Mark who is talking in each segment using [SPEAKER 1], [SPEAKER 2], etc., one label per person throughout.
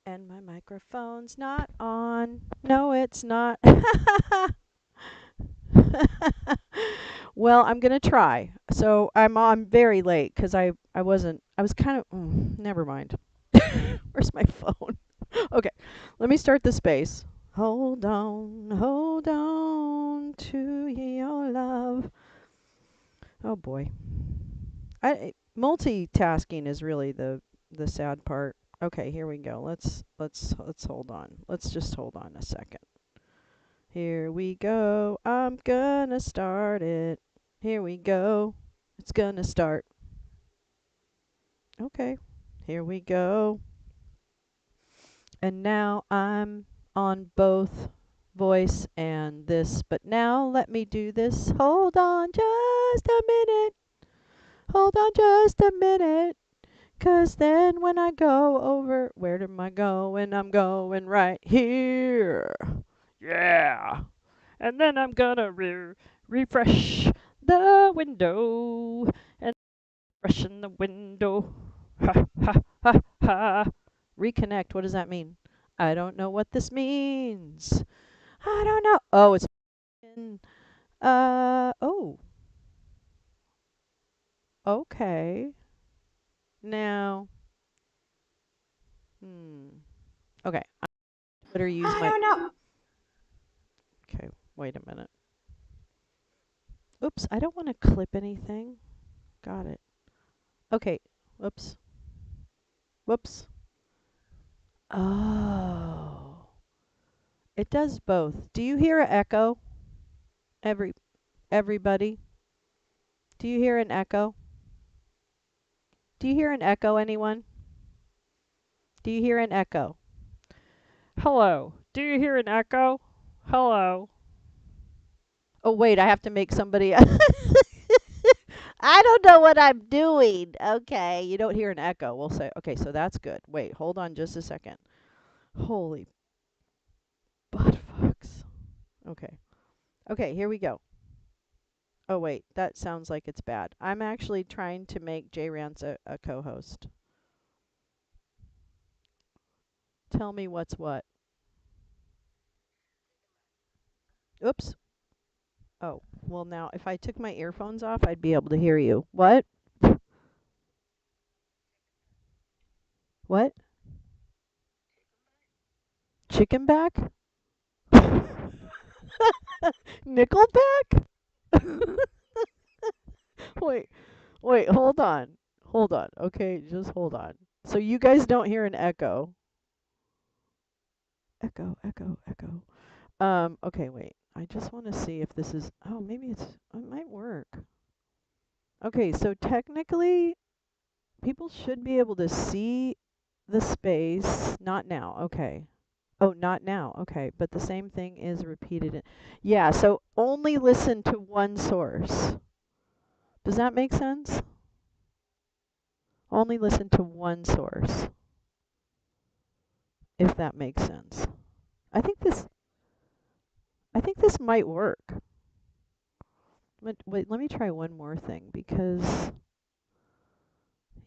[SPEAKER 1] And my microphone's not on. No, it's not. Well, I'm gonna try. So I'm very late because I wasn't I was kind of never mind. Where's my phone? Okay, let me start the space. Hold on to your love. Oh boy, multitasking is really the sad part. Okay, here we go. Let's hold on. Let's just hold on a second. Here we go. I'm gonna start it. Here we go. It's gonna start. Okay. Here we go. And now I'm on both voice and this, but now let me do this. Hold on just a minute. Hold on just a minute. 'Cause then when I go over, where am I going? I'm going right here. Yeah. And then I'm gonna refresh the window and freshen the window. Ha ha ha ha. Reconnect. What does that mean? I don't know what this means. I don't know. Oh, it's in, oh, okay. Now, hmm. Okay. I better use
[SPEAKER 2] I
[SPEAKER 1] my,
[SPEAKER 2] don't know.
[SPEAKER 1] okay, wait a minute. Oops, I don't want to clip anything. Got it. Okay. Whoops. Whoops. Oh. It does both. Do you hear an echo? Every everybody? Do you hear an echo? Do you hear an echo, anyone? Do you hear an echo? Hello. Do you hear an echo? Hello. Oh wait, I have to make somebody I don't know what I'm doing. Okay, you don't hear an echo. We'll say okay, so that's good. Wait, hold on just a second. Holy butt fucks. Okay. Okay, here we go. Oh wait, that sounds like it's bad. I'm actually trying to make J Rance a co-host. Tell me what's what. Oops. Oh, well now if I took my earphones off, I'd be able to hear you. What? What? Chicken back? Nickelback? Wait, wait, hold on. Hold on. Okay, just hold on. So you guys don't hear an echo. Echo, echo, echo. Okay, wait. I just want to see if this is oh, maybe it might work. Okay, so technically people should be able to see the space. Not now. Okay. Oh, not now. Okay, but the same thing is repeated. Yeah, so only listen to one source. Does that make sense? Only listen to one source, if that makes sense. I think this I think this might work. Wait, let me try one more thing because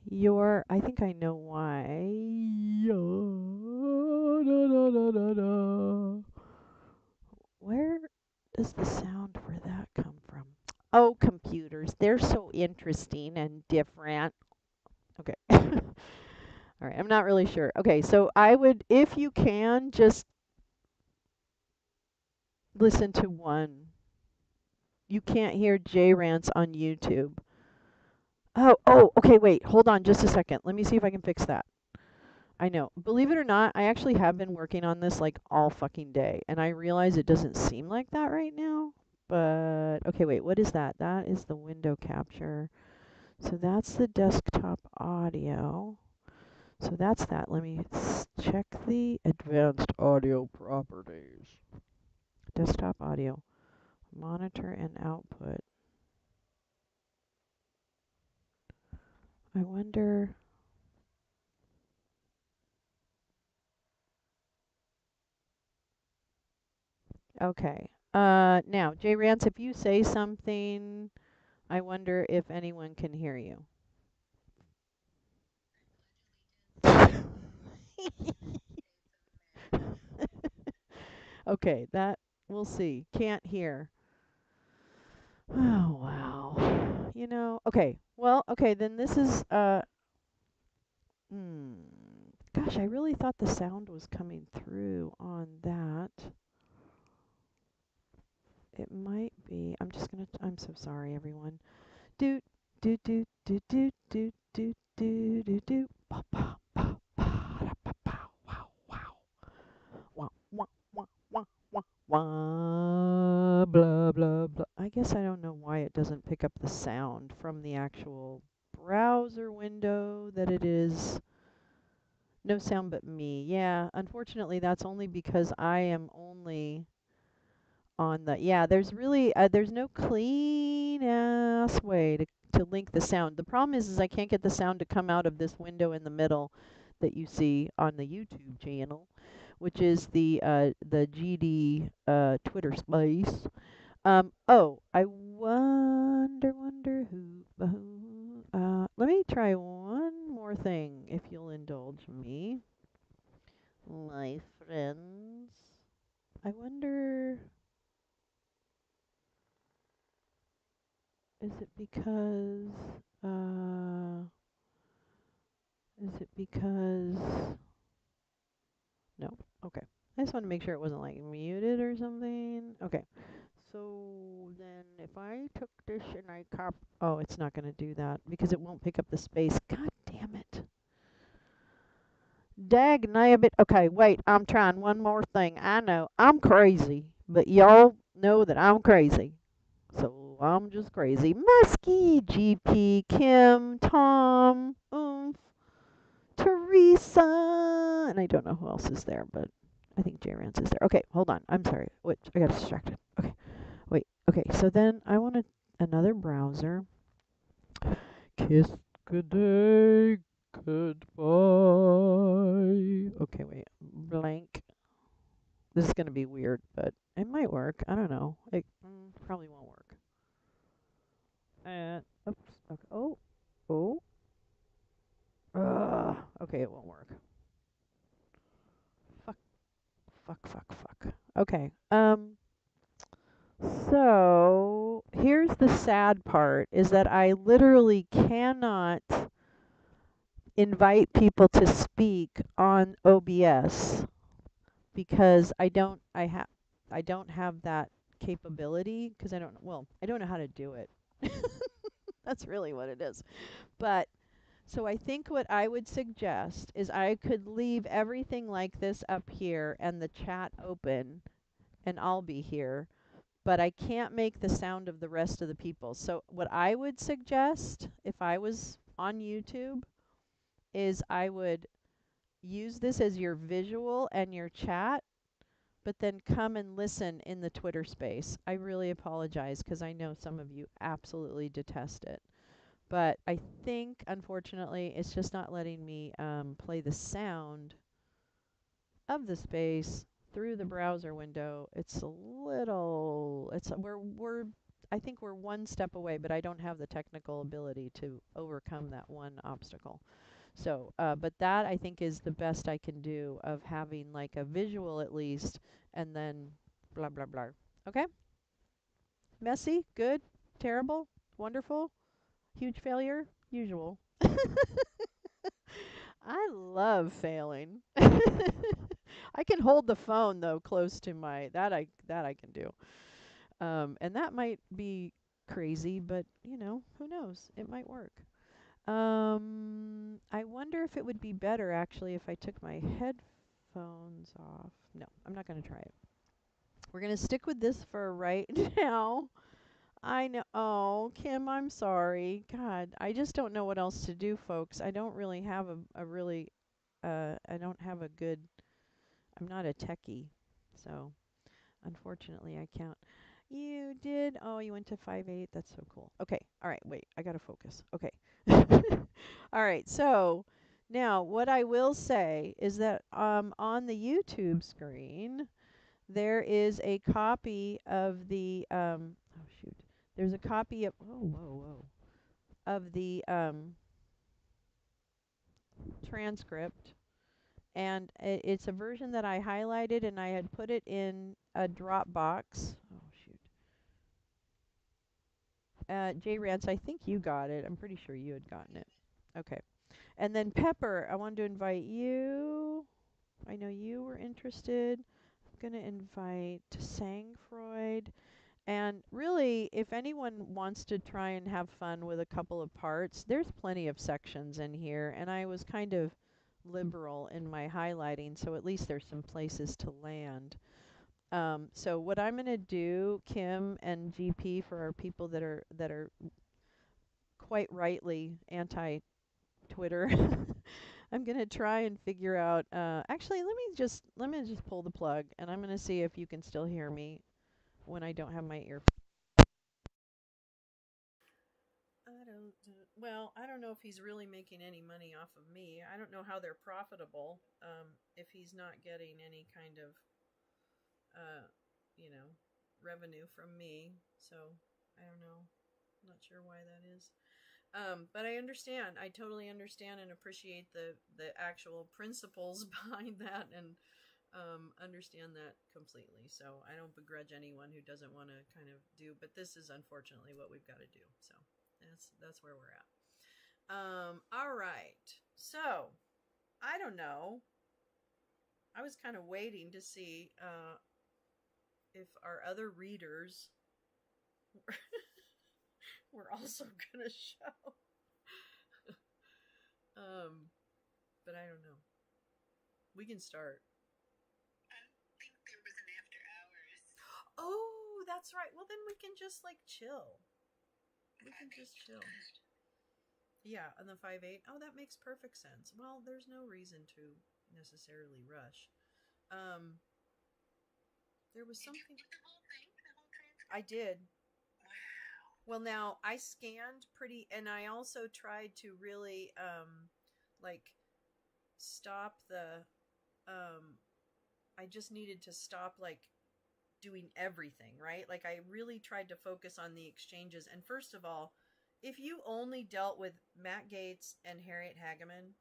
[SPEAKER 1] I think I know why. Where does the sound for that come from? Oh, computers. They're so interesting and different. Okay. All right, I'm not really sure. Okay, so I would, if you can, just listen to one. You can't hear J Rants on YouTube. Oh, okay, wait, hold on just a second. Let me see if I can fix that. I know. Believe it or not, I actually have been working on this like all fucking day, and I realize it doesn't seem like that right now. But okay, wait, what is that? That is the window capture. So that's the desktop audio. So that's that. Let me check the advanced audio properties. Desktop audio, monitor and output. I wonder. Okay. Now, J Rance, if you say something, I wonder if anyone can hear you. Okay, that we'll see. Can't hear. Oh, wow. Okay. Well, okay, then this is hmm. Gosh, I really thought the sound was coming through on that. It might be. I'm so sorry, everyone. Do do do do do do do do do do. Pa pa pa pa da pa pa. Wow wow. Wah wah wah wah wah wah. Blah blah blah. I guess I don't know why it doesn't pick up the sound from the actual browser window that it is. No sound but me. Yeah, unfortunately that's only because I am only on the, yeah, there's no clean ass way to link the sound. The problem is I can't get the sound to come out of this window in the middle that you see on the YouTube channel, which is the GD Twitter space. Oh, I wonder who let me try one more thing if you'll indulge me, my friends. I wonder, is it because, uh, is it because, no, okay. I just want to make sure it wasn't like muted or something. Okay, so then if I took this and oh, it's not going to do that because it won't pick up the space. God damn it. Dag nabbit. Okay, wait, I'm trying one more thing. I know I'm crazy, but y'all know that I'm crazy. So I'm just crazy. Muskie, GP, Kim, Tom, Teresa, and I don't know who else is there, but I think J Rance is there. Okay, hold on. I'm sorry. Wait, I got distracted. Okay, wait. Okay, so then I wanted another browser. Kiss good day, goodbye. Okay, wait. Blank. This is gonna be weird, but it might work. I don't know. It probably won't work. Oops. Okay. Oh. Oh. Okay, it won't work. Fuck. Fuck. Fuck. Fuck. Okay. So here's the sad part: is that I literally cannot invite people to speak on OBS because I don't have that capability because I don't know how to do it. That's really what it is. But so I think what I would suggest is I could leave everything like this up here and the chat open and I'll be here, but I can't make the sound of the rest of the people. So what I would suggest if I was on YouTube is I would use this as your visual and your chat, but then come and listen in the Twitter space. I really apologize because I know some of you absolutely detest it. But I think, unfortunately, it's just not letting me play the sound of the space through the browser window. It's a little, I think we're one step away, but I don't have the technical ability to overcome that one obstacle. So, but that I think is the best I can do of having like a visual at least, and then blah, blah, blah. Okay? Messy? Good? Terrible? Wonderful? Huge failure? Usual. I love failing. I can hold the phone though close to my that I can do. And that might be crazy, but who knows? It might work. I wonder if it would be better actually if I took my headphones off. No, I'm not going to try it. We're going to stick with this for right now. I know. Oh, Kim, I'm sorry. God, I just don't know what else to do, folks. I don't really have a really, I don't have a good, I'm not a techie. So, unfortunately, I can't. You did? Oh, you went to 5.8. That's so cool. Okay. All right. Wait. I got to focus. Okay. All right. So, now what I will say is that on the YouTube screen, there is a copy of the oh shoot. There's a copy of whoa of the transcript, and it's a version that I highlighted, and I had put it in a Dropbox. Oh, shoot. J. Rance, I think you got it. I'm pretty sure you had gotten it. Okay. And then Pepper, I wanted to invite you. I know you were interested. I'm going to invite Sangfreud. And really, if anyone wants to try and have fun with a couple of parts, there's plenty of sections in here. And I was kind of liberal in my highlighting, so at least there's some places to land. So what I'm going to do, Kim and GP, for our people that are quite rightly anti-Twitter, I'm going to try and figure out. Actually, let me just pull the plug, and I'm going to see if you can still hear me when I don't have my ear. I don't know if he's really making any money off of me. I don't know how they're profitable if he's not getting any kind of, you know, revenue from me. So I don't know. I'm not sure why that is. But I understand. I totally understand and appreciate the actual principles behind that, and understand that completely. So I don't begrudge anyone who doesn't want to kind of do, but this is unfortunately what we've got to do. So that's where we're at. All right. So I don't know. I was kind of waiting to see if our other readers were also going to show. But I don't know. We can start.
[SPEAKER 2] I don't think there was an after hours.
[SPEAKER 1] Oh, that's right. Well, then we can just like chill. We can just chill. Yeah, on the 5/8. Oh, that makes perfect sense. Well, there's no reason to necessarily rush. There was something.
[SPEAKER 2] Did you read the whole thing? The whole transcript?
[SPEAKER 1] I did.
[SPEAKER 2] Wow.
[SPEAKER 1] Well, now I scanned pretty, and I also tried to really like stop the. I just needed to stop like doing everything, right? Like I really tried to focus on the exchanges. And first of all, if you only dealt with Matt Gaetz and Harriet Hageman,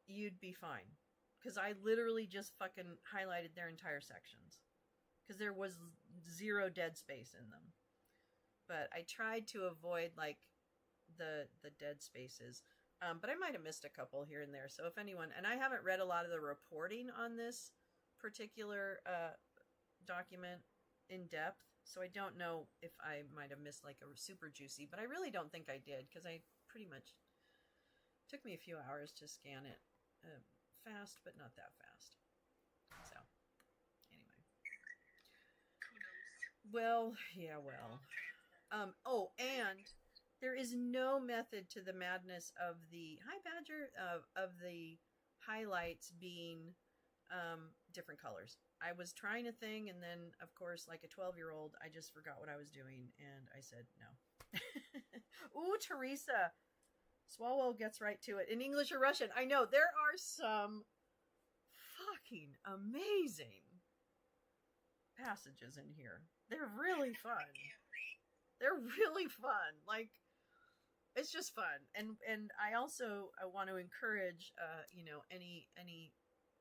[SPEAKER 1] you'd be fine. Because I literally just fucking highlighted their entire sections. Because there was zero dead space in them. But I tried to avoid like the dead spaces. But I might have missed a couple here and there. So if anyone, and I haven't read a lot of the reporting on this particular document in depth, so I don't know if I might have missed like a super juicy, but I really don't think I did, because I pretty much took me a few hours to scan it. Fast, but not that fast. So anyway,
[SPEAKER 2] Kudos.
[SPEAKER 1] well, yeah, well. Oh, and there is no method to the madness of the hi Badger of the highlights being different colors. I was trying a thing, and then of course, like a 12-year-old, I just forgot what I was doing, and I said no. Ooh, Teresa, Swalwell gets right to it in English or Russian. I know there are some fucking amazing passages in here. They're really fun. They're really fun. Like, it's just fun. And I also want to encourage any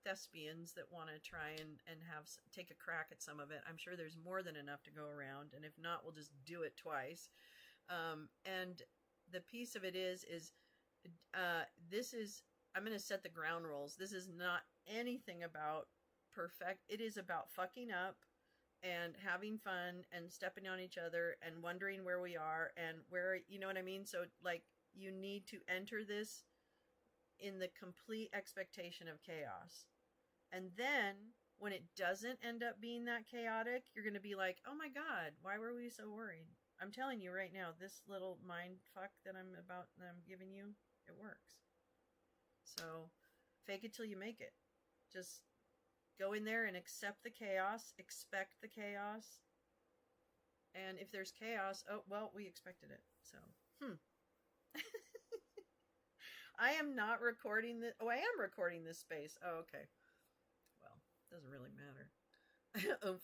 [SPEAKER 1] thespians that want to try and take a crack at some of it. I'm sure there's more than enough to go around, and if not, we'll just do it twice. And the piece of it is this is, I'm going to set the ground rules. This is not anything about perfect. It is about fucking up and having fun and stepping on each other and wondering where we are and where, you know what I mean? So like, you need to enter this in the complete expectation of chaos. And then when it doesn't end up being that chaotic, you're going to be like, oh my God, why were we so worried? I'm telling you right now, this little mind fuck that I'm giving you, it works. So fake it till you make it. Just go in there and accept the chaos, expect the chaos. And if there's chaos, oh, well, we expected it. So, I am not recording this. Oh, I am recording this space. Oh, okay. Well, doesn't really matter.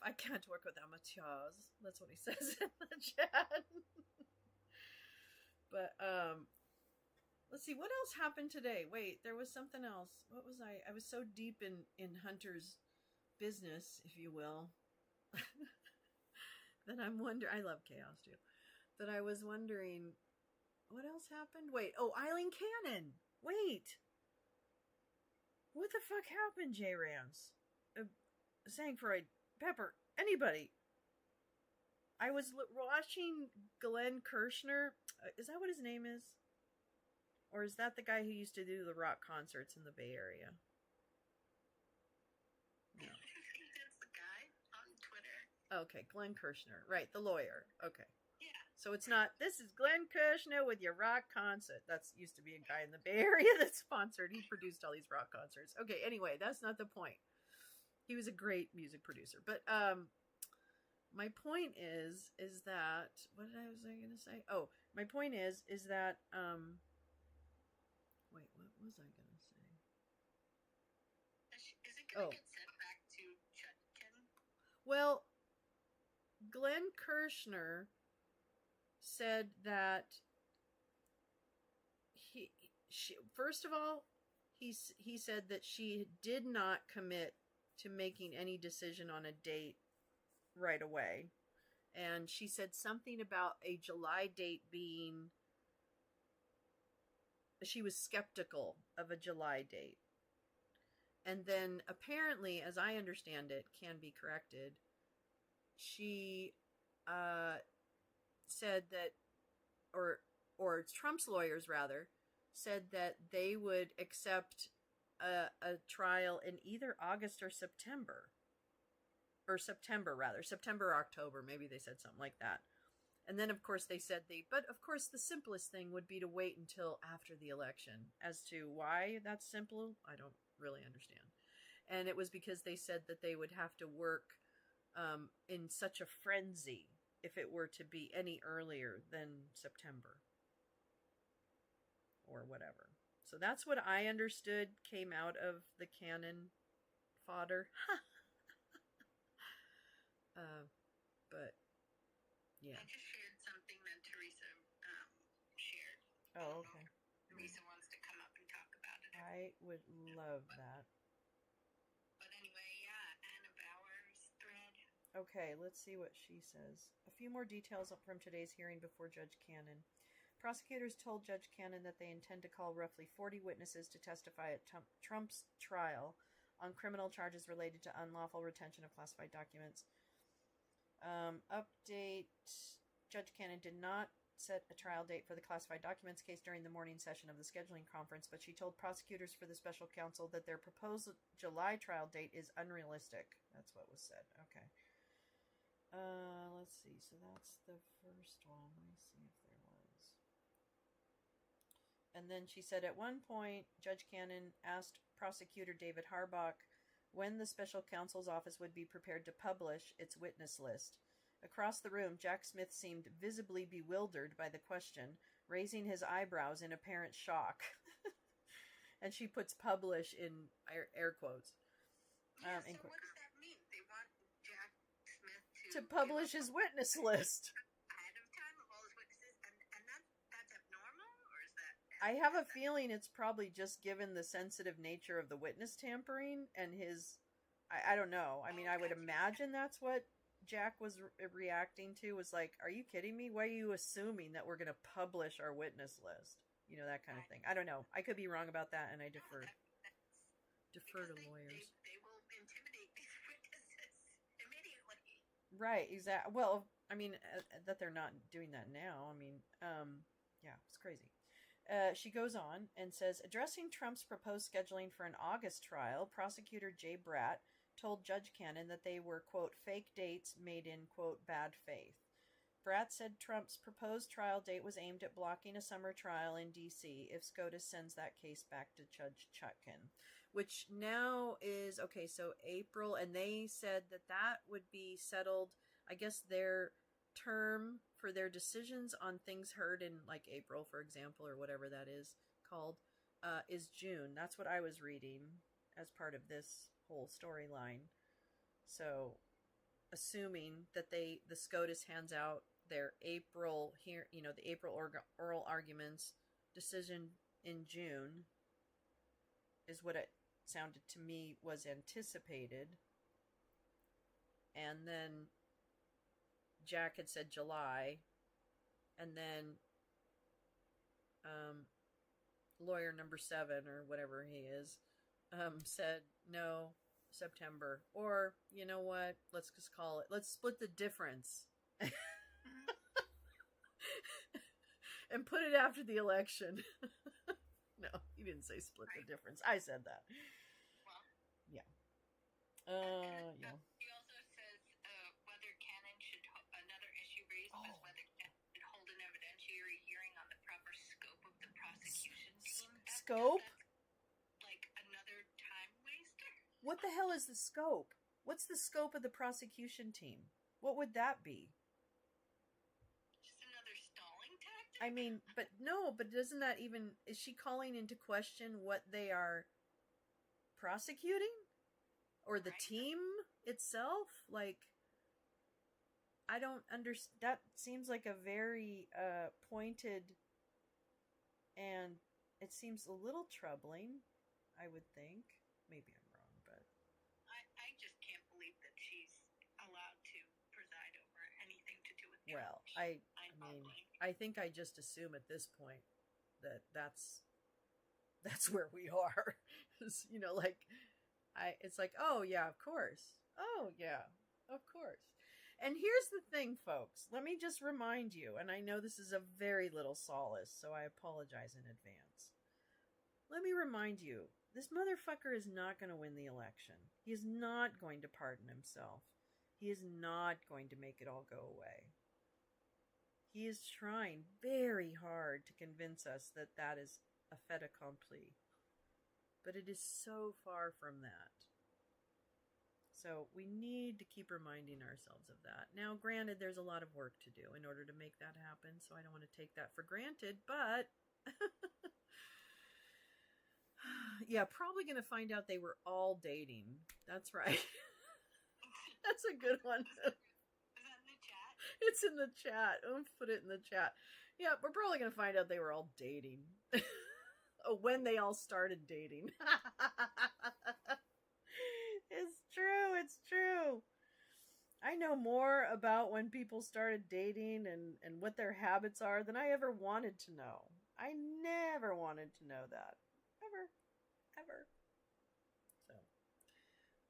[SPEAKER 1] I can't work with amateurs. That's what he says in the chat. But,
[SPEAKER 3] Let's see, what else happened today? Wait, there was something else. What was I? I was so deep in Hunter's business, if you will, that I'm wondering. I love chaos too. That I was wondering, what else happened? Wait, oh, Eileen Cannon. Wait. What the fuck happened, J. Rams? Saying Freud, Pepper, anybody. I was watching Glenn Kirshner. Is that what his name is? Or is that the guy who used to do the rock concerts in the Bay Area? No.
[SPEAKER 2] I think that's the guy on Twitter.
[SPEAKER 3] Okay, Glenn Kirshner. Right, the lawyer. Okay.
[SPEAKER 2] Yeah.
[SPEAKER 3] So it's not, this is Glenn Kirshner with your rock concert. That's used to be a guy in the Bay Area that sponsored. He produced all these rock concerts. Okay, anyway, that's not the point. He was a great music producer. But my point is that, what was I going to say? Oh, my point is that, wait, what was I going to say?
[SPEAKER 2] Is it going to get sent back to Chutkin?
[SPEAKER 3] Well, Glenn Kirshner said that first of all, he said that she did not commit to making any decision on a date right away. And she said something about a July date being, she was skeptical of a July date. And then apparently, as I understand it, can be corrected, she said that, or Trump's lawyers rather, said that they would accept a trial in either August or September. Or September or October, maybe they said something like that. And then of course they said but of course the simplest thing would be to wait until after the election. As to why that's simple, I don't really understand. And it was because they said that they would have to work in such a frenzy if it were to be any earlier than September or whatever. So that's what I understood came out of the Cannon fodder. But yeah.
[SPEAKER 2] I just shared something that Teresa shared.
[SPEAKER 3] Oh, okay.
[SPEAKER 2] Teresa wants to come up and talk about it.
[SPEAKER 3] I would love that.
[SPEAKER 2] But anyway, yeah, Anna Bauer's thread.
[SPEAKER 3] Okay, let's see what she says. A few more details from today's hearing before Judge Cannon. Prosecutors told Judge Cannon that they intend to call roughly 40 witnesses to testify at Trump's trial on criminal charges related to unlawful retention of classified documents. Update. Judge Cannon did not set a trial date for the classified documents case during the morning session of the scheduling conference, but she told prosecutors for the special counsel that their proposed July trial date is unrealistic. That's what was said. Okay. Let's see. So that's the first one. Let me see if there was. And then she said at one point, Judge Cannon asked prosecutor David Harbach when the special counsel's office would be prepared to publish its witness list. Across the room, Jack Smith seemed visibly bewildered by the question, raising his eyebrows in apparent shock. And she puts publish in air quotes.
[SPEAKER 2] Yeah, so what does that mean? They want Jack Smith
[SPEAKER 3] to publish his witness list.
[SPEAKER 2] Ahead of time of all his witnesses? And that's abnormal? Or is that...
[SPEAKER 3] I have a feeling it's probably just given the sensitive nature of the witness tampering and his... I don't know. I mean, I would imagine that's what Jack was reacting to, was like, are you kidding me? Why are you assuming that we're going to publish our witness list? You know, that kind of thing. I don't know. I could be wrong about that, and I defer to lawyers.
[SPEAKER 2] They will intimidate these witnesses immediately.
[SPEAKER 3] Right, exactly. Well, I mean, that they're not doing that now. I mean, yeah, it's crazy. She goes on and says, addressing Trump's proposed scheduling for an August trial, prosecutor Jay Bratt told Judge Cannon that they were, quote, fake dates made in, quote, bad faith. Bratt said Trump's proposed trial date was aimed at blocking a summer trial in D.C. if SCOTUS sends that case back to Judge Chutkan, which now is, okay, so April, and they said that that would be settled, I guess their term for their decisions on things heard in, like, April, for example, or whatever that is called, is June. That's what I was reading as part of this whole storyline. So, assuming that the SCOTUS hands out their April the April oral arguments, decision in June is what it sounded to me was anticipated. And then Jack had said July. And then lawyer number 7 or whatever he is said no, September. Or, you know what? Let's just call it. Let's split the difference. And put it after the election. No, he didn't say split the difference. I said that.
[SPEAKER 2] Well,
[SPEAKER 3] yeah.
[SPEAKER 2] Yeah. He also says whether Cannon should, another issue raised was whether Cannon should hold an evidentiary hearing on the proper scope of the prosecution team.
[SPEAKER 3] Scope?
[SPEAKER 2] That's like another time waster.
[SPEAKER 3] What the hell is the scope? What's the scope of the prosecution team? What would that be?
[SPEAKER 2] Just another stalling tactic?
[SPEAKER 3] I mean, but doesn't that even... Is she calling into question what they are prosecuting? Or the team itself? Like, I don't understand. That seems like a very pointed, and it seems a little troubling, I would think. Maybe I'm wrong, but...
[SPEAKER 2] I just can't believe that she's allowed to preside over anything to do with
[SPEAKER 3] Well,
[SPEAKER 2] marriage.
[SPEAKER 3] I mean, I think I just assume at this point that that's where we are. You know, like... it's like, oh yeah, of course. Oh yeah, of course. And here's the thing, folks. Let me just remind you, and I know this is a very little solace, so I apologize in advance. Let me remind you, this motherfucker is not going to win the election. He is not going to pardon himself. He is not going to make it all go away. He is trying very hard to convince us that that is a fait accompli. But it is so far from that. So we need to keep reminding ourselves of that. Now, granted, there's a lot of work to do in order to make that happen, so I don't want to take that for granted, but... yeah, probably going to find out they were all dating. That's right. That's a good one.
[SPEAKER 2] Is that in the chat?
[SPEAKER 3] It's in the chat. I'll put it in the chat. Yeah, we're probably going to find out they were all dating. When they all started dating. It's true. It's true. I know more about when people started dating and what their habits are than I ever wanted to know. I never wanted to know that. Ever. So,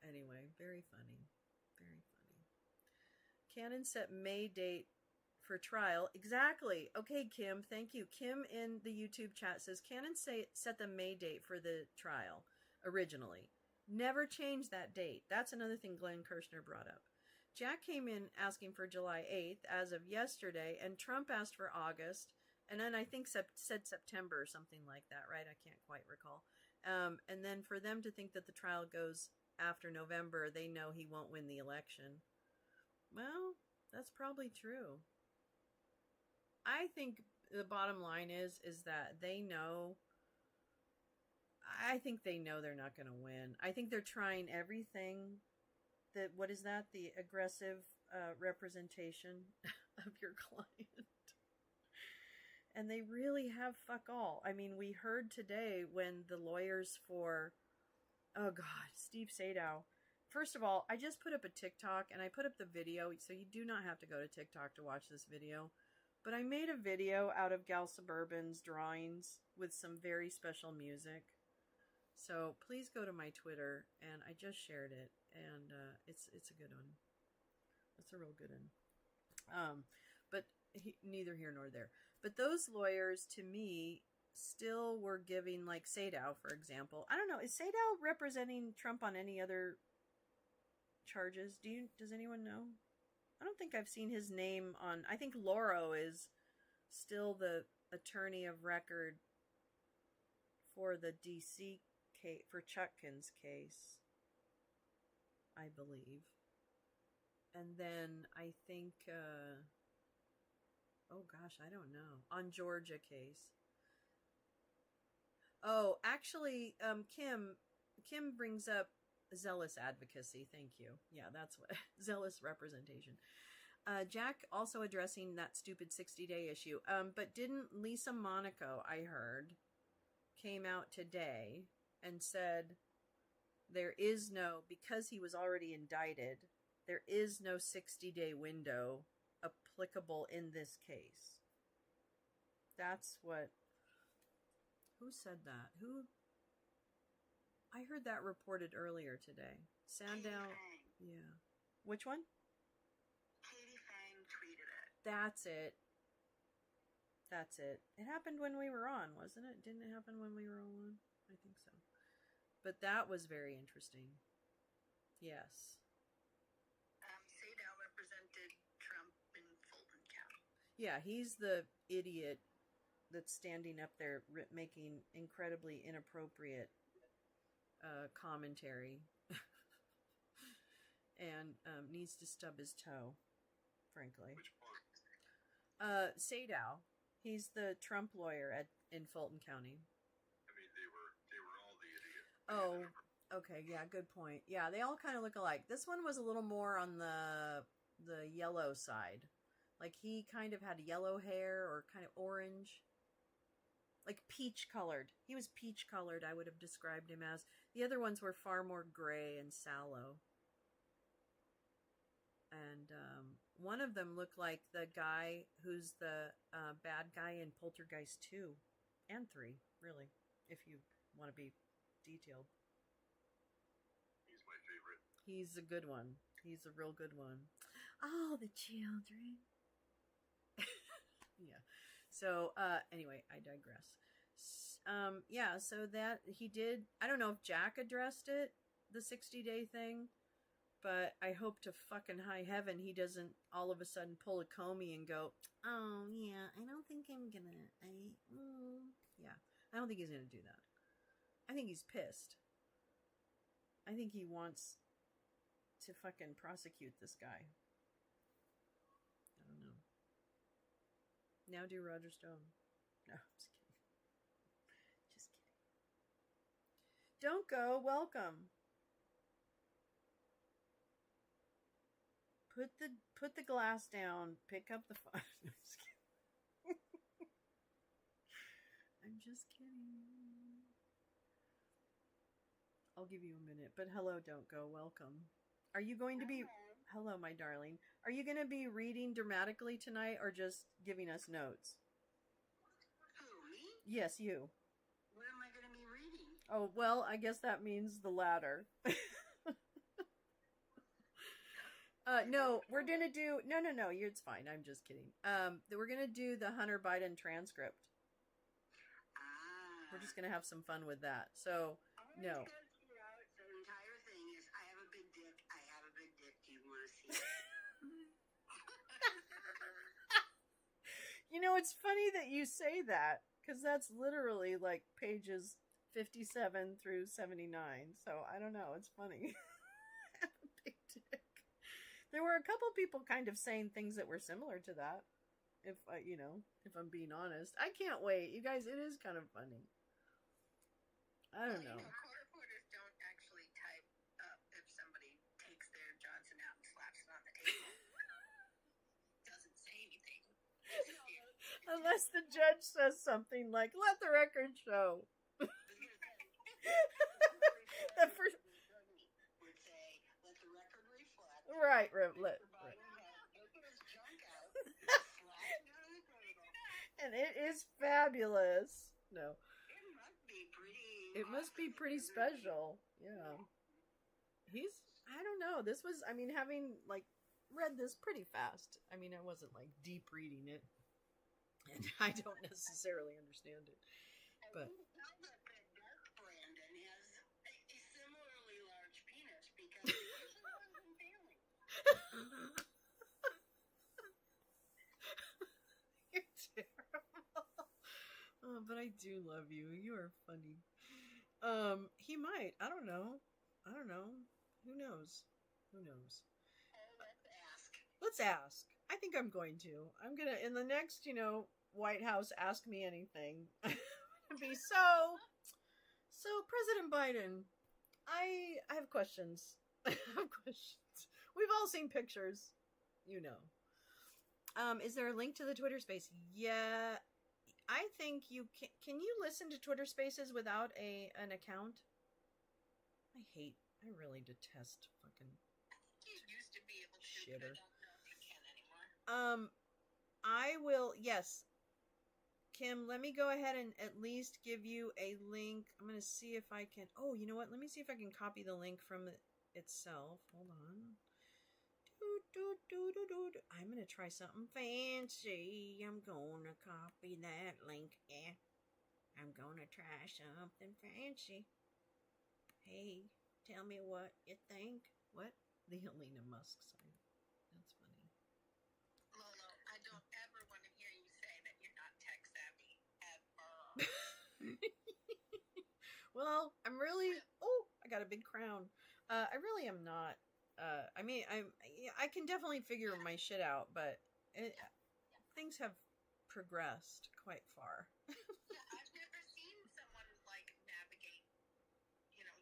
[SPEAKER 3] anyway, very funny. Very funny. Cannon set May date for trial. Exactly. Okay, Kim, thank you. Kim in the YouTube chat says, Cannon set the May date for the trial originally. Never changed that date. That's another thing Glenn Kirshner brought up. Jack came in asking for July 8th as of yesterday, and Trump asked for August, and then I think said September or something like that, right? I can't quite recall. And then for them to think that the trial goes after November, they know he won't win the election. Well, that's probably true. I think the bottom line is that they know. I think they know they're not going to win. I think they're trying everything. What is that? The aggressive representation of your client. And they really have fuck all. I mean, we heard today when the lawyers for, oh God, Steve Sadow. First of all, I just put up a TikTok and I put up the video, so you do not have to go to TikTok to watch this video. But I made a video out of Gal Suburban's drawings with some very special music. So please go to my Twitter, and I just shared it, and it's a good one. It's a real good one. But neither here nor there. But those lawyers, to me, still were giving, like Sadow, for example. I don't know, is Sadow representing Trump on any other charges? Does anyone know? I don't think I've seen his name on... I think Lolo is still the attorney of record for the DC case, for Chutkin's case, I believe. And then I think, oh gosh, I don't know, on Georgia case. Oh, actually, Kim brings up zealous advocacy. Thank you. Yeah, that's what, zealous representation. Jack also addressing that stupid 60-day issue. But didn't Lisa Monaco, I heard, came out today and said there is no, because he was already indicted, there is no 60-day window applicable in this case. That's what... Who said that? Who? I heard that reported earlier today. Sandow. Yeah. Which one?
[SPEAKER 2] Katie Fang tweeted it.
[SPEAKER 3] That's it. That's it. It happened when we were on, wasn't it? Didn't it happen when we were on? I think so. But that was very interesting. Yes.
[SPEAKER 2] Sadow represented Trump in Fulton County.
[SPEAKER 3] Yeah, he's the idiot that's standing up there making incredibly inappropriate commentary and needs to stub his toe, frankly.
[SPEAKER 4] Which part?
[SPEAKER 3] Sadow. He's the Trump lawyer in Fulton County.
[SPEAKER 4] I mean, they were all the idiots.
[SPEAKER 3] Oh, okay, yeah, good point. Yeah, they all kind of look alike. This one was a little more on the yellow side. Like, he kind of had yellow hair or kind of orange. Like, peach colored. He was peach colored, I would have described him as. The other ones were far more gray and sallow. And one of them looked like the guy who's the bad guy in Poltergeist 2 and 3, really, if you want to be detailed.
[SPEAKER 4] He's my favorite.
[SPEAKER 3] He's a good one. He's a real good one. Oh, the children. Yeah. So, anyway, I digress. Yeah, so that he did, I don't know if Jack addressed it, the 60-day thing, but I hope to fucking high heaven he doesn't all of a sudden pull a Comey and go, oh, yeah, I don't think I'm gonna, yeah, I don't think he's gonna do that. I think he's pissed. I think he wants to fucking prosecute this guy. I don't know. Now do Roger Stone. No, I'm just kidding. Just kidding. Don't go. Welcome. Put the glass down. Pick up the phone. No, I'm just kidding. I'm just kidding. I'll give you a minute. But hello, don't go. Welcome. Are you going to be... Hello, my darling. Are you going to be reading dramatically tonight or just giving us notes?
[SPEAKER 2] Who, me?
[SPEAKER 3] Yes, you.
[SPEAKER 2] What am I going to be reading?
[SPEAKER 3] Oh, well, I guess that means the latter. No, we're going to do... No, it's fine. I'm just kidding. We're going to do the Hunter Biden transcript. We're just going to have some fun with that. So, no.
[SPEAKER 2] The entire thing is, I have a big dick. I have a big dick. Do you want to see it?
[SPEAKER 3] You know, it's funny that you say that, because that's literally like pages 57 through 79. So I don't know. It's funny. I have a big dick. There were a couple people kind of saying things that were similar to that. If if I'm being honest, I can't wait. You guys, it is kind of funny. I don't know.
[SPEAKER 2] Court reporters don't actually type up if somebody takes their Johnson out and slaps it on the table. Doesn't say anything.
[SPEAKER 3] Unless the judge says something like, let the record show. The first...
[SPEAKER 2] would say, let the record reflect.
[SPEAKER 3] Right. And it is fabulous. No. It must be pretty special. Yeah. I don't know. This was, having, read this pretty fast. I wasn't, deep reading it. And I don't necessarily understand it. But...
[SPEAKER 2] Brandon has a similarly large penis because he wasn't failing.
[SPEAKER 3] You're terrible. Oh, but I do love you. You are funny. He might. I don't know. Who knows?
[SPEAKER 2] Oh, let's ask.
[SPEAKER 3] Let's ask. I think I'm going to. I'm gonna, in the next, White House Ask Me Anything, I'm gonna be so President Biden, I have questions. We've all seen pictures, Is there a link to the Twitter space? Yeah, I think you can you listen to Twitter Spaces without an account? I really detest fucking
[SPEAKER 2] You used to be able to,
[SPEAKER 3] shitter.
[SPEAKER 2] but I don't know if you can anymore.
[SPEAKER 3] I will, yes. Kim, let me go ahead and at least give you a link. I'm going to see if I can, oh, you know what? Let me see if I can copy the link from it itself. Hold on. I'm going to try something fancy. I'm going to copy that link. Yeah. I'm going to try something fancy. Hey, tell me what you think. What? The Helena Musk sign. That's funny.
[SPEAKER 2] Lolo, I don't ever want to hear you say that you're not tech savvy ever.
[SPEAKER 3] Well, I'm really. Oh, I got a big crown. I really am not. I mean, I can definitely figure my shit out, but things have progressed quite far.
[SPEAKER 2] Yeah, I've never seen someone like navigate,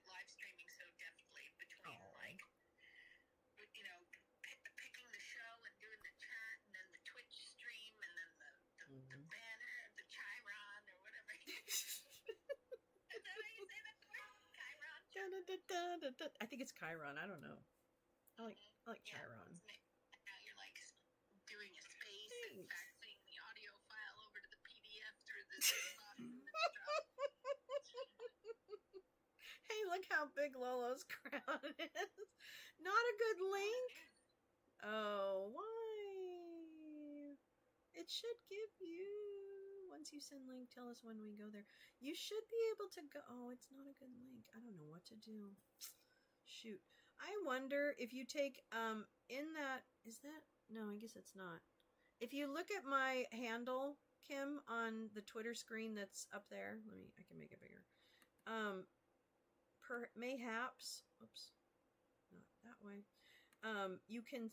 [SPEAKER 2] live streaming so deftly between picking the show and doing the chat and then the Twitch stream and then the banner, the Chiron or whatever. Is that how you say that word? Chiron?
[SPEAKER 3] I think it's Chiron. I don't know. I like
[SPEAKER 2] Yeah,
[SPEAKER 3] Chiron.
[SPEAKER 2] now you're like doing a space and faxing the audio file over to the PDF through the inbox and then drop.
[SPEAKER 3] Hey, look how big Lolo's crown is. Not a good link. Oh, why? It should give you. Once you send link, tell us when we go there. You should be able to go. Oh, it's not a good link. I don't know what to do. Shoot. I wonder if you take in that is that no, I guess it's not. If you look at my handle, Kim, on the Twitter screen that's up there, I can make it bigger. Mayhaps, oops, not that way. You can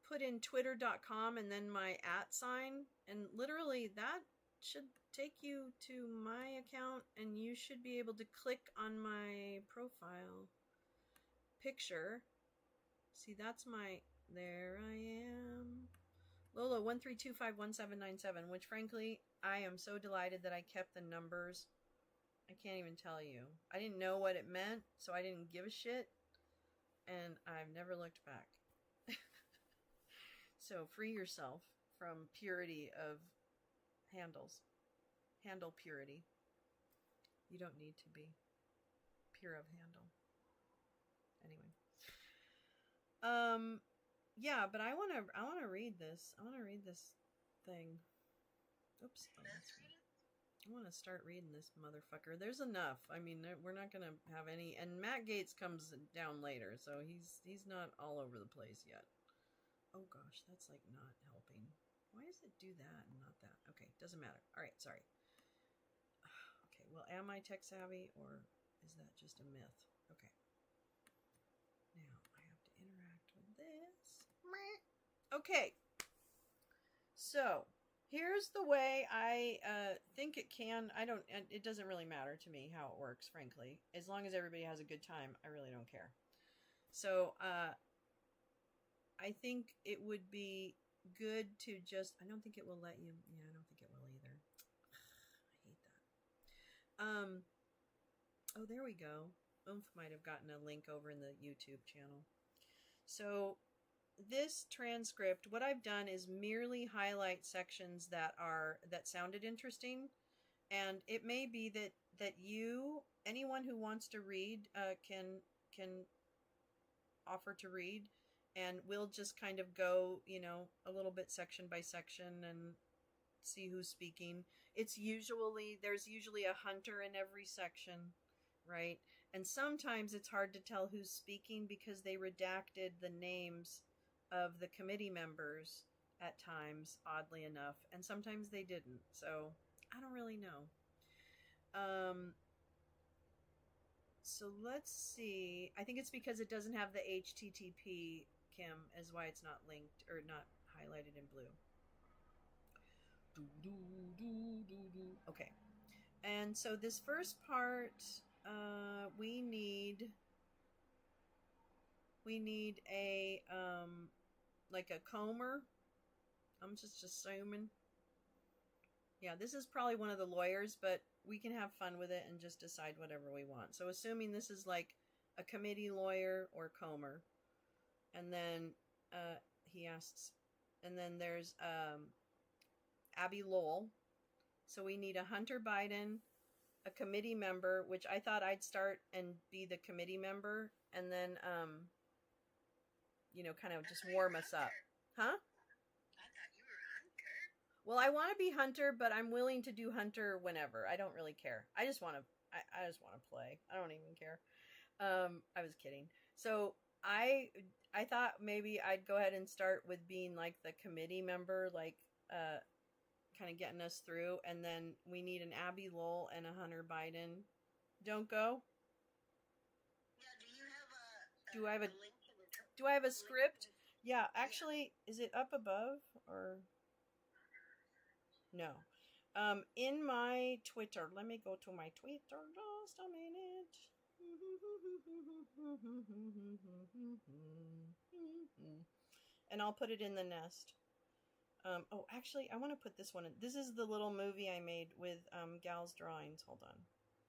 [SPEAKER 3] put in twitter.com and then my @ sign, and literally that should take you to my account, and you should be able to click on my profile picture. See, that's my, there I am. Lolo 13251797, which frankly, I am so delighted that I kept the numbers. I can't even tell you. I didn't know what it meant, so I didn't give a shit, and I've never looked back. So free yourself from purity of handles. Handle purity. You don't need to be pure of handle. Anyway. Yeah, but I want to read this. I want to read this thing. Oops. Oh, that's right. I want to start reading this motherfucker. There's enough. I mean, we're not going to have any, and Matt Gaetz comes down later, so he's not all over the place yet. Oh gosh, that's like not helping. Why does it do that and not that? Okay, doesn't matter. All right, sorry. Okay, well, am I tech savvy or is that just a myth? Okay. Now I have to interact with this. Okay. So here's the way I think it can. It doesn't really matter to me how it works, frankly. As long as everybody has a good time, I really don't care. So I think it would be good to just, I don't think it will let you. Yeah, I don't think it will either. I hate that. Oh, there we go. Oomph might have gotten a link over in the YouTube channel. So this transcript, what I've done is merely highlight sections that sounded interesting, and it may be that anyone who wants to read can offer to read, and we'll just kind of go, a little bit section by section and see who's speaking. There's usually a hunter in every section, right? And sometimes it's hard to tell who's speaking because they redacted the names of the committee members at times, oddly enough, and sometimes they didn't. So I don't really know. So let's see. I think it's because it doesn't have the HTTP, Kim, is why it's not linked or not highlighted in blue. Okay. And so this first part, we need a like a comber. I'm just assuming. Yeah, this is probably one of the lawyers, but we can have fun with it and just decide whatever we want. So assuming this is like a committee lawyer or Comer. And then he asks, and then there's Abby Lowell. So we need a Hunter Biden, a committee member, which I thought I'd start and be the committee member, and then, kind of just warm us up. Huh?
[SPEAKER 2] I thought you were Hunter.
[SPEAKER 3] Well, I want to be Hunter, but I'm willing to do Hunter whenever. I don't really care. I just want to play. I don't even care. I was kidding. So I thought maybe I'd go ahead and start with being like the committee member, like kind of getting us through, and then we need an Abby Lowell and a Hunter Biden. Don't go.
[SPEAKER 2] Yeah, do you have
[SPEAKER 3] Do I have a
[SPEAKER 2] link to the
[SPEAKER 3] Do I have a script? Yeah, actually, is it up above or no? In my Twitter, let me go to my Twitter just a minute. And I'll put it in the nest. Actually, I want to put this one in. This is the little movie I made with Gal's drawings. Hold on.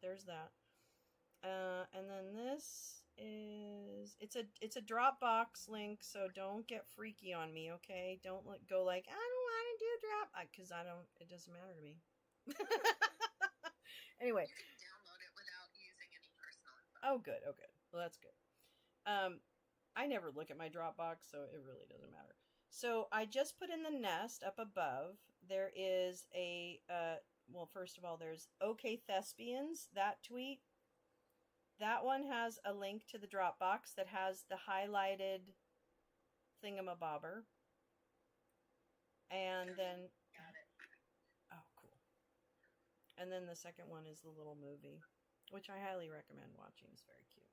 [SPEAKER 3] There's that. And then this is it's a Dropbox link, so don't get freaky on me, okay? Don't go like I don't want to do drop because I don't. It doesn't matter to me. Anyway.
[SPEAKER 2] You can download it without using any personal info.
[SPEAKER 3] Oh, good. Well, that's good. I never look at my Dropbox, so it really doesn't matter. So I just put in the nest up above. There is a, first of all, there's OK Thespians, that tweet. That one has a link to the Dropbox that has the highlighted thingamabobber. And then...
[SPEAKER 2] Got it.
[SPEAKER 3] Oh, cool. And then the second one is the little movie, which I highly recommend watching. It's very cute.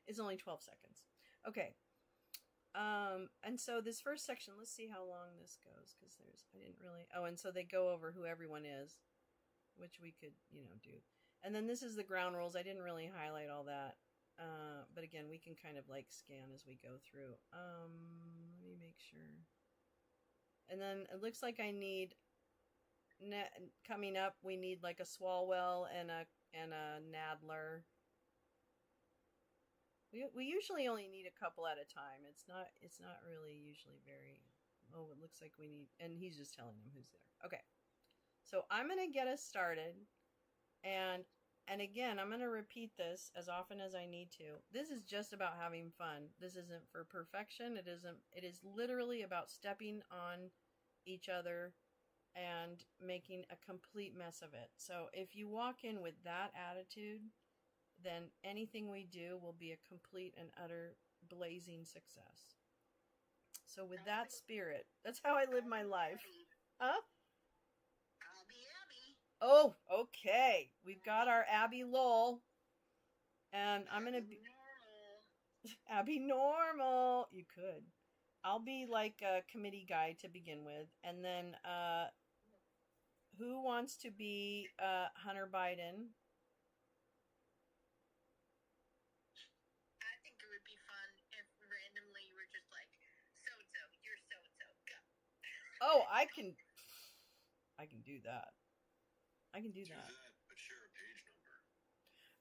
[SPEAKER 3] It's only 12 seconds. Okay. And so this first section, let's see how long this goes, because and so they go over who everyone is, which we could, do. And then this is the ground rules. I didn't really highlight all that. But again, we can kind of like scan as we go through. Let me make sure. And then it looks like I need, coming up, we need like a Swalwell and a Nadler. We usually only need a couple at a time. It's not really usually very... Oh, it looks like we need... And he's just telling them who's there. Okay. So I'm going to get us started. And again, I'm going to repeat this as often as I need to. This is just about having fun. This isn't for perfection. It is literally about stepping on each other and making a complete mess of it. So if you walk in with that attitude, then anything we do will be a complete and utter blazing success. So with that spirit, that's how I live my life. Huh?
[SPEAKER 2] I'll be Abby.
[SPEAKER 3] Oh, okay. We've got our Abby Lowell. And I'm going to be... Abby Normal. You could. I'll be like a committee guy to begin with. And then, who wants to be Hunter Biden?
[SPEAKER 2] I think it would be fun if randomly you were just like, so-and-so, you're so-and-so, go.
[SPEAKER 3] Oh, I can do that. I can do
[SPEAKER 4] Do
[SPEAKER 3] that.
[SPEAKER 4] that, but share a page number.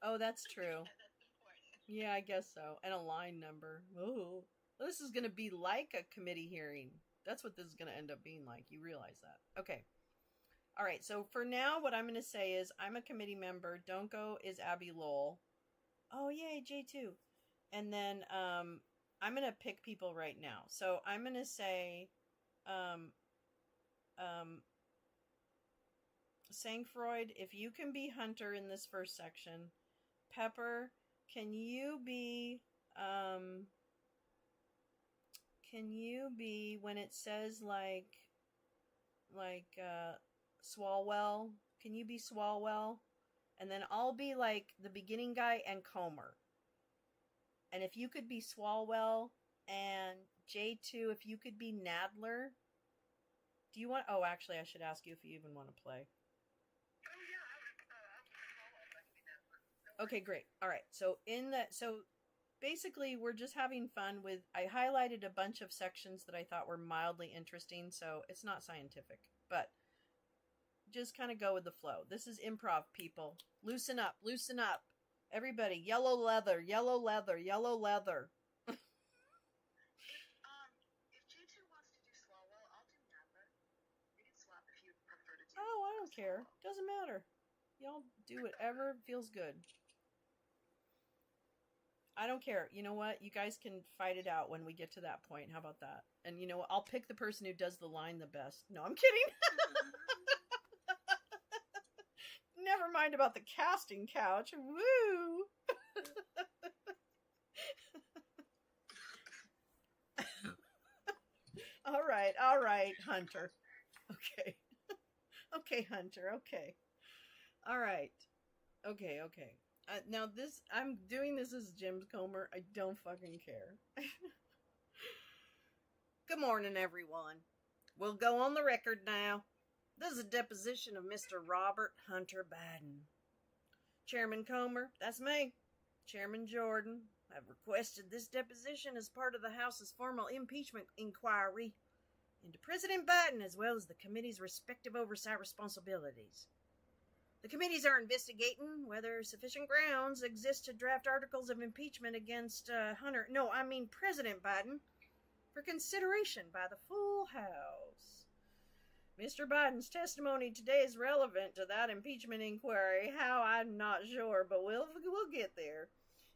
[SPEAKER 3] Oh, that's true.
[SPEAKER 2] That's important.
[SPEAKER 3] Yeah, I guess so. And a line number. Oh, this is going to be like a committee hearing. That's what this is going to end up being like. You realize that. Okay. All right. So for now, what I'm going to say is I'm a committee member. Don't go is Abby Lowell. Oh, yay, J2. And then I'm going to pick people right now. So I'm going to say Sankfreud, if you can be Hunter in this first section. Pepper, can you be when it says like Swalwell, can you be Swalwell? And then I'll be like the beginning guy and Comer. And if you could be Swalwell, and J2, if you could be Nadler. Do you want... Oh, actually, I should ask you if you even want to play.
[SPEAKER 2] Oh, yeah, I would be that one.
[SPEAKER 3] Okay, great. All right. So basically, we're just having fun with... I highlighted a bunch of sections that I thought were mildly interesting, so it's not scientific. But just kind of go with the flow. This is improv, people. Loosen up, loosen up. Everybody, yellow leather, yellow leather, yellow leather.
[SPEAKER 2] If J2 wants to do swallow, I'll do never. We can swap if you prefer to do.
[SPEAKER 3] Oh, I don't care. Doesn't matter. Y'all do whatever feels good. I don't care. You know what? You guys can fight it out when we get to that point. How about that? And you know what? I'll pick the person who does the line the best. No, I'm kidding. Never mind about the casting couch. Woo! All right, Hunter. Okay. Okay, Hunter, okay. All right. Okay. Now this, I'm doing this as Jim Comer. I don't fucking care. Good morning, everyone. We'll go on the record now. This is a deposition of Mr. Robert Hunter Biden. Chairman Comer, that's me. Chairman Jordan, I've requested this deposition as part of the House's formal impeachment inquiry into President Biden as well as the committee's respective oversight responsibilities. The committees are investigating whether sufficient grounds exist to draft articles of impeachment against President Biden for consideration by the full House. Mr. Biden's testimony today is relevant to that impeachment inquiry. How, I'm not sure, but we'll get there.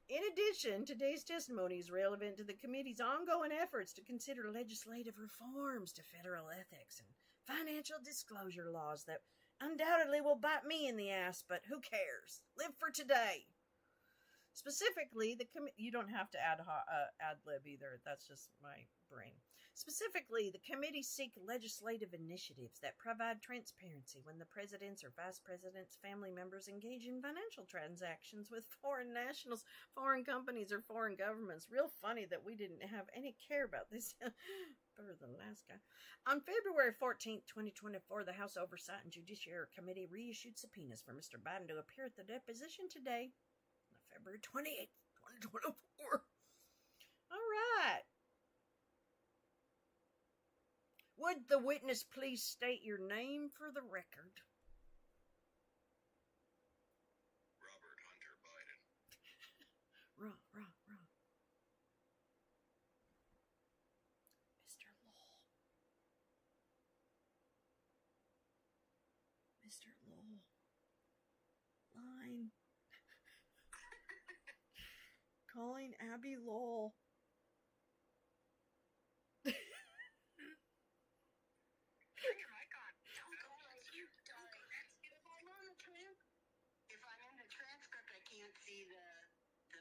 [SPEAKER 3] In addition, today's testimony is relevant to the committee's ongoing efforts to consider legislative reforms to federal ethics and financial disclosure laws that undoubtedly will bite me in the ass, but who cares? Live for today. Specifically, you don't have to ad-lib either. That's just my brain. Specifically, the committee seek legislative initiatives that provide transparency when the president's or vice president's family members engage in financial transactions with foreign nationals, foreign companies, or foreign governments. Real funny that we didn't have any care about this better than the last guy. On February 14th, 2024, the House Oversight and Judiciary Committee reissued subpoenas for Mr. Biden to appear at the deposition today, February 28th, 2024. All right. Would the witness please state your name for the record?
[SPEAKER 4] Robert Hunter Biden.
[SPEAKER 3] Rah. Mr. Lowell. Mr. Lowell. Line. Calling Abby Lowell.
[SPEAKER 2] Turn your mic on. Don't go like you, darling. If I'm in the transcript, I can't see the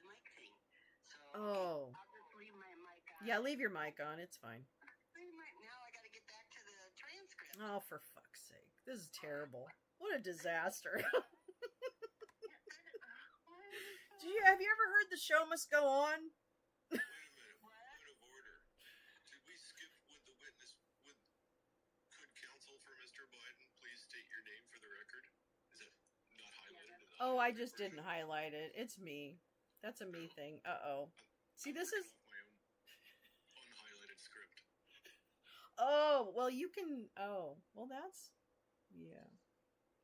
[SPEAKER 2] mic thing. So
[SPEAKER 3] Oh.
[SPEAKER 2] I'll just leave my mic on.
[SPEAKER 3] Yeah, leave your mic on. It's fine.
[SPEAKER 2] Now I got to get back to the transcript.
[SPEAKER 3] Oh, for fuck's sake. This is terrible. What a disaster. Have you ever heard the show must go on?
[SPEAKER 4] Wait a minute. Point of order. Did we skip with the witness? Could counsel for Mr. Biden please state your name for the record? Is it not highlighted?
[SPEAKER 3] Oh, I just didn't highlight it. It's me. That's a me thing. Uh-oh. See, this is...
[SPEAKER 4] my own unhighlighted script.
[SPEAKER 3] Oh, well, you can... Oh, well, that's... Yeah.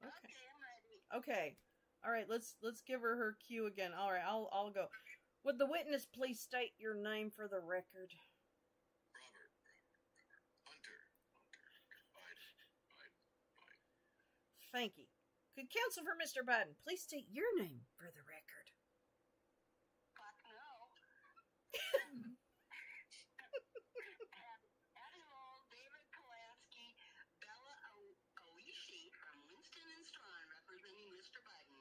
[SPEAKER 3] Okay.
[SPEAKER 2] I'm ready.
[SPEAKER 3] Okay. All right, let's give her cue again. All right, I'll go. Would the witness please state your name for the record?
[SPEAKER 4] Robert. Hunter Biden.
[SPEAKER 3] Thank you. Could counsel for Mr. Biden please state your name for the record?
[SPEAKER 2] Fuck no. Abby Lowell, David Kolansky, Bella Oishi from Winston and Strawn representing Mr. Biden.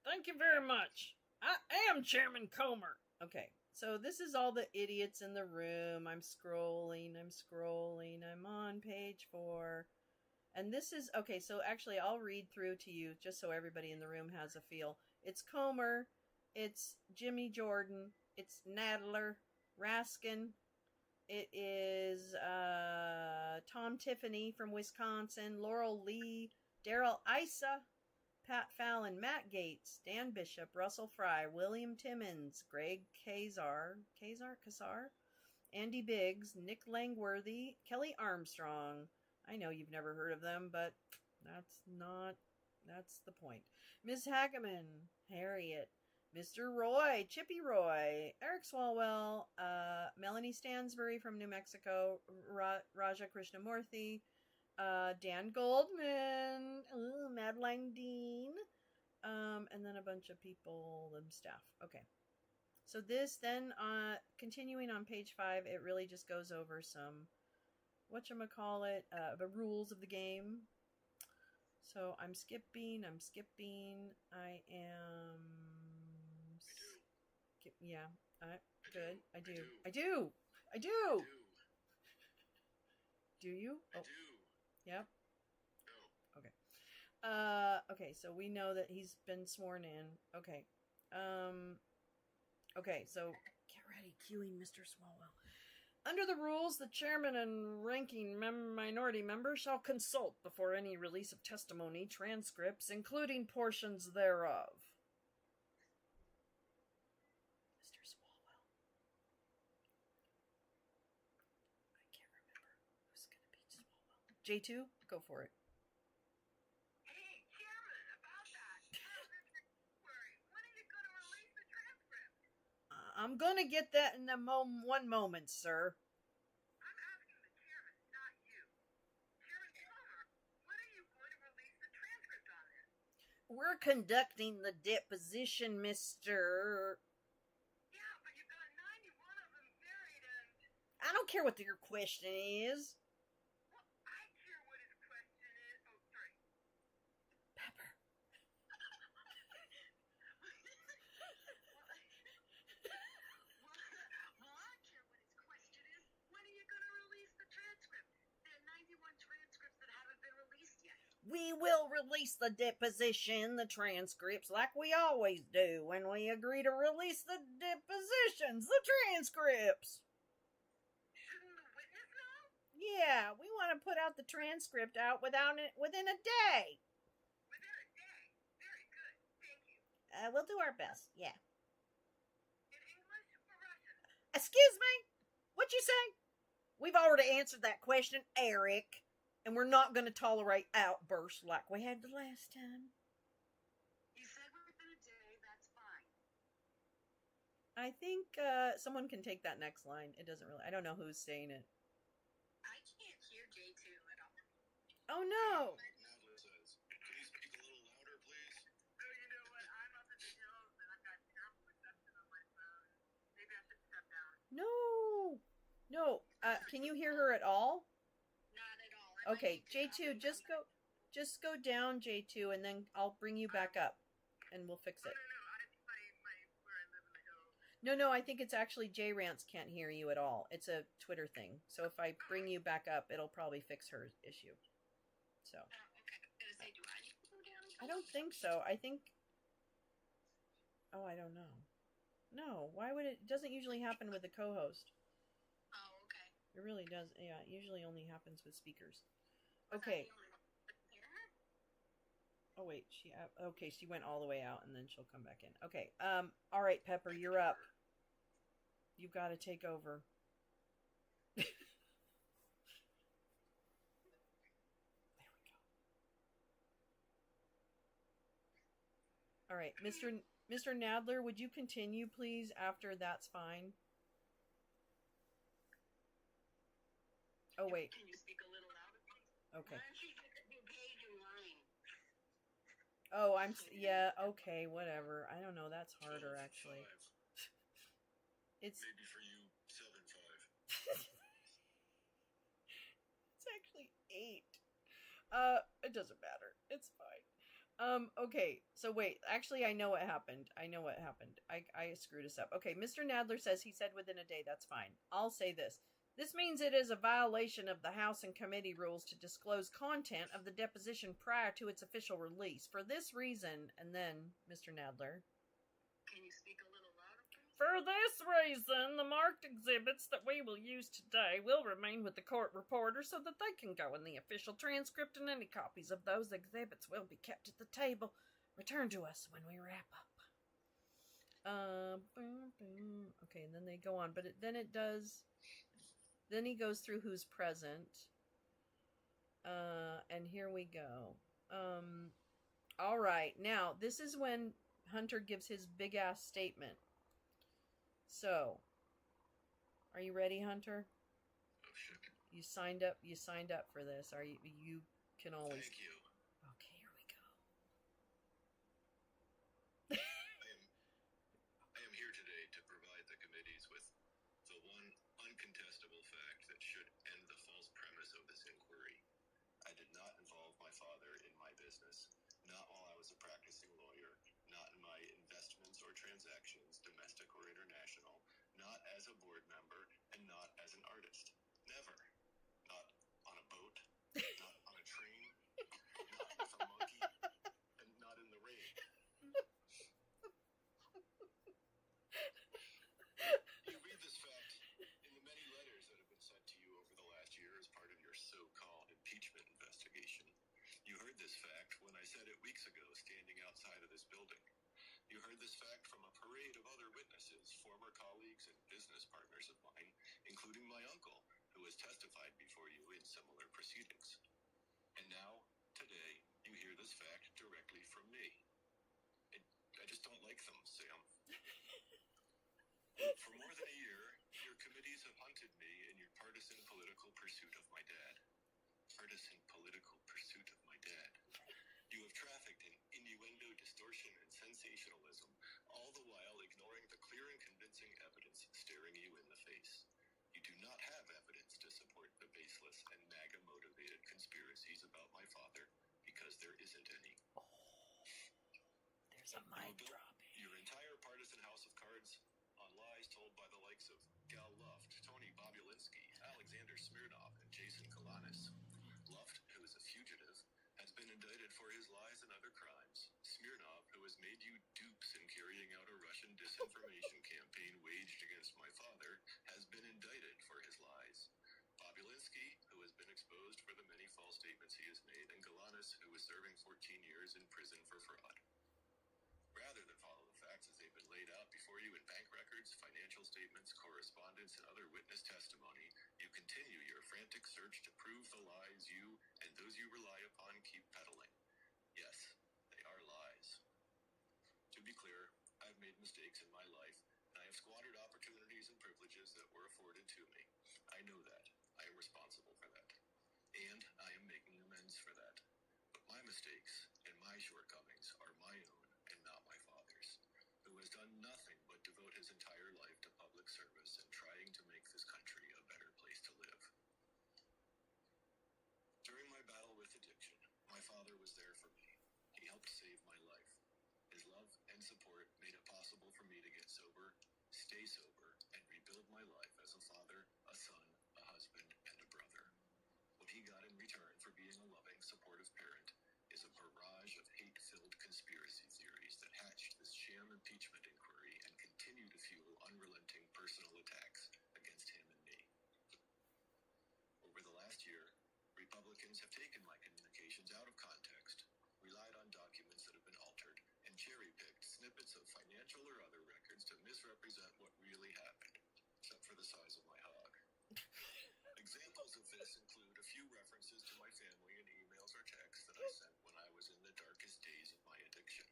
[SPEAKER 3] Thank you very much. I am Chairman Comer. Okay, so this is all the idiots in the room. I'm scrolling. I'm on page 4. And this is, okay, so actually I'll read through to you just so everybody in the room has a feel. It's Comer, it's Jimmy Jordan, it's Nadler, Raskin, it is Tom Tiffany from Wisconsin, Laurel Lee, Daryl Issa, Pat Fallon, Matt Gates, Dan Bishop, Russell Fry, William Timmons, Greg Kazar, Andy Biggs, Nick Langworthy, Kelly Armstrong. I know you've never heard of them, but That's the point. Miss Hagaman, Harriet, Mr. Roy, Chippy Roy, Eric Swalwell, Melanie Stansbury from New Mexico, Raja Krishnamurthy, Dan Goldman, Madeline Dean, and then a bunch of people and staff. Okay. So this then, continuing on page 5, it really just goes over some, whatchamacallit, the rules of the game. So I'm skipping. I am. Yeah. Good. I do. Do you? Oh. Yep. No. Okay. Okay. So we know that he's been sworn in. Okay. Okay. So get ready, queuing Mr. Swalwell. Under the rules, the chairman and ranking minority member shall consult before any release of testimony transcripts, including portions thereof. Mr. Swalwell. I can't remember who's going to be Swalwell. J2, go for it.
[SPEAKER 2] Hey, Chairman, about that. When are you going to release the transcript?
[SPEAKER 3] I'm going to get that in one moment, sir.
[SPEAKER 2] I'm asking the chairman, not you. Chairman Plummer, when are you going to release the transcript on this?
[SPEAKER 3] We're conducting the deposition, Mr.
[SPEAKER 2] Yeah, but you've got 91 of them buried and...
[SPEAKER 3] I don't care what your question is.
[SPEAKER 2] Well, I care what his question is. Oh, sorry.
[SPEAKER 3] Pepper.
[SPEAKER 2] Well, I care what his question is. When are you going to release the transcript? There are 91 transcripts that haven't been released yet.
[SPEAKER 3] We will release the deposition, the transcripts, like we always do when we agree to release the depositions, the transcripts.
[SPEAKER 2] Shouldn't the witness know?
[SPEAKER 3] Yeah, we want to put out the transcript out within a day.
[SPEAKER 2] Within a day. Very good. Thank you.
[SPEAKER 3] We'll do our best, yeah.
[SPEAKER 2] In English or Russian?
[SPEAKER 3] Excuse me? What'd you say? We've already answered that question, Eric. And we're not going to tolerate outbursts like we had the last time.
[SPEAKER 2] You said within a day, that's fine.
[SPEAKER 3] I think someone can take that next line. It doesn't really... I don't know who's saying it.
[SPEAKER 2] I can't hear J2 at all.
[SPEAKER 3] Oh, no!
[SPEAKER 4] Nadler says, can you speak a little louder, please?
[SPEAKER 2] Oh, you know what? I'm up in the hills and I've got terrible reception on my phone. Maybe I should step down.
[SPEAKER 3] No! No. Can you hear her at all?
[SPEAKER 2] Not at all.
[SPEAKER 3] Okay, J2, just go down, J2, and then I'll bring you back up, and we'll fix it.
[SPEAKER 2] No. I think where I live in the hills.
[SPEAKER 3] No, I think it's actually J-Rance can't hear you at all. It's a Twitter thing. So if I bring you back up, it'll probably fix her issue. So.
[SPEAKER 2] Oh, okay. I was going to say, do I need to go down?
[SPEAKER 3] I don't think so. I think... Oh, I don't know. No, why would it... It doesn't usually happen with the co-host.
[SPEAKER 2] Oh, okay.
[SPEAKER 3] It really does. Yeah, it usually only happens with speakers. Okay. Oh, wait. She went all the way out, and then she'll come back in. Okay. All right, Pepper, you're up. You've got to take over. There we go. All right, Mr. Nadler, would you continue, please, after that's fine? Oh, wait.
[SPEAKER 2] Can you speak a little louder, please?
[SPEAKER 3] Okay.
[SPEAKER 2] Why don't you get a new page in line?
[SPEAKER 3] Oh, yeah, okay, whatever. I don't know, that's harder, actually. It's...
[SPEAKER 4] Maybe for you, 7-5.
[SPEAKER 3] It's actually 8. It doesn't matter. It's fine. Okay, so wait. Actually, I know what happened. I screwed us up. Okay, Mr. Nadler says he said within a day. That's fine. I'll say this. This means it is a violation of the House and committee rules to disclose content of the deposition prior to its official release. For this reason, and then, Mr. Nadler.
[SPEAKER 2] Can you speak a little louder, please?
[SPEAKER 3] For this reason, the marked exhibits that we will use today will remain with the court reporter so that they can go in the official transcript, and any copies of those exhibits will be kept at the table. Return to us when we wrap up. Okay, and then they go on, but then it does... Then he goes through who's present. And here we go. All right. Now, this is when Hunter gives his big ass statement. So, are you ready, Hunter?
[SPEAKER 4] Oh shit.
[SPEAKER 3] You signed up for this. Are you? You can always.
[SPEAKER 4] Thank you.
[SPEAKER 3] Okay, here we go.
[SPEAKER 4] I am here today to provide the committees with the one uncontestable fact that should end the false premise of this inquiry. I did not involve my father in my business, not while I was a practicing lawyer, not in my investments or transactions, domestic or international, not as a board member, and not as an artist. Never. Not on a boat, not on a train, not with a monkey, and not in the rain. You read this fact in the many letters that have been sent to you over the last year as part of your so-called impeachment investigation. You heard this fact when I said it weeks ago standing outside of this building. You heard this fact from a parade of other witnesses, former colleagues and business partners of mine, including my uncle, who has testified before you in similar proceedings. And now, today, you hear this fact directly from me. I just don't like them, Sam. For more than a year, your committees have hunted me in your partisan political pursuit of my dad. Partisan political pursuit of my dad. You have trafficked in innuendo, distortion, and sensationalism, all the while ignoring the clear and convincing evidence staring you in the face. You do not have evidence to support the baseless and MAGA-motivated conspiracies about my father, because there isn't any.
[SPEAKER 3] There's a mic drop.
[SPEAKER 4] Your entire partisan house of cards on lies told by the likes of Gal Luft, Tony Bobulinski, Alexander Smirnov, and Jason Kalanis. Luft, who is a fugitive, has been indicted for his lies and other crimes. Smirnov, who has made you dupes in carrying out a Russian disinformation campaign waged against my father, has been indicted for his lies. Bobulinski, who has been exposed for the many false statements he has made, and Galanis, who is serving 14 years in prison for fraud. Rather than follow the facts as they've been laid out before you in bank records, financial statements, correspondence, and other witness testimony, you continue your frantic search to prove the lies you and those you rely upon keep peddling. Yes, they are lies. To be clear, I've made mistakes in my life, and I have squandered opportunities and privileges that were afforded to me. I know that. I am responsible for that. And I am making amends for that. But my mistakes and my shortcomings are my own and not my father's, who has done nothing but devote his entire life to public service and trying to make this country a better place to live. During my battle with addiction, my father was there for me. He helped save my life. His love and support made it possible for me to get sober, stay sober, and rebuild my life as a father, a son, a husband, and a brother. What he got in return for being a loving, supportive parent is a barrage of hate-filled conspiracy theories that hatched this sham impeachment inquiry and continue to fuel unrelenting personal attacks against him and me. Over the last year, Republicans have taken my communications out of context, relied on documents that have been altered, and cherry-picked snippets of financial or other records to misrepresent what really happened, except for the size of my hog. Examples of this include a few references to my family in emails or texts that I sent when I was in the darkest days of my addiction.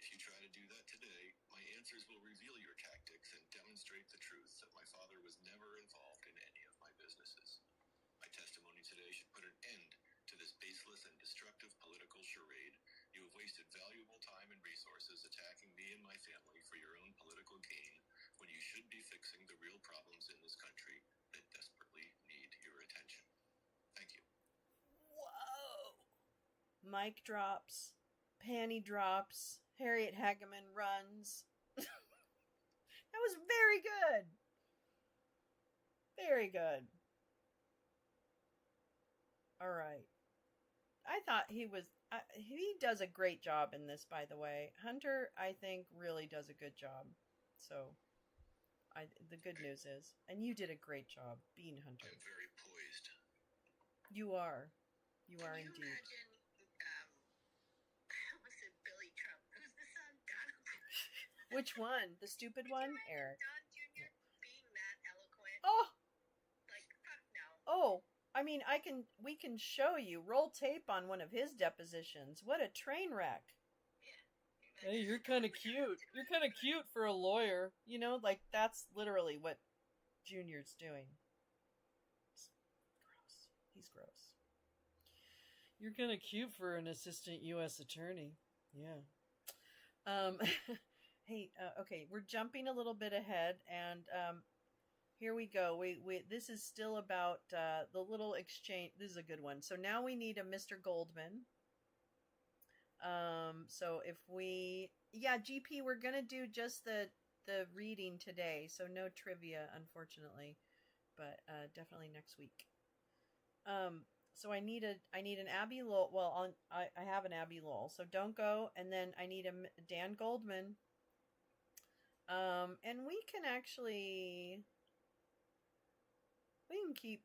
[SPEAKER 4] If you try to do that today, my answers will reveal your tactics and demonstrate the truth that my father was never involved in any of my businesses. My testimony today should put an end to this baseless and destructive political charade. You have wasted valuable time and resources attacking me and my family for your own political gain, when you should be fixing the real problems in this country that desperately need your attention. Thank you.
[SPEAKER 3] Whoa. Mic drops. Panty drops. Harriet Hageman runs. That was very good. Very good. All right. I thought he does a great job in this, by the way. Hunter, I think, really does a good job. So, the good news is, and you did a great job being Hunter.
[SPEAKER 4] I'm very poised.
[SPEAKER 3] You are. You are
[SPEAKER 2] Can you
[SPEAKER 3] indeed.
[SPEAKER 2] imagine, I almost said Billy Trump. Who's the son? Donald Trump.
[SPEAKER 3] Which one? The stupid one?
[SPEAKER 2] Can you
[SPEAKER 3] Eric.
[SPEAKER 2] imagine Don Jr. being that eloquent?
[SPEAKER 3] Oh!
[SPEAKER 2] Like, fuck no.
[SPEAKER 3] Oh! I mean, we can show you, roll tape on one of his depositions. What a train wreck. Hey, you're kind of cute. You're kind of cute for a lawyer. You know, like, that's literally what Junior's doing. It's gross. He's gross. You're kind of cute for an assistant U.S. attorney. Yeah. Hey, okay, we're jumping a little bit ahead, and here we go. This is still about the little exchange. This is a good one. So now we need a Mr. Goldman. So if GP, we're gonna do just the reading today, so no trivia, unfortunately, but definitely next week. So I need an Abby Lowell. Well, I have an Abby Lowell, so don't go. And then I need a Dan Goldman. And we can keep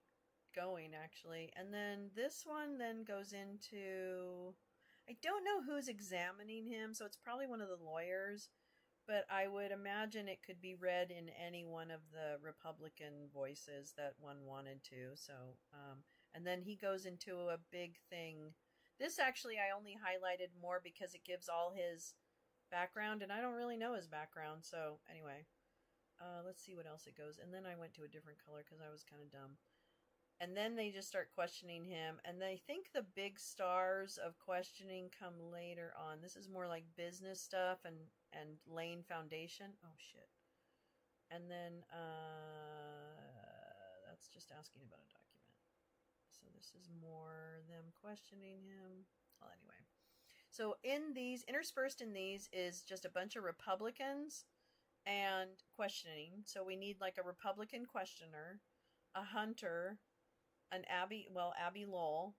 [SPEAKER 3] going, actually. And then this one then goes into, I don't know who's examining him, so it's probably one of the lawyers, but I would imagine it could be read in any one of the Republican voices that one wanted to. So, and then he goes into a big thing. This actually I only highlighted more because it gives all his background, and I don't really know his background. So anyway, let's see what else it goes. And then I went to a different color because I was kind of dumb. And then they just start questioning him, and they think the big stars of questioning come later on. This is more like business stuff and laying foundation. Oh shit. And then that's just asking about a document. So this is more them questioning him. Well, anyway. So in these, interspersed in these is just a bunch of Republicans and questioning. So we need like a Republican questioner, a Hunter, an Abby Lowell,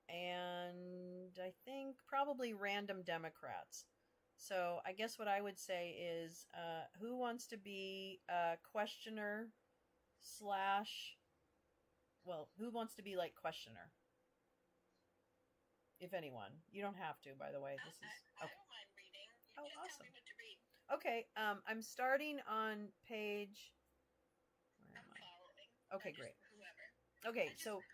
[SPEAKER 3] and I think probably random Democrats. So I guess what I would say is, who wants to be a questioner who wants to be like questioner? If anyone. You don't have to, by the way. This is okay.
[SPEAKER 2] I don't mind reading.
[SPEAKER 3] Oh,
[SPEAKER 2] just
[SPEAKER 3] awesome.
[SPEAKER 2] Tell me what to read.
[SPEAKER 3] Okay, I'm starting on page. Where am I?
[SPEAKER 2] Following.
[SPEAKER 3] Okay, great.
[SPEAKER 2] Whoever.
[SPEAKER 3] Okay,
[SPEAKER 2] I don't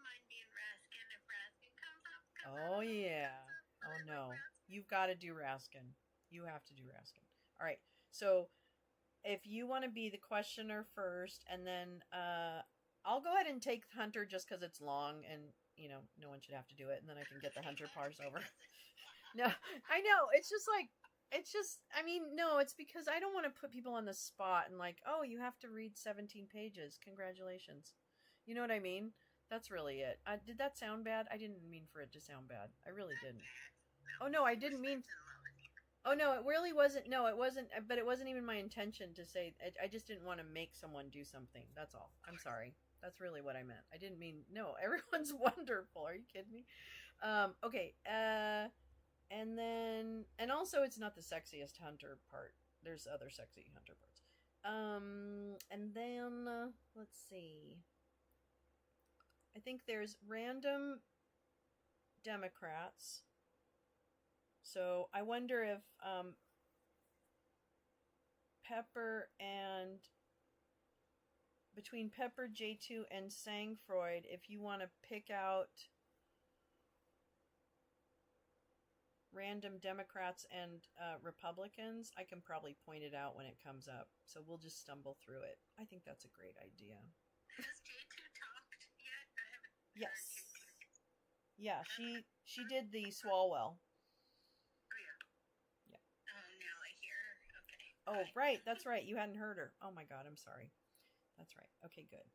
[SPEAKER 2] mind being Raskin if Raskin comes up.
[SPEAKER 3] Oh yeah. Oh no. You've got to do Raskin. You have to do Raskin. All right. So if you want to be the questioner first, and then I'll go ahead and take Hunter just because it's long, and no one should have to do it, and then I can get the Hunter parse over. No, I know. It's because I don't want to put people on the spot and like, oh, you have to read 17 pages. Congratulations. You know what I mean? That's really it. Did that sound bad? I didn't mean for it to sound bad. I really didn't. Oh, no, I didn't mean... Oh, no, it really wasn't... No, it wasn't... But it wasn't even my intention to say... I just didn't want to make someone do something. That's all. I'm sorry. That's really what I meant. I didn't mean... No, everyone's wonderful. Are you kidding me? Okay. And then... And also, it's not the sexiest Hunter part. There's other sexy Hunter parts. And then... let's see... I think there's random Democrats. So I wonder if between Pepper, J2, and Sangfroid, if you want to pick out random Democrats and Republicans, I can probably point it out when it comes up. So we'll just stumble through it. I think that's a great idea.
[SPEAKER 2] Has J2 talked yet? I haven't.
[SPEAKER 3] Yes. Yeah, she did the Swalwell.
[SPEAKER 2] Yeah. Oh, now I hear her. Okay.
[SPEAKER 3] Oh, right. That's right. You hadn't heard her. Oh my God. I'm sorry. That's right. Okay, good.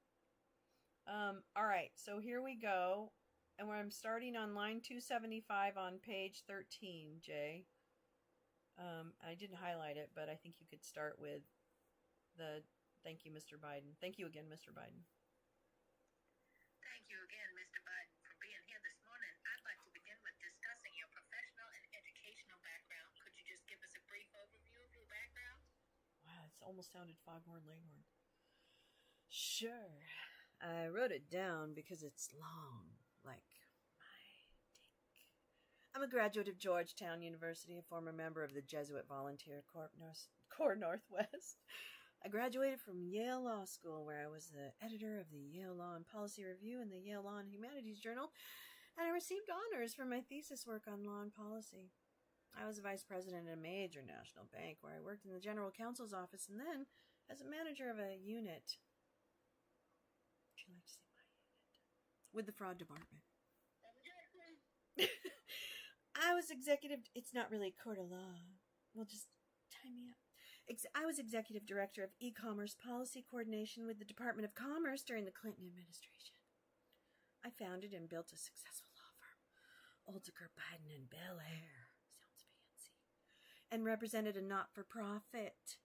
[SPEAKER 3] All right. So here we go. And where I'm starting on line 275 on page 13, Jay. I didn't highlight it, but I think you could start with the thank you, Mr. Biden. Thank you again, Mr. Biden.
[SPEAKER 2] Thank you again, Mr. Biden, for being here this morning. I'd like to begin with discussing your professional and educational background. Could you just give us a brief overview of your background?
[SPEAKER 3] Wow, it's almost sounded Foghorn Leghorn. Sure. I wrote it down because it's long, like my dick. I'm a graduate of Georgetown University, a former member of the Jesuit Volunteer Corps Northwest. I graduated from Yale Law School, where I was the editor of the Yale Law and Policy Review and the Yale Law and Humanities Journal, and I received honors for my thesis work on law and policy. I was a vice president at a major national bank, where I worked in the general counsel's office and then as a manager of a unit. Would you like to see my unit? With the fraud department. I was executive... It's not really a court of law. Well, just tie me up. I was executive director of e-commerce policy coordination with the Department of Commerce during the Clinton administration. I founded and built a successful law firm, HUNTER Biden and Bel Air. Sounds fancy. And represented a not-for-profit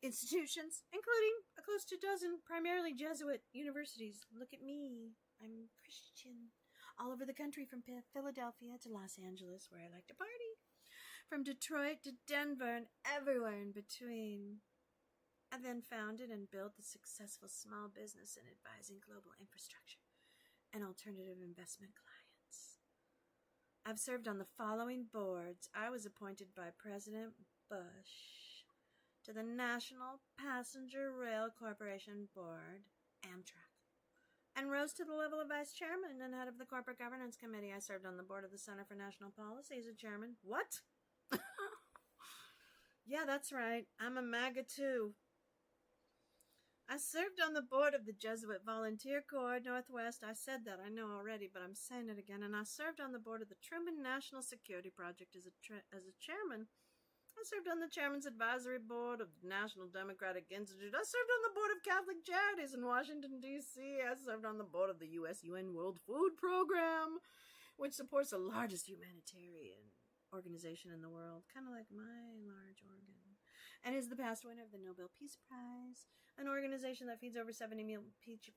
[SPEAKER 3] institutions, including a close to a dozen primarily Jesuit universities. Look at me. I'm Christian. All over the country, from Philadelphia to Los Angeles, where I like to party. From Detroit to Denver and everywhere in between. I then founded and built a successful small business in advising global infrastructure and alternative investment clients. I've served on the following boards. I was appointed by President Bush to the National Passenger Rail Corporation Board, Amtrak, and rose to the level of vice chairman and head of the Corporate Governance Committee. I served on the board of the Center for National Policy as a chairman. What? Yeah, that's right. I'm a MAGA too. I served on the board of the Jesuit Volunteer Corps Northwest. I said that, I know already, but I'm saying it again. And I served on the board of the Truman National Security Project as a chairman. I served on the Chairman's Advisory Board of the National Democratic Institute. I served on the board of Catholic Charities in Washington, D.C. I served on the board of the U.S. UN World Food Program, which supports the largest humanitarian organization in the world, kind of like my large organ, and is the past winner of the Nobel Peace Prize, an organization that feeds over 70 million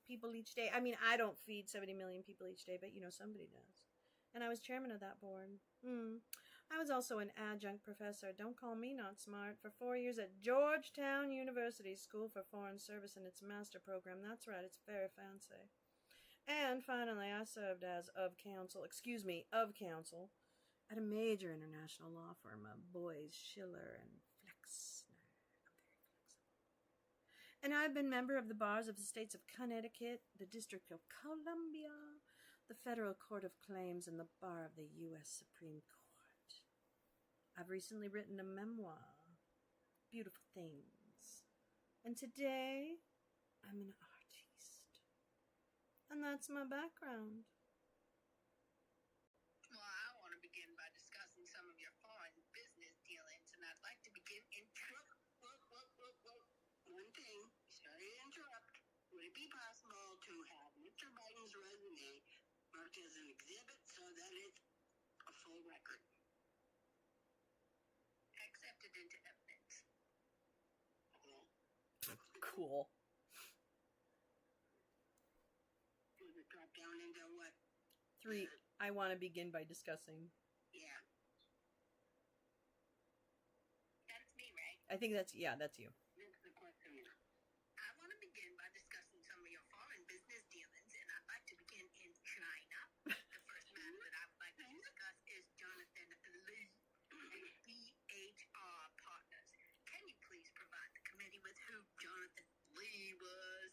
[SPEAKER 3] people each day. I mean, I don't feed 70 million people each day, but you know, somebody does. And I was chairman of that board. I was also an adjunct professor, don't call me not smart, for 4 years at Georgetown University School for Foreign Service in its master program. That's right, it's very fancy. And finally, I served as of counsel at a major international law firm of Boyes, Schiller, and Flexner. I'm very flexible. And I've been member of the bars of the states of Connecticut, the District of Columbia, the Federal Court of Claims, and the bar of the U.S. Supreme Court. I've recently written a memoir, Beautiful Things. And today, I'm an artiste. And that's my background.
[SPEAKER 2] Well, I want to begin by discussing some of your foreign business dealings, and I'd like to begin in One thing, sorry to interrupt. Would it be possible to have Mr. Biden's resume marked as an exhibit so that it's a full record? Accepted into evidence.
[SPEAKER 3] Cool.
[SPEAKER 2] Would it drop down into what?
[SPEAKER 3] 3. I want to begin by discussing.
[SPEAKER 2] Yeah. That's me, right?
[SPEAKER 3] I think that's you.
[SPEAKER 2] That's the question. I want to begin by discussing some of your foreign business dealings, and I'd like to begin in China. The first matter that I would like to discuss is Jonathan Lee and EHR Partners. Can you please provide the committee with who Jonathan Lee was?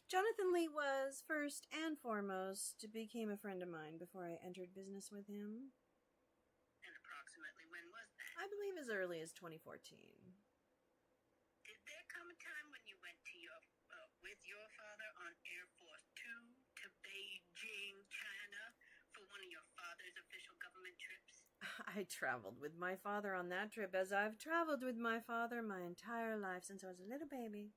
[SPEAKER 3] Jonathan Lee was, first and foremost, became a friend of mine before I entered business with him.
[SPEAKER 2] And approximately when was that?
[SPEAKER 3] I believe as early as 2014.
[SPEAKER 2] Did there come a time when you went to with your father on Air Force 2 to Beijing, China, for one of your father's official government trips?
[SPEAKER 3] I traveled with my father on that trip, as I've traveled with my father my entire life since I was a little baby.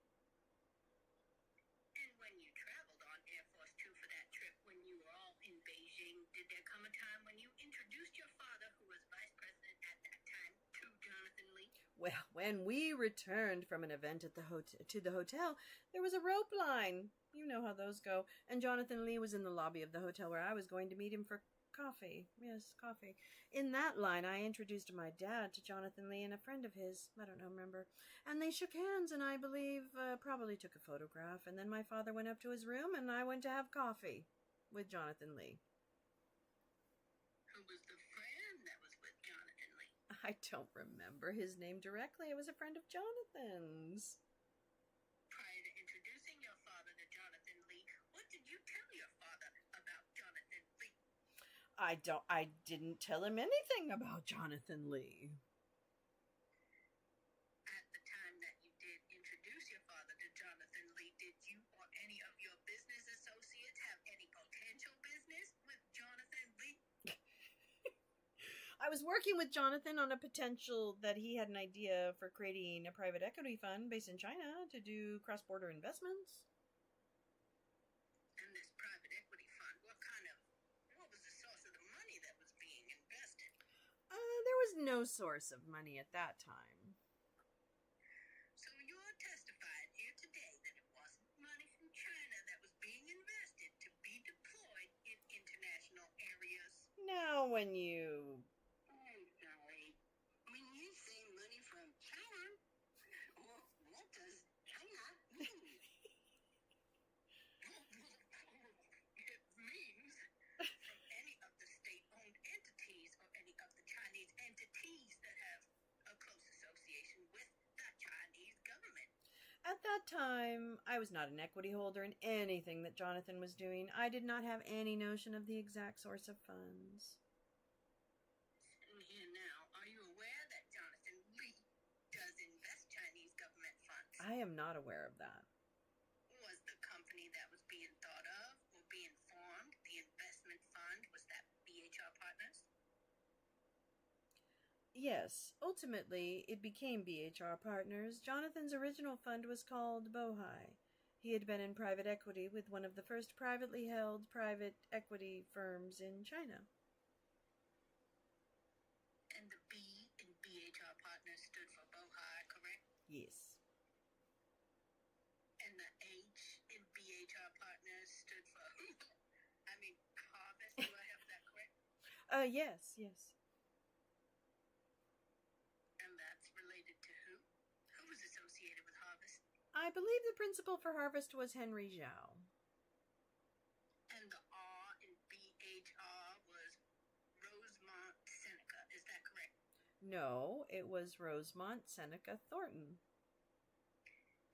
[SPEAKER 2] And when you traveled on Air Force 2 for that trip, when you were all in Beijing, did there come a time when you introduced your father, who was vice president at that time, to Jonathan Lee?
[SPEAKER 3] Well, when we returned from an event at the hotel, there was a rope line. You know how those go. And Jonathan Lee was in the lobby of the hotel where I was going to meet him for coffee. Yes, coffee. In that line, I introduced my dad to Jonathan Lee and a friend of his. I don't remember. And they shook hands, and I believe probably took a photograph. And then my father went up to his room, and I went to have coffee with Jonathan Lee.
[SPEAKER 2] Who was the friend that was with Jonathan Lee?
[SPEAKER 3] I don't remember his name directly. It was a friend of Jonathan's. I didn't tell him anything about Jonathan Lee.
[SPEAKER 2] At the time that you did introduce your father to Jonathan Lee, did you or any of your business associates have any potential business with Jonathan Lee?
[SPEAKER 3] I was working with Jonathan on a potential that he had an idea for creating a private equity fund based in China to do cross-border investments.
[SPEAKER 2] And this private equity fund, what was the source of the money that was being invested?
[SPEAKER 3] There was no source of money at that time.
[SPEAKER 2] So you're testifying here today that it wasn't money from China that was being invested to be deployed in international areas?
[SPEAKER 3] Now, when you...
[SPEAKER 2] I'm sorry. When you say money from China, what does China mean? It means from any of the state-owned entities or any of the Chinese entities that have a close association with the Chinese government.
[SPEAKER 3] At that time, I was not an equity holder in anything that Jonathan was doing. I did not have any notion of the exact source of funds.
[SPEAKER 2] Sitting here now, are you aware that Jonathan Lee does invest Chinese government funds?
[SPEAKER 3] I am not aware of that.
[SPEAKER 2] Was the company that was being thought of or being formed, the investment fund, was that BHR Partners?
[SPEAKER 3] Yes, ultimately, it became BHR Partners. Jonathan's original fund was called Bohai. He had been in private equity with one of the first privately held private equity firms in China.
[SPEAKER 2] And the B in BHR Partners stood for Bohai, correct?
[SPEAKER 3] Yes.
[SPEAKER 2] And the H in BHR Partners stood for Harvest. Do I have that correct?
[SPEAKER 3] Yes.
[SPEAKER 2] And that's related to who? Who was associated with Harvest?
[SPEAKER 3] I believe the principal for Harvest was Henry Zhao.
[SPEAKER 2] And the R in BHR was Rosemont Seneca. Is that correct?
[SPEAKER 3] No, it was Rosemont Seneca Thornton.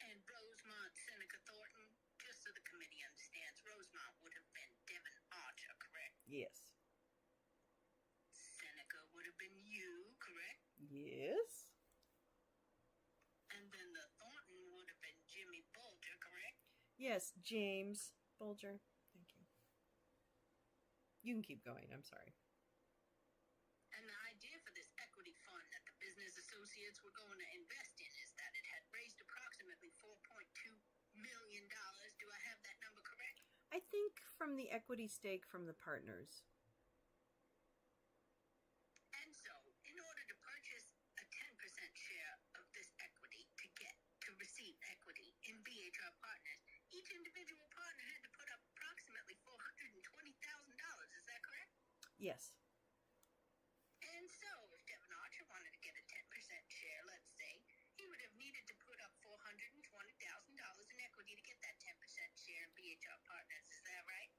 [SPEAKER 2] And Rosemont Seneca Thornton, just so the committee understands, Rosemont would have been Devon Archer, correct?
[SPEAKER 3] Yes.
[SPEAKER 2] Seneca would have been you, correct?
[SPEAKER 3] Yes.
[SPEAKER 2] And then the Thornton would have been Jimmy Bulger, correct?
[SPEAKER 3] Yes, James Bulger. Thank you. You can keep going. I'm sorry.
[SPEAKER 2] And the idea for this equity fund that the business associates were going to invest in is that it had raised approximately $4.2 million. Do I have that number correct?
[SPEAKER 3] I think from the equity stake from the partners.
[SPEAKER 2] And so, in order to purchase a 10% share of this equity to receive equity in BHR Partners, each individual partner had to put up approximately $420,000. Is that correct?
[SPEAKER 3] Yes.
[SPEAKER 2] And so, if Devon Archer wanted to get a 10% share, let's say, he would have needed to put up $420,000 in equity to get that 10% share in BHR Partners. Is that right?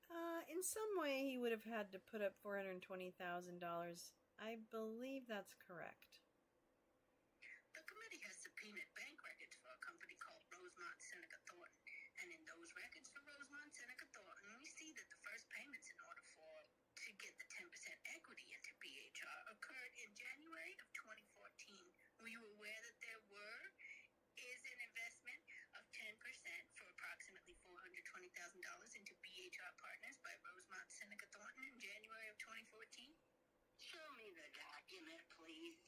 [SPEAKER 3] In some way, he would have had to put up $420,000. I believe that's correct.
[SPEAKER 2] The committee has subpoenaed bank records for a company called Rosemont Seneca Thornton. And in those records for Rosemont Seneca Thornton, we see that the first payments to get the 10% equity into BHR occurred in January of 2014. Were you aware that there is an investment of 10% for approximately $420,000 into BHR Partners by Rosemont Seneca Thornton in January of 2014? Show me the document, please.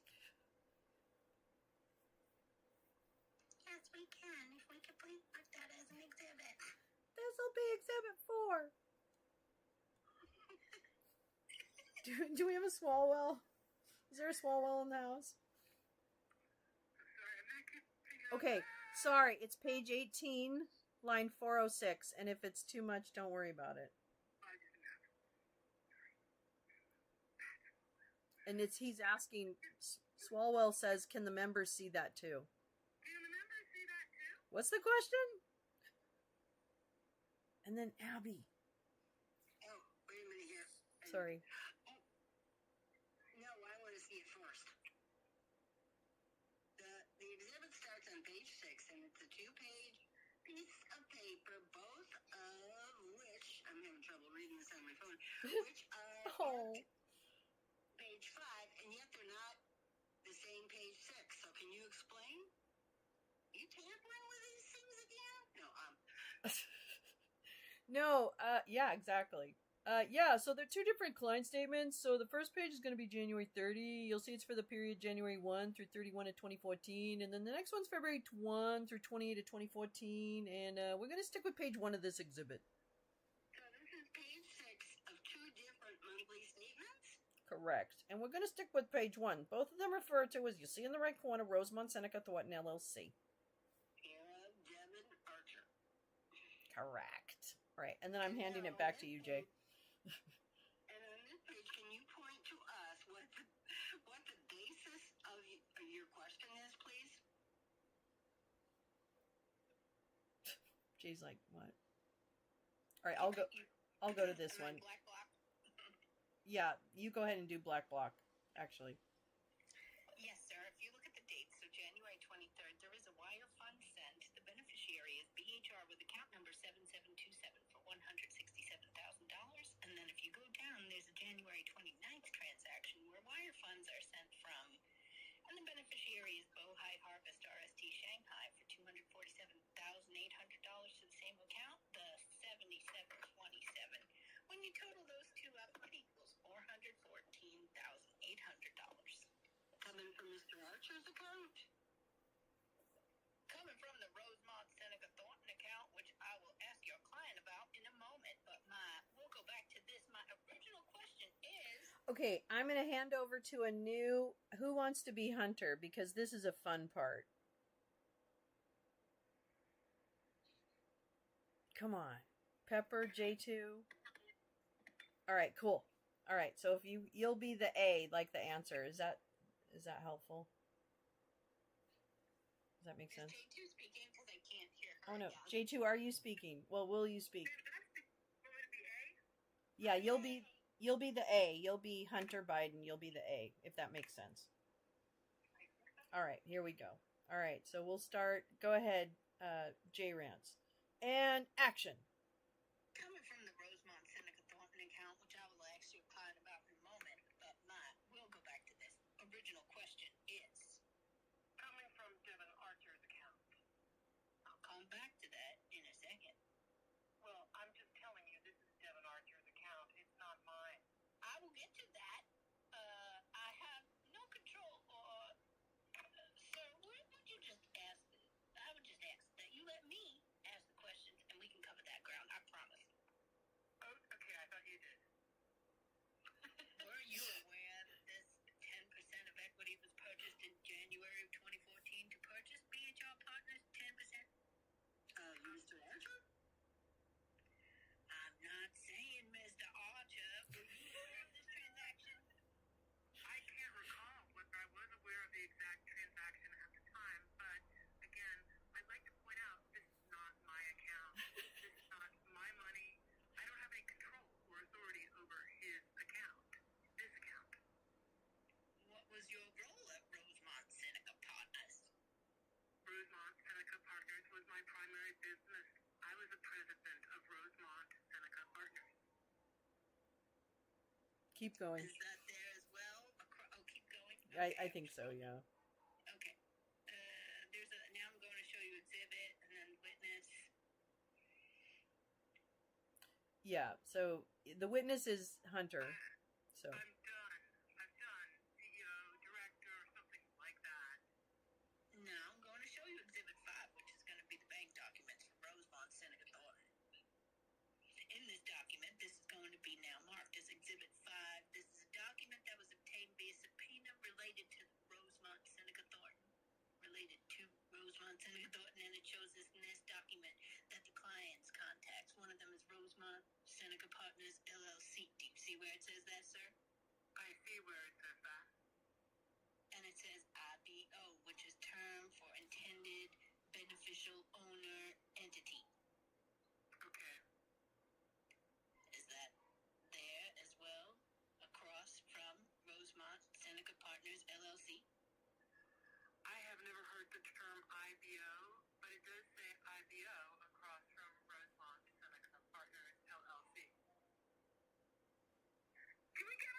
[SPEAKER 2] Yes, we can. If we could please put that as an exhibit.
[SPEAKER 3] This'll be Exhibit 4. Do we have a Swalwell? Is there a Swalwell in the house? Okay, sorry, it's page 18, line 406, and if it's too much, don't worry about it. And he's asking, Swalwell says, can the members see that too?
[SPEAKER 2] Can the members see that too?
[SPEAKER 3] What's the question? And then Abby.
[SPEAKER 2] Oh, wait a minute here.
[SPEAKER 3] Sorry.
[SPEAKER 2] No, I want to see it first. The exhibit starts on page 6, and it's a 2-page piece of paper, both of which, I'm having trouble reading this on my phone, which are
[SPEAKER 3] Oh.
[SPEAKER 2] Page 5, and yet they're not the same page 6. So can you explain? You tampering with these things again?
[SPEAKER 3] No, yeah, exactly. Yeah, so they're two different client statements. So the first page is going to be January 30. You'll see it's for the period January 1 through 31 of 2014. And then the next one's February 1 through 28 of 2014. And we're going to stick with page 1 of this exhibit.
[SPEAKER 2] So this is page 6 of two different monthly statements?
[SPEAKER 3] Correct. And we're going to stick with page 1. Both of them refer to, as you see in the right corner, Rosemont Seneca Thornton, LLC.
[SPEAKER 2] Era Devin Archer.
[SPEAKER 3] Correct. Right, and then I'm handing it back to you, Jay.
[SPEAKER 2] And on this page, can you point to us what the basis of your question is, please?
[SPEAKER 3] Jay's like, what? All right, I'll go to this one.
[SPEAKER 2] Black block.
[SPEAKER 3] Yeah, you go ahead and do black block, actually.
[SPEAKER 2] Yes, sir. If you look at the date, so January 23rd, there is a wire fund sent. The beneficiary is BHR with account number 7727 for $167,000. And then if you go down, there's a January 29th transaction where wire funds are sent from. And the beneficiary is Bohai Harvest RST Shanghai for $247,800 to the same account, the 7727. When you total those two up, it equals $414,800. Coming from Mr. Archer's account? Coming from the Rosemont Seneca Thornton account, which I will ask your client about in a moment. But we'll go back to this. My original question is...
[SPEAKER 3] Okay, I'm going to hand over to a new Who Wants to Be Hunter, because this is a fun part. Come on. Pepper, J2. All right, cool. All right, so if you'll be the A, like the answer. Is that helpful? Does that make sense?
[SPEAKER 2] J2 speaking because I can't hear her.
[SPEAKER 3] Oh no, J2, are you speaking? Well, will you speak?
[SPEAKER 2] Will it be A?
[SPEAKER 3] Yeah, you'll be the A. You'll be Hunter Biden. You'll be the A, if that makes sense. All right, here we go. All right, so we'll start. Go ahead, J Rance, and action.
[SPEAKER 2] Coming from the Rosemont Seneca Thornton account, which I will ask your client about in a moment, but we'll go back to this. Original question is coming from Devin Archer's account. I'll come back to that in a second. Well, I'm just telling you, this is Devin Archer's account. It's not mine. I will get to that. I have no control or... sir, would you just ask... I would just ask that you let me ask the questions and we can cover that ground, I promise. Oh, okay, I thought you did. Were you aware that this 10% of equity was purchased in January of 2014 to purchase BHR Partners 10%? Mr. Archer? I'm not saying Mr. Archer. Were you aware of this transaction? I can't recall whether I was aware of the exact transaction at the time, but again, I'd like to point out this is not my account. This is not my money. I don't have any control or authority over his account. This account. What was your role at Rosemont Seneca Partners? Rosemont Seneca Partners was my primary business. I was the president of Rosemont Seneca Partners.
[SPEAKER 3] Keep going.
[SPEAKER 2] Is that there as well? Keep going?
[SPEAKER 3] Okay. I think so, yeah.
[SPEAKER 2] Okay. Now I'm going to show you exhibit and then witness.
[SPEAKER 3] Yeah, so the witness is Hunter. So
[SPEAKER 2] I'm done. CEO, director, something like that. Now I'm going to show you exhibit 5, which is going to be the bank documents for Rosemont Seneca Thornton. In this document, this is going to be now marked as exhibit 5. This is a document that was obtained via subpoena related to Rosemont Seneca Thornton. Related to Rosemont Seneca Thornton, and it shows this in this document that the client's contacts. One of them is Rosemont Seneca Partners LLC. Do you see where it says that, sir? I see where it says that. And it says IBO, which is term for intended beneficial owner entity. Okay. Is that there as well, across from Rosemont Seneca Partners LLC? I have never heard the term IBO, but it does say IBO across from Rosemont Seneca Partners LLC. Can we get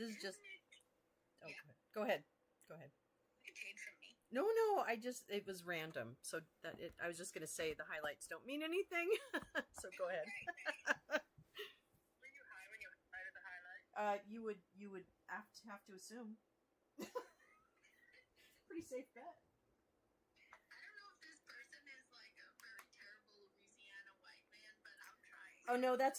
[SPEAKER 3] This is just. Oh,
[SPEAKER 2] Yeah.
[SPEAKER 3] go ahead. Go ahead.
[SPEAKER 2] Contained from me.
[SPEAKER 3] No, it was random. So I was just gonna say the highlights don't mean anything. So go ahead.
[SPEAKER 2] Were you high when you highlighted the highlight?
[SPEAKER 3] You would have to assume. Pretty safe bet.
[SPEAKER 2] I don't know if this person is like a very terrible Louisiana white man, but I'm trying.
[SPEAKER 3] Oh no, that's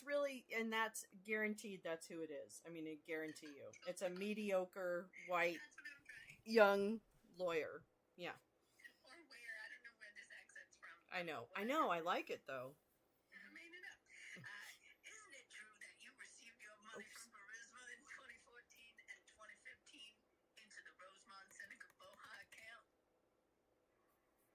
[SPEAKER 3] guaranteed. That's who it is. I mean, I guarantee you, it's a mediocre white
[SPEAKER 2] That's what I'm trying.
[SPEAKER 3] young lawyer. Yeah,
[SPEAKER 2] Or where? I don't know where this accent's from.
[SPEAKER 3] I know. I like it though.
[SPEAKER 2] I made it up. Isn't it true that you received your money from Burisma in 2014 and 2015 into the Rosemont Seneca Boha account?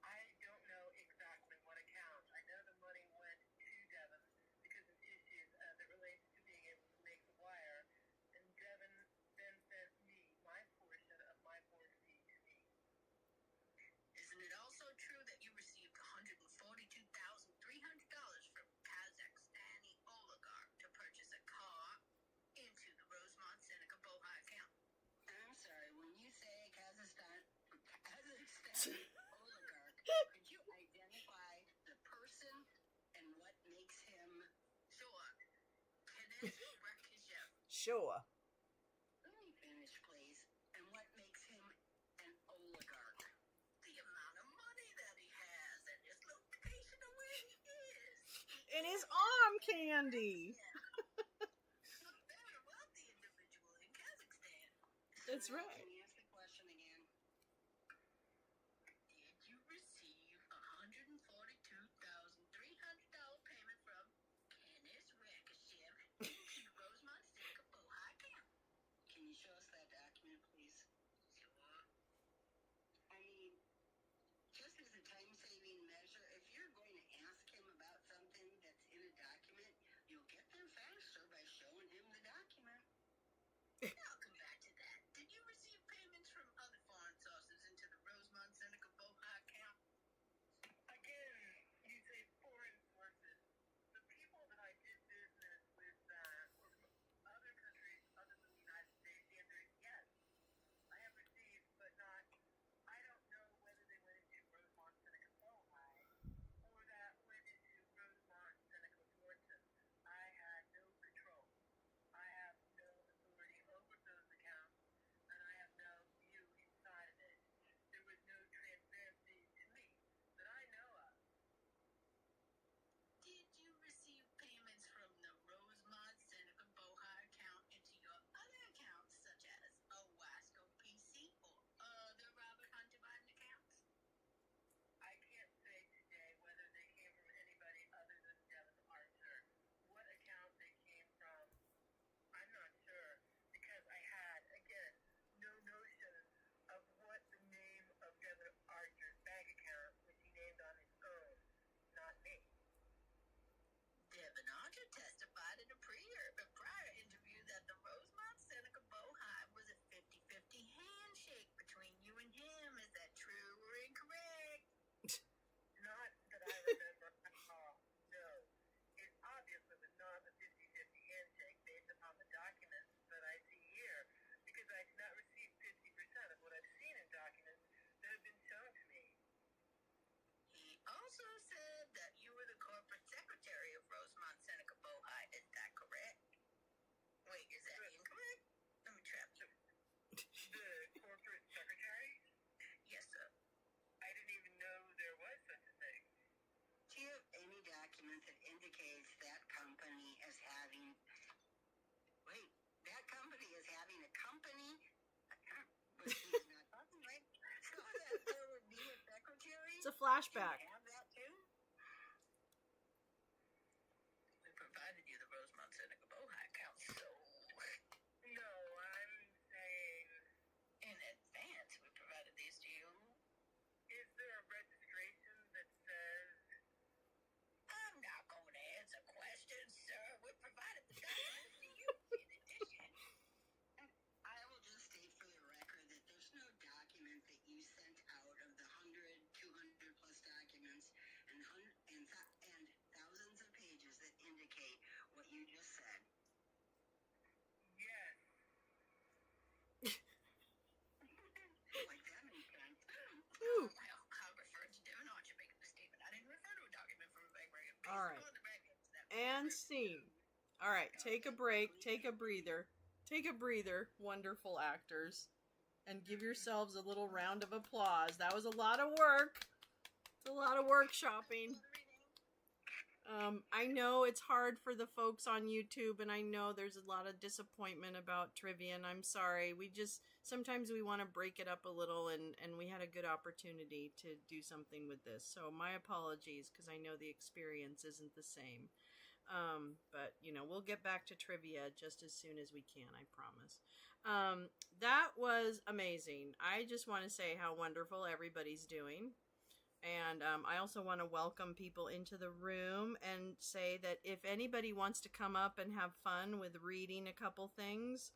[SPEAKER 2] I don't know exactly what account. I know the money went to Devin because of issues that related to being able to make the wire, and Devin then sent me my portion of my board fee to me. Isn't it also true that you received $142,300 from Kazakhstani oligarch to purchase a car into the Rosemont Seneca Boha account? I'm sorry, when you say Kazakhstani oligarch, could you identify the person and what makes him? Sure. Kenneth Rakishev.
[SPEAKER 3] Sure.
[SPEAKER 2] Let me finish, please. And what makes him an oligarch? The amount of money that he has and his location of where he is.
[SPEAKER 3] And his arm candy.
[SPEAKER 2] A very wealthy individual in Kazakhstan.
[SPEAKER 3] That's
[SPEAKER 2] So now,
[SPEAKER 3] right.
[SPEAKER 2] Can you ask the question again? Did you receive $142,300 payment from Kenneth Rakishev into the Rosemont Seneca Boha account? Can you show us that document, please? Sure. I mean, just as a time-saving measure, if you're going to ask him about something that's in a document, you'll get there faster by showing him the document. I'll come back to that. Did you receive payments from other foreign sources into the Rosemont Seneca Boha account? Again, you say foreign sources. The people that I did business with were from other countries other than the United States. The answer is yes. I have received, but not. I don't know whether they went into Rosemont Seneca Boha or that went into Rosemont Seneca Thornton. I had no control. I have no authority over those accounts, and I have no view inside of it. There was no transparency to me that I know of. Did you receive payments from the Rosemont Seneca Boha account into your other accounts, such as Owasco PC or other Robert Hunter Biden accounts? I can't say today whether they came from anybody other than Devin Archer. What account they came from, I'm not sure, because I had, again, no notion of what the name of Devin Archer's bank account, which he named on his own, not me. Devin Archer testified in a prior interview that the Rosemont Seneca Boha was a 50-50 handshake between you and him. Is that true or incorrect? Not that I remember at all. No. It obviously was not a 50-50 handshake based upon the documents that I see here, because I did not receive 50% of what I've seen in documents that have been shown to me. He also said that you were the corporate secretary of Rosemont Seneca Boha. Is that correct? Wait, is that incorrect? Let me trap you. The corporate secretary? Yes, sir. I didn't even know there was such a thing. Do you have any document that indicates that company as having... Wait, that company is having a company... But he's not talking, right? So that there would be a secretary?
[SPEAKER 3] It's a flashback.
[SPEAKER 2] Do you have that too? We provided you the Rosemont Seneca Boha account, so... No, I'm saying... In advance, we provided these to you. Is there a registration that says... I'm not going to answer questions, sir. We provided the documents to you in addition. I will just state for the record that there's no document that you sent out of the 100, 200 plus documents
[SPEAKER 3] one scene. All right, take a break, take a breather. Take a breather, wonderful actors, and give yourselves a little round of applause. That was a lot of work. It's a lot of workshopping. I know it's hard for the folks on YouTube, and I know there's a lot of disappointment about trivia, and I'm sorry. Sometimes we want to break it up a little, and we had a good opportunity to do something with this. So my apologies, because I know the experience isn't the same. But, we'll get back to trivia just as soon as we can, I promise. That was amazing. I just want to say how wonderful everybody's doing. And I also want to welcome people into the room and say that if anybody wants to come up and have fun with reading a couple things,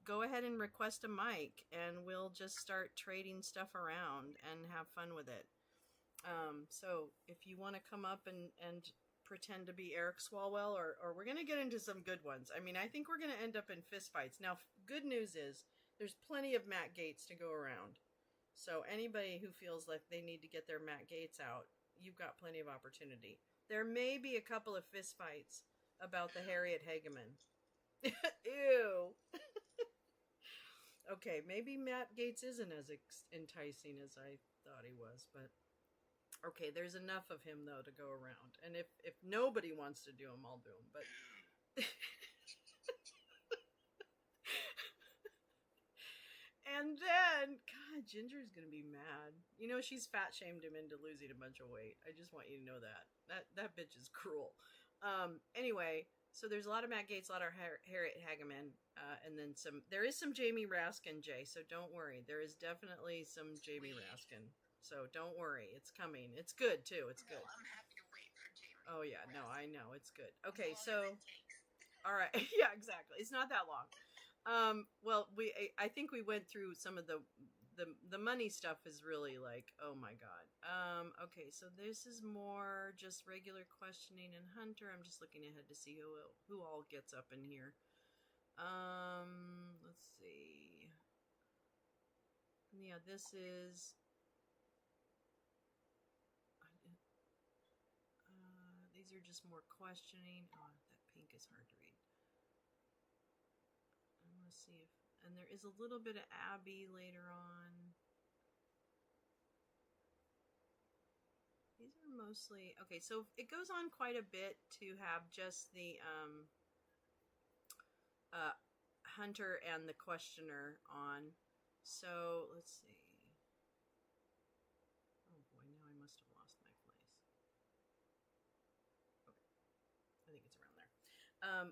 [SPEAKER 3] go ahead and request a mic, and we'll just start trading stuff around and have fun with it. So if you want to come up and pretend to be Eric Swalwell, or we're going to get into some good ones. I mean, I think we're going to end up in fistfights. Now, good news is there's plenty of Matt Gaetz to go around. So anybody who feels like they need to get their Matt Gaetz out, you've got plenty of opportunity. There may be a couple of fistfights about the Harriet Hageman. Ew. Okay, maybe Matt Gaetz isn't as enticing as I thought he was, but okay, there's enough of him though to go around. And if nobody wants to do him, I'll do him. But and then, God, Ginger's gonna be mad. She's fat shamed him into losing a bunch of weight. I just want you to know that bitch is cruel. Anyway, so there's a lot of Matt Gaetz, a lot of Harriet Hageman, and then some. There is some Jamie Raskin, Jay. So don't worry. There is definitely some Jamie Raskin. So don't worry. It's coming. It's good too. It's good.
[SPEAKER 2] I'm happy to wait for Jamie.
[SPEAKER 3] Oh yeah, no, I know it's good. Okay, so all right, yeah, exactly. It's not that long. Well, I think we went through some of the money stuff is really like, oh my god. Okay, so this is more just regular questioning and Hunter. I'm just looking ahead to see who all gets up in here. Let's see. Yeah, this is. These are just more questioning. Oh, that pink is hard to read. I want to see if... And there is a little bit of Abby later on. These are mostly... Okay, so it goes on quite a bit to have just the Hunter and the questioner on. So, let's see. Oh boy, now I must have lost my place. I think it's around there.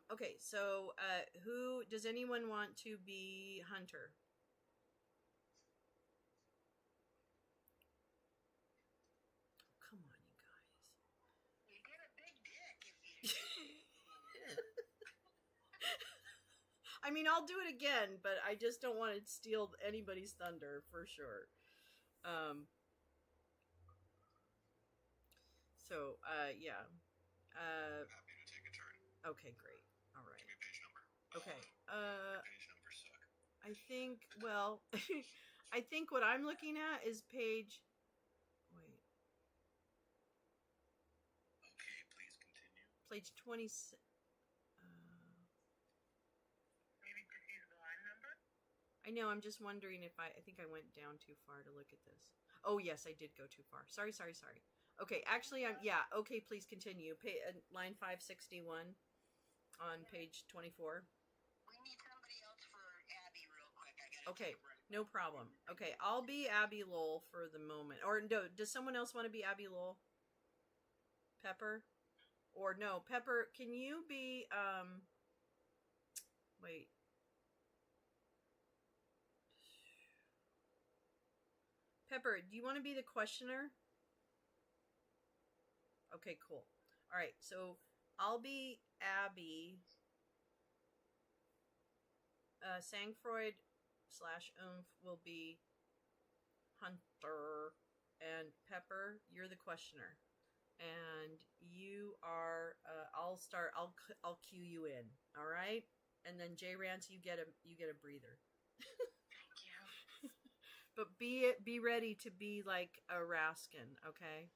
[SPEAKER 3] Okay, so who does anyone want to be Hunter? Come on, you guys.
[SPEAKER 2] You get a big dick if you.
[SPEAKER 3] I mean, I'll do it again, but I just don't want to steal anybody's thunder for sure. So, yeah.
[SPEAKER 4] Happy to take a turn.
[SPEAKER 3] Okay, great. All right.
[SPEAKER 4] Give me page number.
[SPEAKER 3] Okay.
[SPEAKER 4] Page numbers suck.
[SPEAKER 3] I think, well, I think what I'm looking at is page. Wait.
[SPEAKER 4] Okay, please continue.
[SPEAKER 3] Page 20.
[SPEAKER 2] Maybe to see the line number?
[SPEAKER 3] I know. I'm just wondering if I think I went down too far to look at this. Oh yes, I did go too far. Sorry. Okay, actually, okay, please continue. Line 561 on page 24.
[SPEAKER 2] We need somebody else for Abby real quick. I gotta
[SPEAKER 3] Okay,
[SPEAKER 2] take a break.
[SPEAKER 3] no problem. Okay, I'll be Abby Lowell for the moment. Or no, does someone else want to be Abby Lowell? Pepper? Or no, Pepper, can you be, wait. Pepper, do you want to be the questioner? Okay, cool. All right, so I'll be Abby. Sangfroid / Oomph will be Hunter, and Pepper, you're the questioner, and you are. I'll cue you in. All right, and then J Rance, you get a breather.
[SPEAKER 2] Thank you.
[SPEAKER 3] But be ready to be like a Raskin, okay?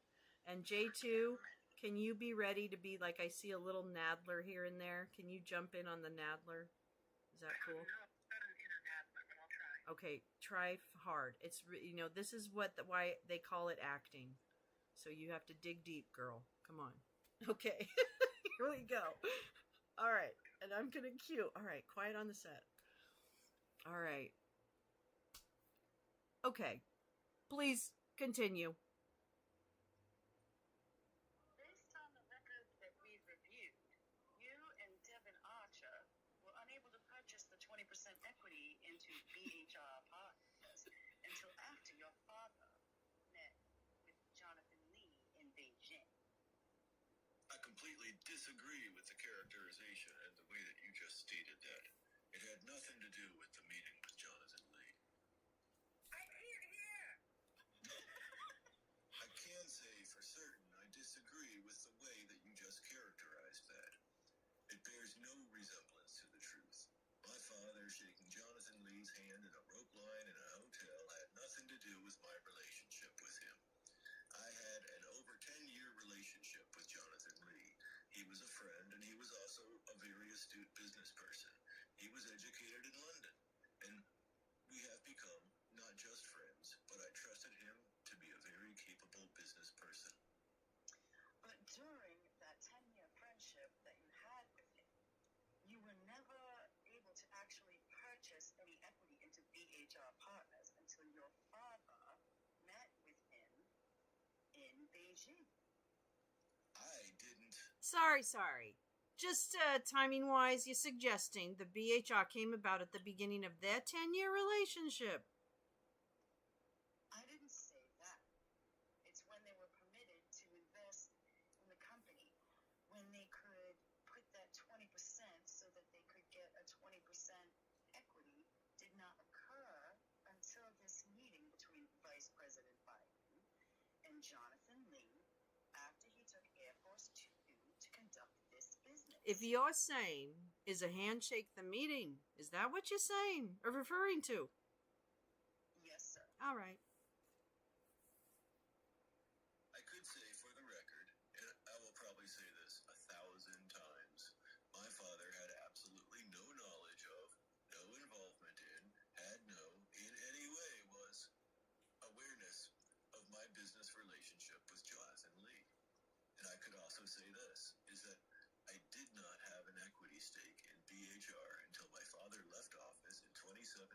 [SPEAKER 3] And J2, Can you be ready to be like, I see a little Nadler here and there? Can you jump in on the Nadler? Is that cool?
[SPEAKER 2] No, not an inner Nadler, but I'll try.
[SPEAKER 3] Okay, try hard. It's, you know, this is why they call it acting. So you have to dig deep, girl. Come on. Okay, here we go. All right, and I'm gonna cue. All right, quiet on the set. All right. Okay, please continue.
[SPEAKER 2] Based on the record that we've reviewed, you and Devin Archer were unable to purchase the 20% equity into BHR Partners until after your father met with Jonathan Lee in Beijing.
[SPEAKER 4] I completely disagree with the characterization and the way that you just stated that. It had nothing to do with the meeting with Jonathan Lee.
[SPEAKER 2] I'm here!
[SPEAKER 4] I can say for certain I disagree with the way that you just characterized that. It bears no resemblance to the truth. My father shaking Jonathan Lee's hand in a rope line in a hotel had nothing to do with my relationship with him. I had an over 10-year relationship with Jonathan Lee. He was a friend, and he was also a very astute business person. He was educated in London, and we have become not just friends, but I trusted him to be a very capable business person.
[SPEAKER 2] But during that 10-year friendship that you had with him, you were never able to actually purchase any equity into BHR Partners until your father met with him in Beijing.
[SPEAKER 4] I didn't.
[SPEAKER 3] Sorry. Just timing-wise, you're suggesting the BHR came about at the beginning of their 10-year relationship.
[SPEAKER 2] I didn't say that. It's when they were permitted to invest in the company, when they could put that 20% so that they could get a 20% equity, did not occur until this meeting between Vice President Biden and Jonathan Lee after he took Air Force Two to conduct this business.
[SPEAKER 3] If you're saying, is a handshake the meeting, is that what you're saying or referring to?
[SPEAKER 2] Yes, sir.
[SPEAKER 3] All right.
[SPEAKER 4] I could say for the record, and I will probably say this 1,000 times, my father had absolutely no knowledge of, no involvement in, had no, in any way was awareness of my business relationship with Jonathan Lee. And I could also say this, is that I did not have an equity stake in BHR until my father left office in 2017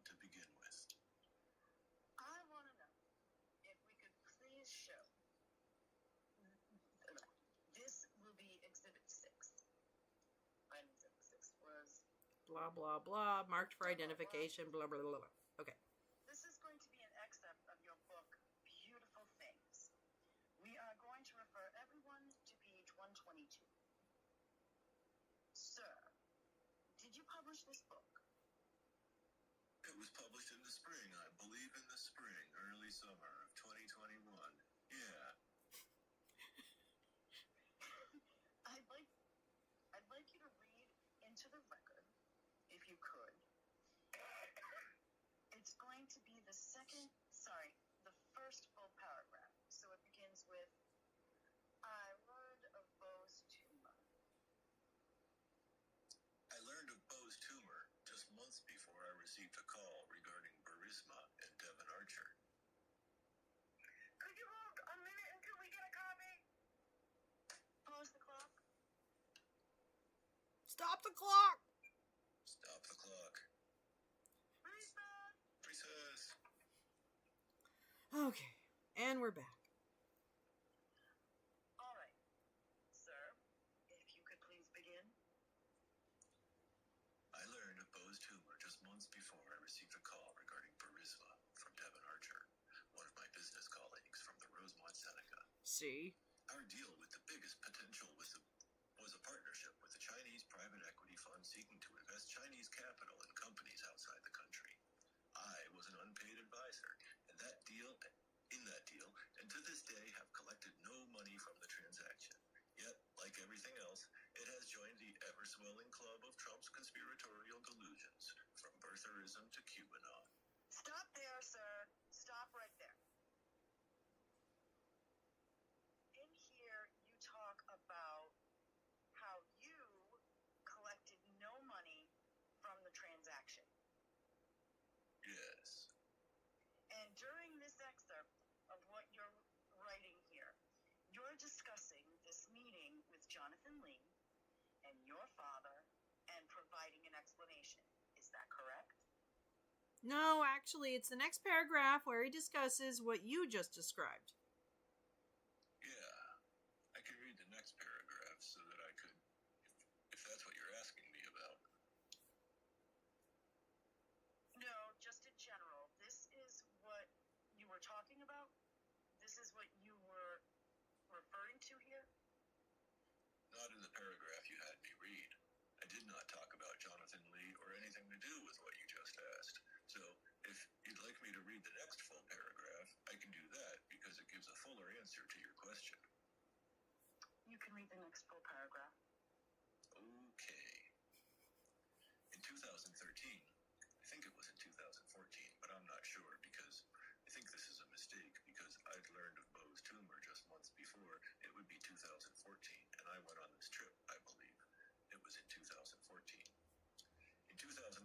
[SPEAKER 4] to begin with.
[SPEAKER 2] I want to know if we could please show. This will be Exhibit 6. Item Exhibit 6 was.
[SPEAKER 3] Blah, blah, blah. Marked for identification, blah, blah, blah, blah. Okay.
[SPEAKER 2] This is going to be an excerpt of your book, Beautiful Things. We are going to refer everyone to page 122. Sir, did you publish this book?
[SPEAKER 4] It was published in the spring, I believe in the spring, early summer of 2021. Yeah.
[SPEAKER 2] I'd like you to read into the record, if you could. It's going to be the first full paragraph. So it begins with, I learned of Bo's tumor.
[SPEAKER 4] I learned of Bo's tumor just months before I received a call regarding Burisma and Devin Archer.
[SPEAKER 2] Could you hold a minute until we get a copy? Pause the clock.
[SPEAKER 3] Stop the clock!
[SPEAKER 4] Stop the clock.
[SPEAKER 2] Reset.
[SPEAKER 4] Recess.
[SPEAKER 3] Okay, and we're back.
[SPEAKER 2] All right. Sir, if you could please begin.
[SPEAKER 4] I learned of Bo's tumor just months before I received a call regarding Burisma from Devin Archer, one of my business colleagues from the Rosemont Seneca.
[SPEAKER 3] See?
[SPEAKER 4] Our deal with the biggest potential was a partnership with a Chinese private equity fund seeking to invest Chinese capital in companies outside the country. I was an unpaid advisor, and in that deal, and to this day have collected no money from the transaction. Yet, like everything else, it has joined the ever-swelling club of Trump's conspiratorial delusions, from birtherism to QAnon.
[SPEAKER 2] Stop there, sir. Stop right there. In here, you talk you're discussing this meeting with Jonathan Lee and your father and providing an explanation. Is that correct?
[SPEAKER 3] No, actually, it's the next paragraph where he discusses what you just described.
[SPEAKER 4] Yeah, I can read the next paragraph so that I could, if that's what you're asking me about.
[SPEAKER 2] No, just in general. This is what you were talking about? This is what you were referring to here?
[SPEAKER 4] Not in the paragraph you had me read. I did not talk about Jonathan Lee or anything to do with what you just asked. So, if you'd like me to read the next full paragraph, I can do that because it gives a fuller answer to your question.
[SPEAKER 2] You can read the next full paragraph.
[SPEAKER 4] Okay. In 2013, I think it was in 2014, but I'm not sure because I think this is a mistake because I'd learned of Bo's tumor just months before. It would be 2014, and I went on this trip, I believe. It was in 2014. In 2014,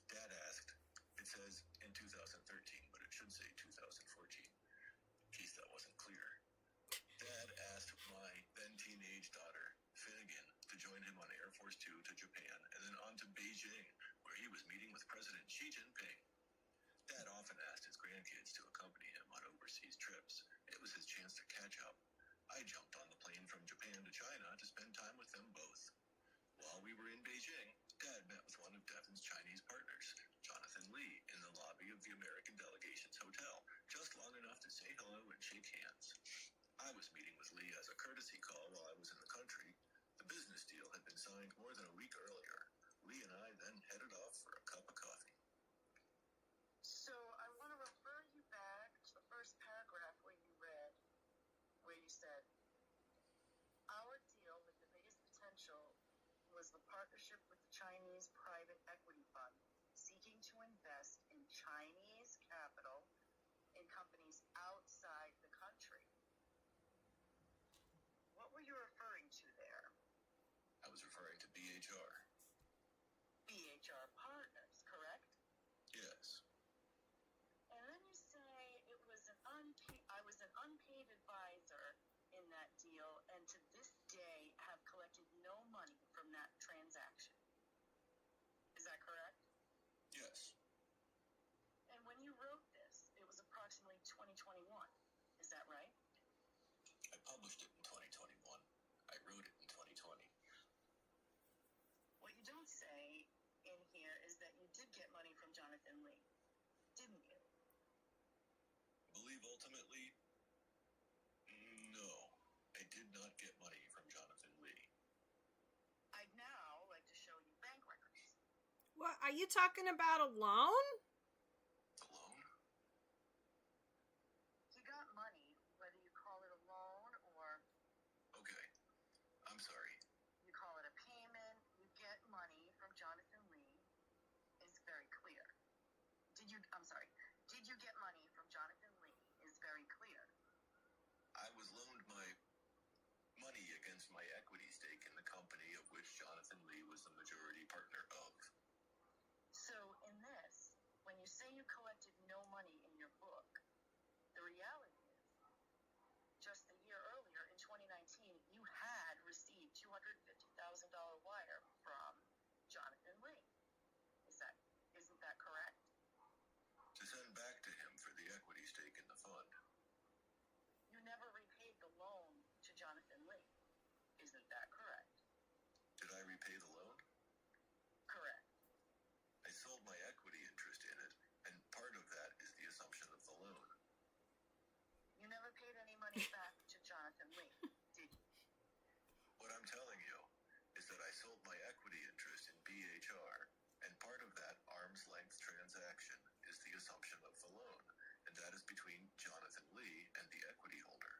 [SPEAKER 4] Dad asked, it says in 2013, but it should say 2014, in case that wasn't clear. Dad asked my then teenage daughter, Finnegan, to join him on Air Force Two to Japan and then on to Beijing, where he was meeting with President Xi Jinping. Dad often asked his grandkids to accompany him on overseas trips. It was his chance to catch up. I jumped on the plane from Japan to China to spend time with them both. While we were in Beijing, Dad met with one of Devon's Chinese partners, Jonathan Lee, in the lobby of the American delegation's hotel, just long enough to say hello and shake hands. I was meeting with Lee as a courtesy call while I was in the country. The business deal had been signed more than a week earlier. Lee and I then headed off for a cup of coffee.
[SPEAKER 2] So I want to refer you back to the first paragraph where you read, where you said, our deal with the biggest potential was the partnership with the Chinese private equity fund seeking to invest in Chinese capital in companies outside the country. What were you referring to there?
[SPEAKER 4] I was referring to BHR.
[SPEAKER 2] BHR Partners, correct?
[SPEAKER 4] Yes.
[SPEAKER 2] And then you say it was I was an unpaid advisor in that deal and to this day have collected no money from that transaction. Is that correct?
[SPEAKER 4] Yes.
[SPEAKER 2] And when you wrote this, it was approximately 2021. Is that right?
[SPEAKER 4] I published it in 2021. I wrote it in 2020.
[SPEAKER 2] What you don't say in here is that you did get money from Jonathan Lee, didn't you?
[SPEAKER 4] I believe ultimately, no, I did not get money from Jonathan Lee.
[SPEAKER 2] I'd now like to show you bank records.
[SPEAKER 3] What, are you talking about a loan?
[SPEAKER 4] A loan?
[SPEAKER 2] He got money, whether you call it a loan or
[SPEAKER 4] Okay, I'm sorry.
[SPEAKER 2] you call it a payment, you get money from Jonathan Lee is very clear. Did you get money from Jonathan Lee is very clear.
[SPEAKER 4] I was loaned my money against my equity stake in the company of which Jonathan Lee was the majority partner of.
[SPEAKER 2] So in this, when you say you collected no money in your book, the reality is, just a year earlier in 2019, you had received $250,000 wire from Jonathan Lee. Isn't that correct?
[SPEAKER 4] To send back to him for the equity stake in the fund.
[SPEAKER 2] You never repaid the loan to Jonathan Lee. Isn't that correct?
[SPEAKER 4] Did I repay the loan?
[SPEAKER 2] Correct.
[SPEAKER 4] I sold my equity interest in it, and part of that is the assumption of the loan.
[SPEAKER 2] You never paid any money back to Jonathan Lee, did you?
[SPEAKER 4] What I'm telling you is that I sold my equity interest in BHR, and part of that arm's length transaction is the assumption of the loan, and that is between Jonathan Lee and the equity holder.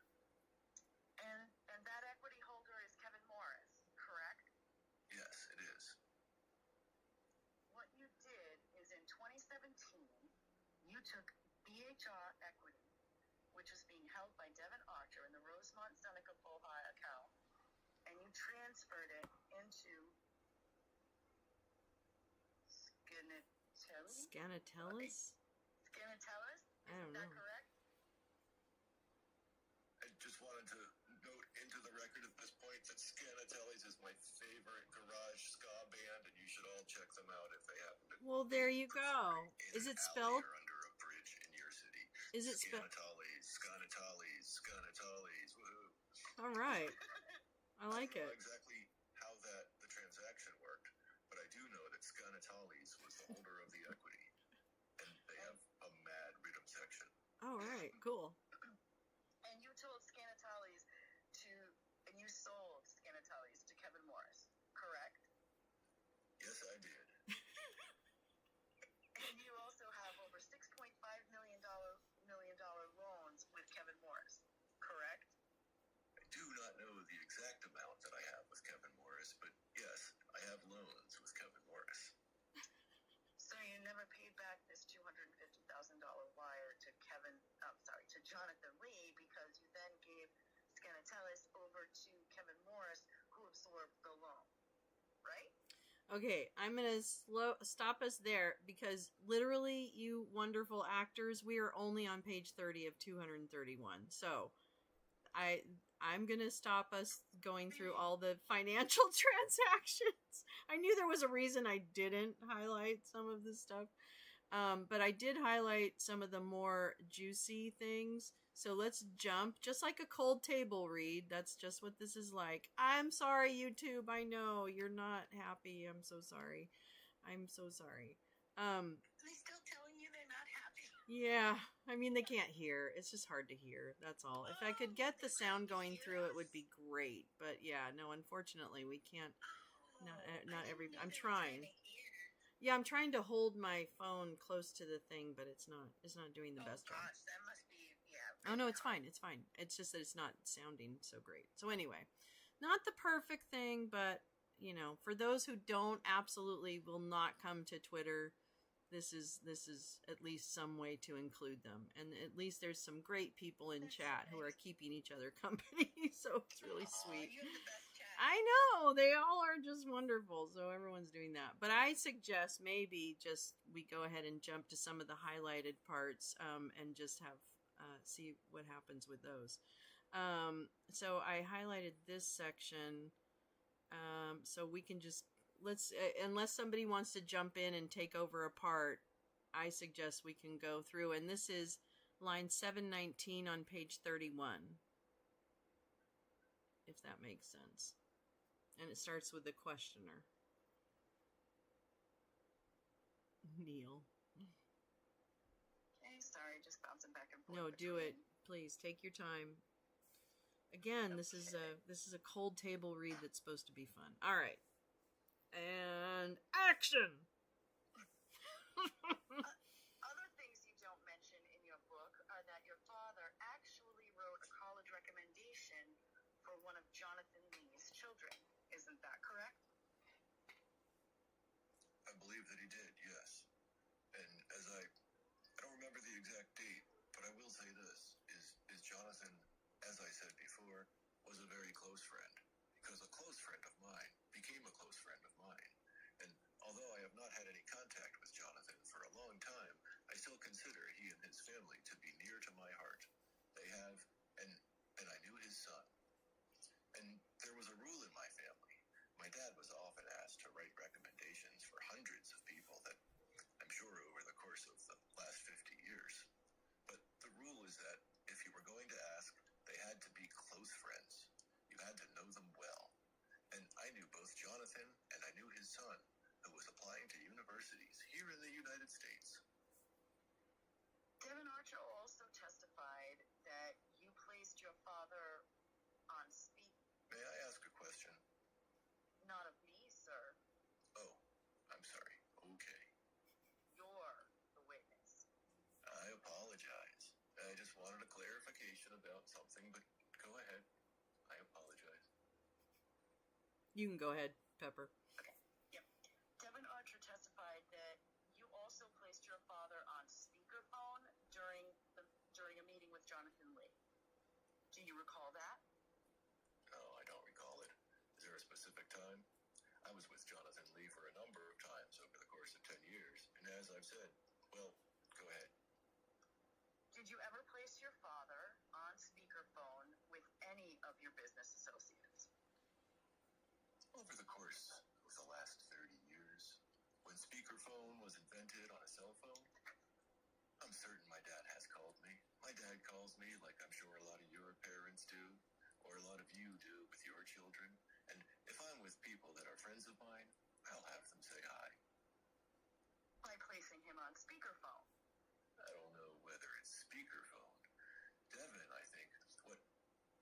[SPEAKER 2] And that equity holder is Kevin Morris, correct?
[SPEAKER 4] Yes, it is.
[SPEAKER 2] What you did is in 2017, you took BHR equity, which was being held by Devin Archer in the Rosemont Seneca Bohai account, and you transferred it into
[SPEAKER 3] Scanatellis?
[SPEAKER 2] Scanatellis?
[SPEAKER 3] I don't
[SPEAKER 2] Isn't that
[SPEAKER 3] know.
[SPEAKER 2] correct?
[SPEAKER 4] I just wanted to know is my favorite garage ska band, and you should all check them out if they happen to.
[SPEAKER 3] Well, there you go. Is it spelled?
[SPEAKER 4] Or under a bridge in your city.
[SPEAKER 3] Is it spelled?
[SPEAKER 4] Scanatales, woohoo!
[SPEAKER 3] All right, I like
[SPEAKER 4] I don't know
[SPEAKER 3] it.
[SPEAKER 4] exactly how the transaction worked, but I do know that Scanatales was the holder of the equity, and they have a mad rhythm section.
[SPEAKER 3] All right, cool.
[SPEAKER 2] And you told Scanatales and you sold Scanatales to Kevin Morris, correct?
[SPEAKER 4] Yes, I did.
[SPEAKER 2] And you also have over $6.5 million loans with Kevin Morris, correct?
[SPEAKER 4] I do not know the exact amount that I have with Kevin Morris, but yes, I have loans with Kevin Morris.
[SPEAKER 2] So you never paid back this $250,000 wire to Jonathan Lee, because you then gave Scanatellis over to Kevin Morris, who absorbed the loan, right?
[SPEAKER 3] Okay, I'm gonna stop us there because literally, you wonderful actors, we are only on page 30 of 231. So, I'm gonna stop us going through all the financial transactions. I knew there was a reason I didn't highlight some of this stuff, but I did highlight some of the more juicy things. So let's jump, just like a cold table read. That's just what this is like. I'm sorry, YouTube. I know you're not happy. I'm so sorry. I'm so sorry.
[SPEAKER 2] Are they still telling you they're not happy?
[SPEAKER 3] Yeah, I mean, they can't hear. It's just hard to hear. That's all. If I could get the sound going through, it would be great. But yeah, no, unfortunately, we can't. Not every. I'm trying. Yeah, I'm trying to hold my phone close to the thing, but it's not doing the best job.
[SPEAKER 2] Gosh, that must be,
[SPEAKER 3] Oh no, it's fine. It's fine. It's just that it's not sounding so great. So anyway, not the perfect thing, but you know, for those who don't absolutely will not come to Twitter, this is at least some way to include them. And at least there's some great people in chat who are keeping each other company. So it's really sweet.
[SPEAKER 2] You have the best chat.
[SPEAKER 3] I know, they all are just wonderful. So everyone's doing that. But I suggest maybe just we go ahead and jump to some of the highlighted parts and just have see what happens with those. So I highlighted this section so we can just unless somebody wants to jump in and take over a part, I suggest we can go through. And this is line 719 on page 31, if that makes sense. And it starts with the questioner. Neil.
[SPEAKER 2] Okay, sorry, just bouncing back and forth.
[SPEAKER 3] No, do it. Please, take your time. Again, this is a cold table read that's supposed to be fun. All right. And action!
[SPEAKER 2] Other things you don't mention in your book are that your father actually wrote a college recommendation for one of Jonathan Lee's children. Isn't that correct?
[SPEAKER 4] I believe that he did, yes. And as I don't remember the exact date, but I will say this, is Jonathan, as I said before, was a very close friend. Because a close friend of mine became a close friend of mine. And although I have not had any contact with Jonathan for a long time, I still consider he and his family to be near to my heart. They have, and I knew his son. And there was a rule in my family. My dad was often asked to write recommendations for hundreds of people that I'm sure over the course of the last 50 years. But the rule is that if you were going to ask, they had to be close friends. You had to know them well. And I knew both Jonathan and I knew his son, who was applying to universities here in the United States.
[SPEAKER 2] Devin Archer also testified that you placed your father on speak.
[SPEAKER 4] May I ask a question?
[SPEAKER 2] Not of me, sir.
[SPEAKER 4] Oh, I'm sorry. Okay.
[SPEAKER 2] You're the witness.
[SPEAKER 4] I apologize. I just wanted a clarification about something, but go ahead. I apologize.
[SPEAKER 3] You can go ahead, Pepper.
[SPEAKER 2] Okay. Yep. Devin Archer testified that you also placed your father on speakerphone during a meeting with Jonathan Lee. Do you recall that?
[SPEAKER 4] No, I don't recall it. Is there a specific time? I was with Jonathan Lee for a number of times over the course of 10 years, and as I've said, well, go ahead.
[SPEAKER 2] Did you ever place your father on speakerphone with any of your business associates?
[SPEAKER 4] dad calls me, like I'm sure a lot of your parents do, or a lot of you do with your children, and if I'm with people that are friends of mine, I'll have them say hi.
[SPEAKER 2] By placing him on speakerphone.
[SPEAKER 4] I don't know whether it's speakerphone. Devin, I think.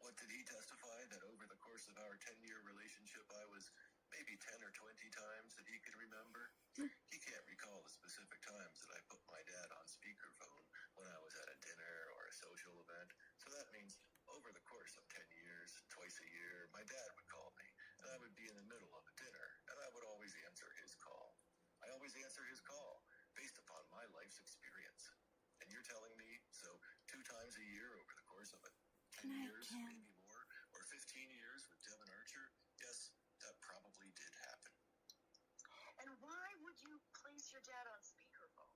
[SPEAKER 4] What did he testify? That over the course of our 10-year relationship, I was maybe 10 or 20 times that he could remember? He can't recall the specific times that I put my dad on speakerphone when I was at a dinner or a social event. So that means over the course of 10 years, twice a year, my dad would call me, and I would be in the middle of a dinner, and I would always answer his call. I always answer his call based upon my life's experience. And you're telling me, so 2 times a year over the course of 10 years, maybe more, or 15 years with Devin Archer? Yes, that probably did happen.
[SPEAKER 2] And why would you place your dad on speakerphone?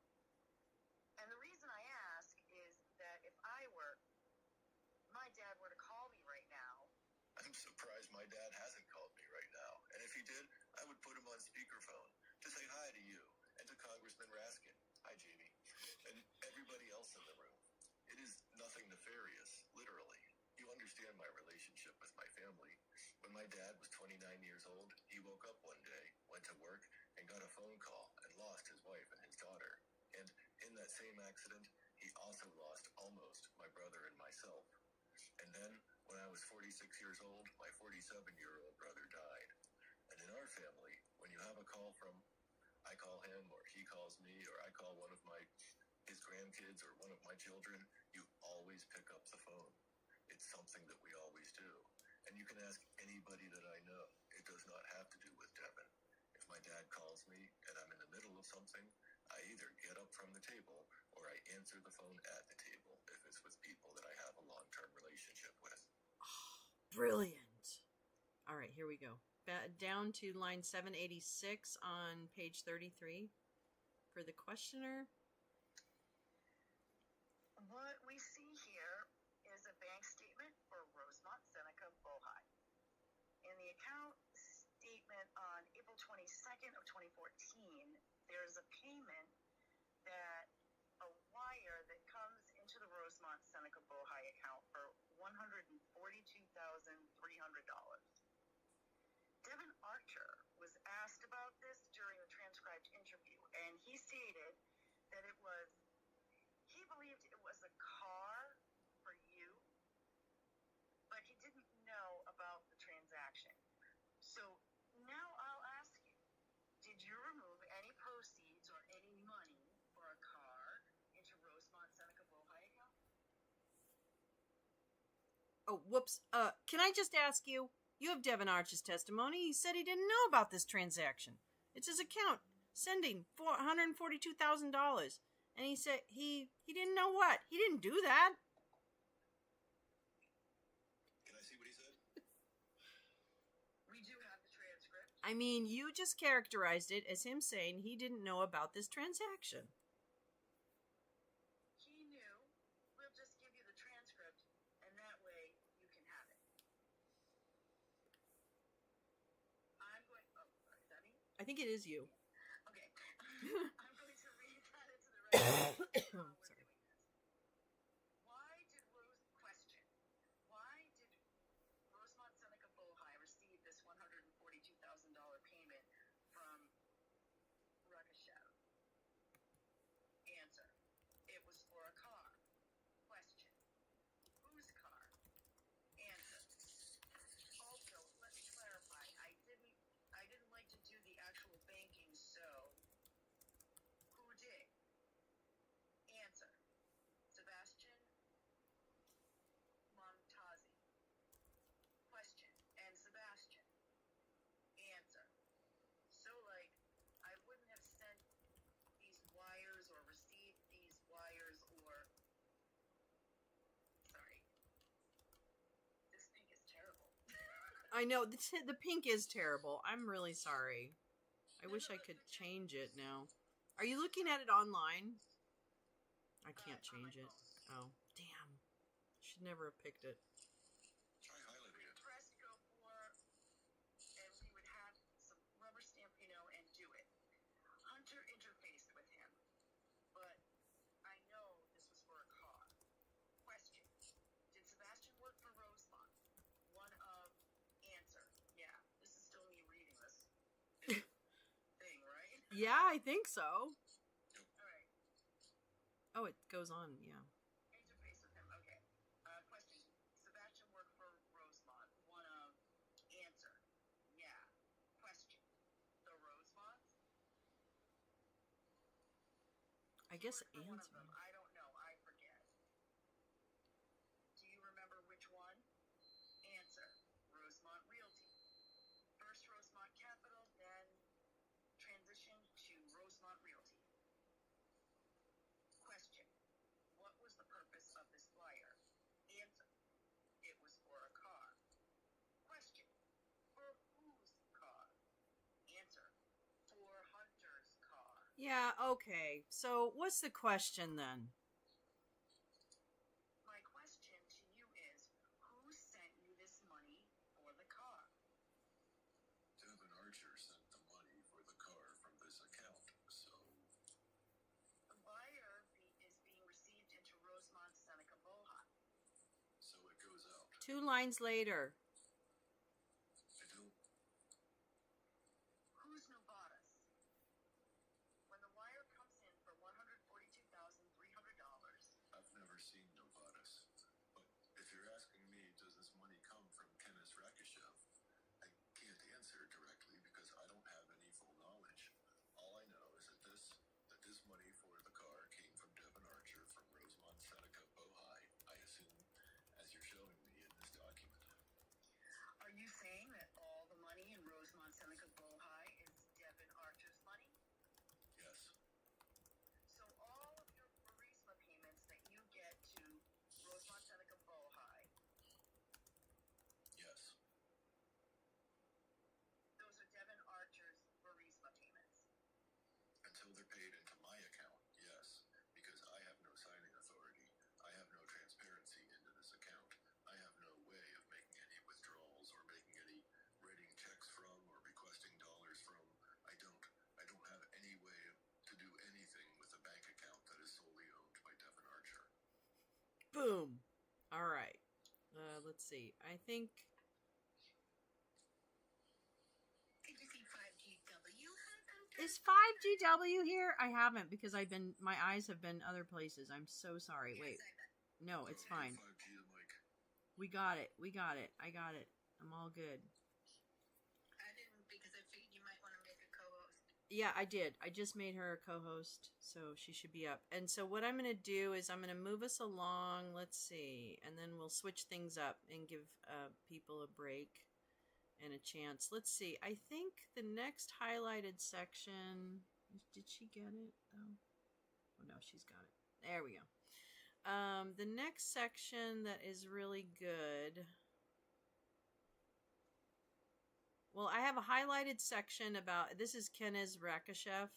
[SPEAKER 2] And the reason I ask is that if my dad were to call me right now.
[SPEAKER 4] I'm surprised my dad hasn't called me right now. And if he did, I would put him on speakerphone to say hi to you and to Congressman Raskin. Hi, Jamie. And everybody else in the room. It is nothing nefarious, literally. You understand my relationship with my family. When my dad was 29 years old, he woke up one day, went to work, and got a phone call and lost his wife and his daughter. And in that same accident, he also lost almost my brother and myself. And then, when I was 46 years old, my 47-year-old brother died. And in our family, when you have a call from, I call him, or he calls me, or I call one of his grandkids or one of my children, you always pick up the phone. It's something that we always do. And you can ask anybody that I know. It does not have to do with Devin. If my dad calls me and I'm in the middle of something, I either get up from the table or I answer the phone at the table if it's with people that I have a long-term relationship with.
[SPEAKER 3] Brilliant. All right, here we go. Down to line 786 on page 33 for the questioner.
[SPEAKER 2] What we see here is a bank statement for Rosemont Seneca Bohai. In the account statement on April 22nd of 2014, there's a payment that a wire that comes into the Rosemont Seneca Bohai account for $142,300. Devin Archer was asked about this during the transcribed interview, and he stated that he believed it was a car for you, but he didn't know about the transaction. So now I'll ask you, did you remove any proceeds or any money for a car into Rosemont Seneca Bohai account?
[SPEAKER 3] Oh, whoops. Can I just ask you? You have Devin Archer's testimony. He said he didn't know about this transaction. It's his account sending $142,000. And he said he didn't know what? He didn't do that.
[SPEAKER 4] Can I see what he said?
[SPEAKER 2] We do have the transcript.
[SPEAKER 3] I mean, you just characterized it as him saying he didn't know about this transaction.
[SPEAKER 2] He knew. We'll just give you the transcript, and that way you can have it. Sorry, is that me?
[SPEAKER 3] I think it is you.
[SPEAKER 2] Okay. I'm going to read that into the record while we're doing this. Why did Rosemont Seneca Bohai receive this $142,000 payment from Rakashev? Answer. It was for a car. Question. Whose car? Answer. Also, let me clarify. I didn't like to do the actual banking, so who did? Answer. Sebastian Montazi. Question. And Sebastian. Answer. So, I wouldn't have sent these wires or received these wires or... Sorry. This pink is terrible.
[SPEAKER 3] I know, the pink is terrible. I'm really sorry. I wish I could change it now. Are you looking at it online? I can't change it. Oh, damn. Should never have picked it.
[SPEAKER 4] Try highlighting it.
[SPEAKER 2] Press go for, and we would have some rubber stamp, and do it. Hunter interfaced with him, but I know this was for a car. Question.
[SPEAKER 3] Yeah, I think so.
[SPEAKER 4] Yep.
[SPEAKER 2] All right.
[SPEAKER 3] Oh, it goes on. Yeah.
[SPEAKER 2] Interface with him. Okay. Question. Sebastian worked for Rosemont. One of answer. Yeah. Question. The Rosemonts?
[SPEAKER 3] I guess
[SPEAKER 2] Worked for one of
[SPEAKER 3] answer.
[SPEAKER 2] them. I don't know. I forget. Do you remember which one? Answer. Rosemont Realty. First Rosemont Capital, then transitioned to Rosemont Realty. Question. What was the purpose of this flyer? Answer. It was for a car. Question. For whose car? Answer. For Hunter's car.
[SPEAKER 3] Yeah. Okay. So what's the question then?
[SPEAKER 2] My question to you is, who sent you this money for the car?
[SPEAKER 4] Devin Archer sent the money for the car from this account, so
[SPEAKER 2] The buyer is being received into Rosemont Seneca Boha.
[SPEAKER 4] it goes out.
[SPEAKER 3] 2 lines later.
[SPEAKER 4] I don't.
[SPEAKER 2] Who's Novatus? When the wire comes in for $142,300,
[SPEAKER 4] I've never seen Novatus. But if you're asking me, does this money come from Kenneth Rakishev? I can't answer directly because I don't have any full knowledge. All I know is that this money for the car came from Devin Archer from Rosemont Seneca Bohai, I assume, as you're showing me in this document.
[SPEAKER 2] are you saying that all the money in Rosemont Seneca Bohai is Devin Archer's money?
[SPEAKER 4] Yes.
[SPEAKER 2] So all of your Burisma payments that you get to Rosemont Seneca Bohai,
[SPEAKER 4] Yes.
[SPEAKER 2] those are Devin Archer's Burisma payments.
[SPEAKER 4] Until they're paid into my account, yes. Because I have no signing authority. I have no transparency into this account. I have no way of making any withdrawals or making any writing checks from or requesting dollars from. I don't have any way to do anything with a bank account that is solely owned by Devin Archer.
[SPEAKER 3] Boom. All right. Let's see. I think.
[SPEAKER 2] Did you see 5GW has Hunter?
[SPEAKER 3] Is 5GW here? I haven't because my eyes have been other places. I'm so sorry.
[SPEAKER 2] Yes,
[SPEAKER 3] Wait.
[SPEAKER 2] I bet.
[SPEAKER 3] No, it's
[SPEAKER 4] Oh,
[SPEAKER 3] fine.
[SPEAKER 4] 5G to Mike.
[SPEAKER 3] We got it. I got it. I'm all good.
[SPEAKER 2] I didn't because I figured you might want to make a co-host.
[SPEAKER 3] Yeah, I did. I just made her a co-host, so she should be up. And so what I'm going to do is I'm going to move us along. Let's see. And then we'll switch things up and give people a break and a chance. Let's see. I think the next highlighted section... Did she get it, though? Oh, no, she's got it. There we go. The next section that is really good... Well, I have a highlighted section about, this is Kenneth Rakishev.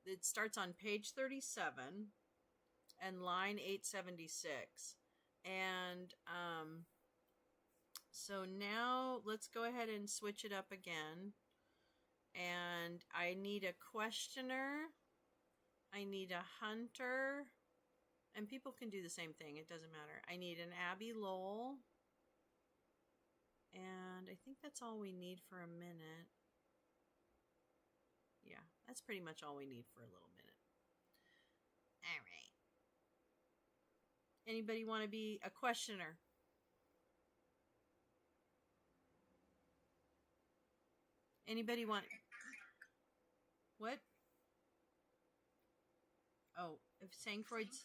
[SPEAKER 3] It starts on page 37 and line 876. And so now let's go ahead and switch it up again. And I need a questioner. I need a hunter. And people can do the same thing. It doesn't matter. I need an Abby Lowell. And I think that's all we need for a minute. Yeah, that's pretty much all we need for a little minute. All right. Anybody want to be a questioner? Anybody want... What? Oh, if Sangfreud's...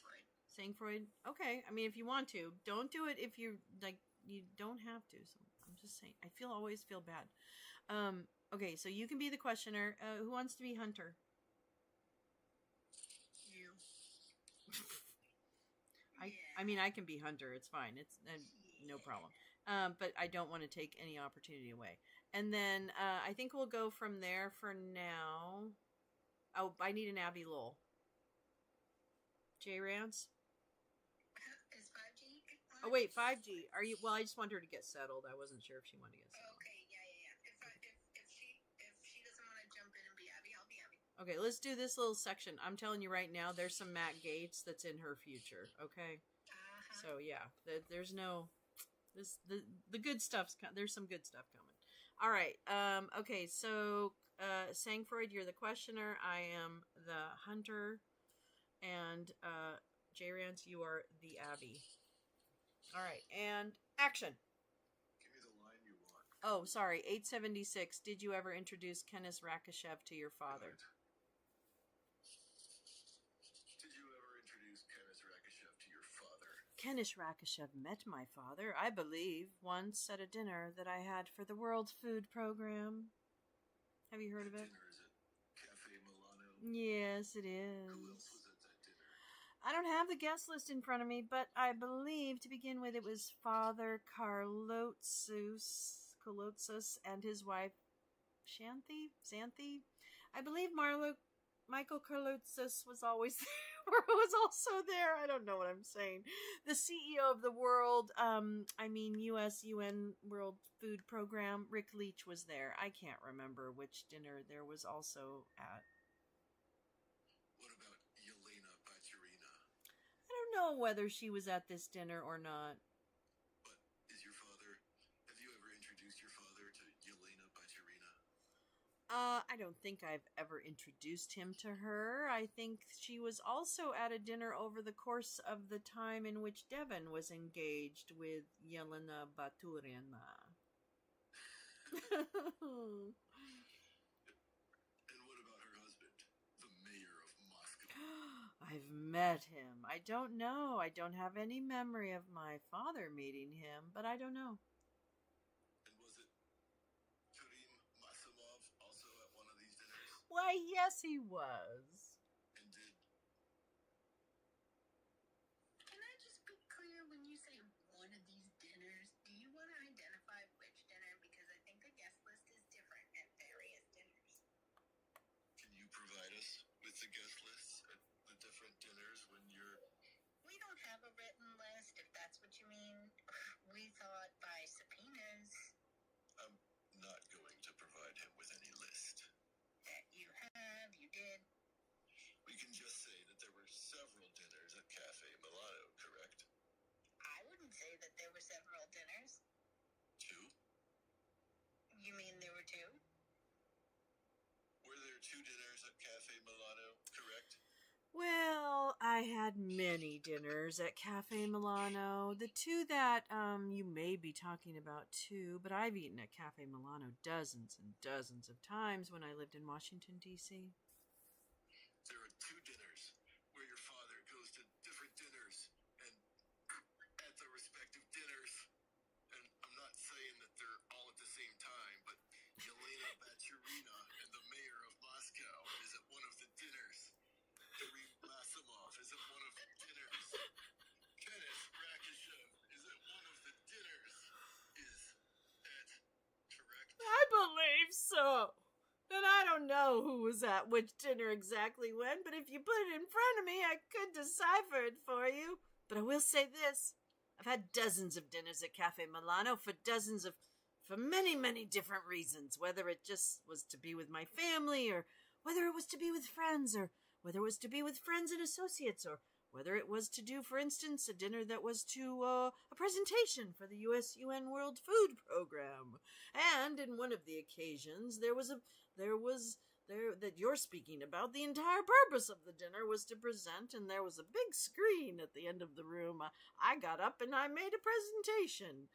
[SPEAKER 3] Sangfreud? Okay, I mean, if you want to. Don't do it if you, like, you don't have to. So I'm just saying. I always feel bad. Okay, so you can be the questioner. Who wants to be Hunter?
[SPEAKER 2] You.
[SPEAKER 3] I mean, I can be Hunter. It's fine. It's no problem. But I don't want to take any opportunity away. And then I think we'll go from there for now. Oh, I need an Abby Lowell. J Rance?
[SPEAKER 2] Is 5G?
[SPEAKER 3] Oh, wait, 5G. Are you? Well, I just want her to get settled. I wasn't sure if she wanted to get settled.
[SPEAKER 2] Okay, yeah. If she doesn't want to jump in and be Abby, I'll be Abby.
[SPEAKER 3] Okay, let's do this little section. I'm telling you right now, there's some Matt Gates that's in her future. Okay, so yeah, there's no, the good stuff's there's some good stuff coming. All right. Okay, so Sangfroid, you're the questioner. I am the hunter. And J-Rance, you are the Abby. All right, and action.
[SPEAKER 4] Give me the line you want.
[SPEAKER 3] Oh, sorry, 876. Did you ever introduce Kenneth Rakashev to your father?
[SPEAKER 4] Did you ever introduce Kenneth Rakashev to your father?
[SPEAKER 3] Kenneth Rakashev met my father, I believe, once at a dinner that I had for the World Food Program. Have you heard of it?
[SPEAKER 4] Dinner is at Cafe Milano.
[SPEAKER 3] Yes, it
[SPEAKER 4] Who else
[SPEAKER 3] is.
[SPEAKER 4] was at that dinner?
[SPEAKER 3] I don't have the guest list in front of me, but I believe to begin with it was Father Carlotsus and his wife Xanthi. I believe Michael Carlotsus was always there, was also there. I don't know what I'm saying. The CEO of the US UN World Food Program, Rick Leach, was there. I can't remember which dinner there was also at.
[SPEAKER 4] What about Yelena Baturina?
[SPEAKER 3] I don't know whether she was at this dinner or not.
[SPEAKER 4] But have you ever introduced your father to Yelena Baturina?
[SPEAKER 3] I don't think I've ever introduced him to her. I think she was also at a dinner over the course of the time in which Devon was engaged with Yelena Baturina.
[SPEAKER 4] And what about her husband, the mayor of Moscow?
[SPEAKER 3] I've met him. I don't know. I don't have any memory of my father meeting him, but I don't know.
[SPEAKER 4] And was it Karim Masimov also at one of these dinners?
[SPEAKER 3] Why, yes, he was.
[SPEAKER 4] And did...
[SPEAKER 2] Can I just be clear when you say one of these dinners? Do you want to identify which dinner? Because I think the guest list is different at various dinners.
[SPEAKER 4] Can you provide us with the guest lists at the different dinners when you're...
[SPEAKER 2] We don't have a written list, if that's what you mean. We thought by subpoenas
[SPEAKER 4] I'm not going to provide him with any list.
[SPEAKER 2] that you did.
[SPEAKER 4] We can just say that there were several dinners at Cafe Milano, correct?
[SPEAKER 2] I wouldn't say that there were several dinners.
[SPEAKER 4] 2?
[SPEAKER 2] You mean there were 2?
[SPEAKER 4] Were there 2 dinners at Cafe Milano, correct?
[SPEAKER 3] Well, I had many dinners at Cafe Milano. The 2 that you may be talking about too, but I've eaten at Cafe Milano dozens and dozens of times when I lived in Washington, D.C.
[SPEAKER 4] There are 2 dinners where your father goes to different dinners and at the respective dinners. And I'm not saying that they're all at the same time, but Yelena Baturina and the mayor of Moscow is at one of the dinners. Karim Masimov is at one of the dinners. Kenneth Rakashev is at one of the dinners. Is that correct?
[SPEAKER 3] I believe so. And I don't know who was at which dinner exactly when, but if you put it in front of me, I could decipher it for you. But I will say this. I've had dozens of dinners at Cafe Milano for many, many different reasons. Whether it just was to be with my family, or whether it was to be with friends, or whether it was to be with friends and associates, or whether it was to do, for instance, a dinner that was to a presentation for the US UN World Food Program. And in one of the occasions, that you're speaking about, the entire purpose of the dinner was to present, and there was a big screen at the end of the room. I got up and I made a presentation.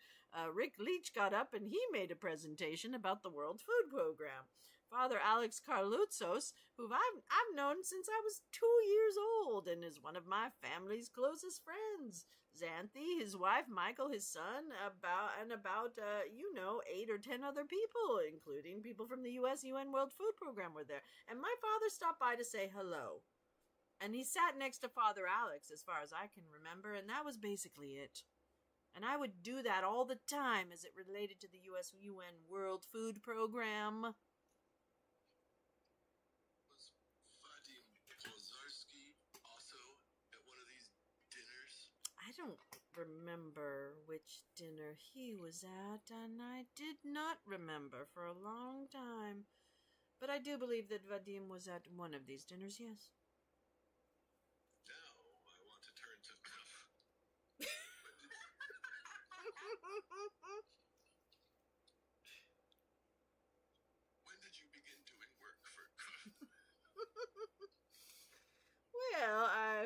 [SPEAKER 3] Rick Leach got up and he made a presentation about the World Food Program. Father Alex Carlutsos, who I've known since I was 2 years old and is one of my family's closest friends. Xanthi, his wife, Michael, his son, about 8 or 10 other people, including people from the US UN World Food Program were there. And my father stopped by to say hello. And he sat next to Father Alex, as far as I can remember, and that was basically it. And I would do that all the time as it related to the US UN World Food Program.
[SPEAKER 4] Was Vadim Pozarski also at one of these dinners?
[SPEAKER 3] I don't remember which dinner he was at, and I did not remember for a long time. But I do believe that Vadim was at one of these dinners, yes.
[SPEAKER 4] Now I want to turn to... When did you begin doing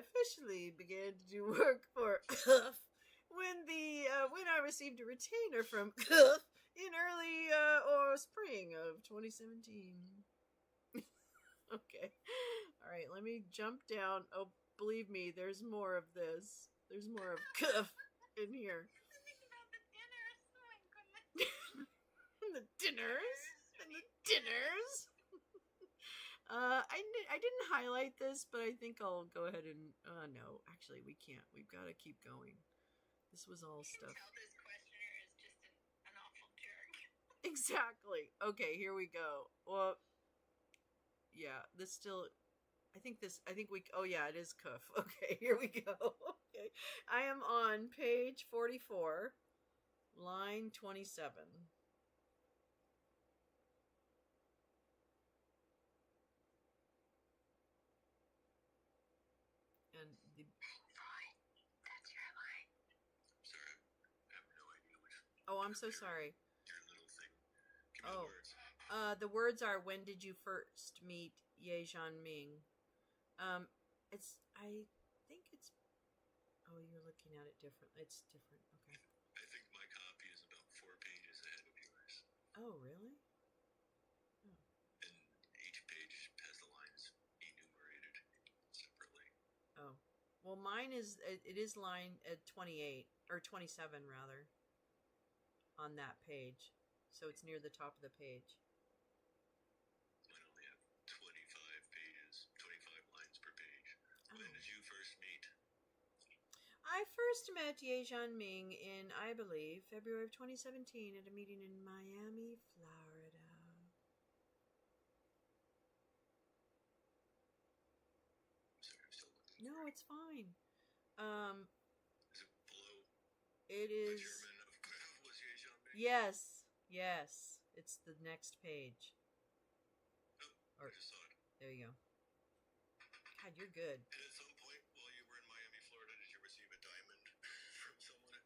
[SPEAKER 3] officially began to do work for when I received a retainer from in early or spring of 2017. Okay. All right, let me jump down. Oh, believe me, there's more of this. There's more of in here. The dinners. And the dinners. I didn't highlight this, but I think I'll go ahead and no, actually we can't. We've got to keep going. This was all stuff.
[SPEAKER 2] Tell this questioner is just an awful jerk.
[SPEAKER 3] Exactly. Okay, here we go. Well, yeah, this still. I think we. Oh yeah, it is cuff. Okay, here we go. Okay, I am on page 44, line 27. And the.
[SPEAKER 2] That's your line.
[SPEAKER 4] Sorry, I have no idea which.
[SPEAKER 3] Oh, I'm so sorry.
[SPEAKER 4] Your little thing. Give me the words.
[SPEAKER 3] The words are, when did you first meet Ye Jianming? I think it's, oh, you're looking at it different. It's different. Okay.
[SPEAKER 4] I think my copy is about 4 pages ahead of yours.
[SPEAKER 3] Oh, really? Oh.
[SPEAKER 4] And each page has the lines enumerated separately.
[SPEAKER 3] Oh. Well, mine is, it is line 28, or 27 rather, on that page. So it's near the top of the page.
[SPEAKER 4] Mine only have 25 pages, 25 lines per page. When did you first meet?
[SPEAKER 3] I first met Ye Jianming in, I believe, February of 2017 at a meeting in Miami, Florida.
[SPEAKER 4] Sorry, I'm still looking.
[SPEAKER 3] No, it's fine.
[SPEAKER 4] Is it below?
[SPEAKER 3] It
[SPEAKER 4] The
[SPEAKER 3] is.
[SPEAKER 4] German of was Ye Jianming?
[SPEAKER 3] Yes. It's the next page.
[SPEAKER 4] Oh, I just saw it.
[SPEAKER 3] There you go. God, you're good.
[SPEAKER 4] And at some point while you were in Miami, Florida, did you receive a diamond from someone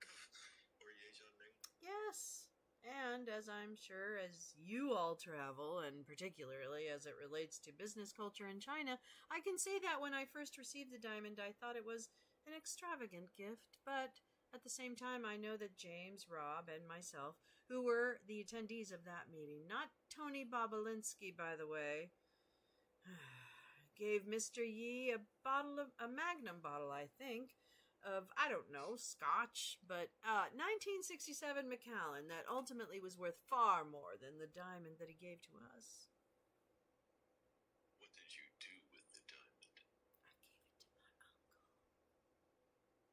[SPEAKER 4] or Ye Jianming?
[SPEAKER 3] Yes. And as I'm sure as you all travel, and particularly as it relates to business culture in China, I can say that when I first received the diamond, I thought it was an extravagant gift, but at the same time, I know that James, Rob, and myself, who were the attendees of that meeting, not Tony Bobolinsky, by the way, gave Mr. Yi a Magnum bottle, I think, of, I don't know, scotch, but 1967 Macallan that ultimately was worth far more than the diamond that he gave to us.
[SPEAKER 4] What did you do with the diamond?
[SPEAKER 3] I gave it to my uncle.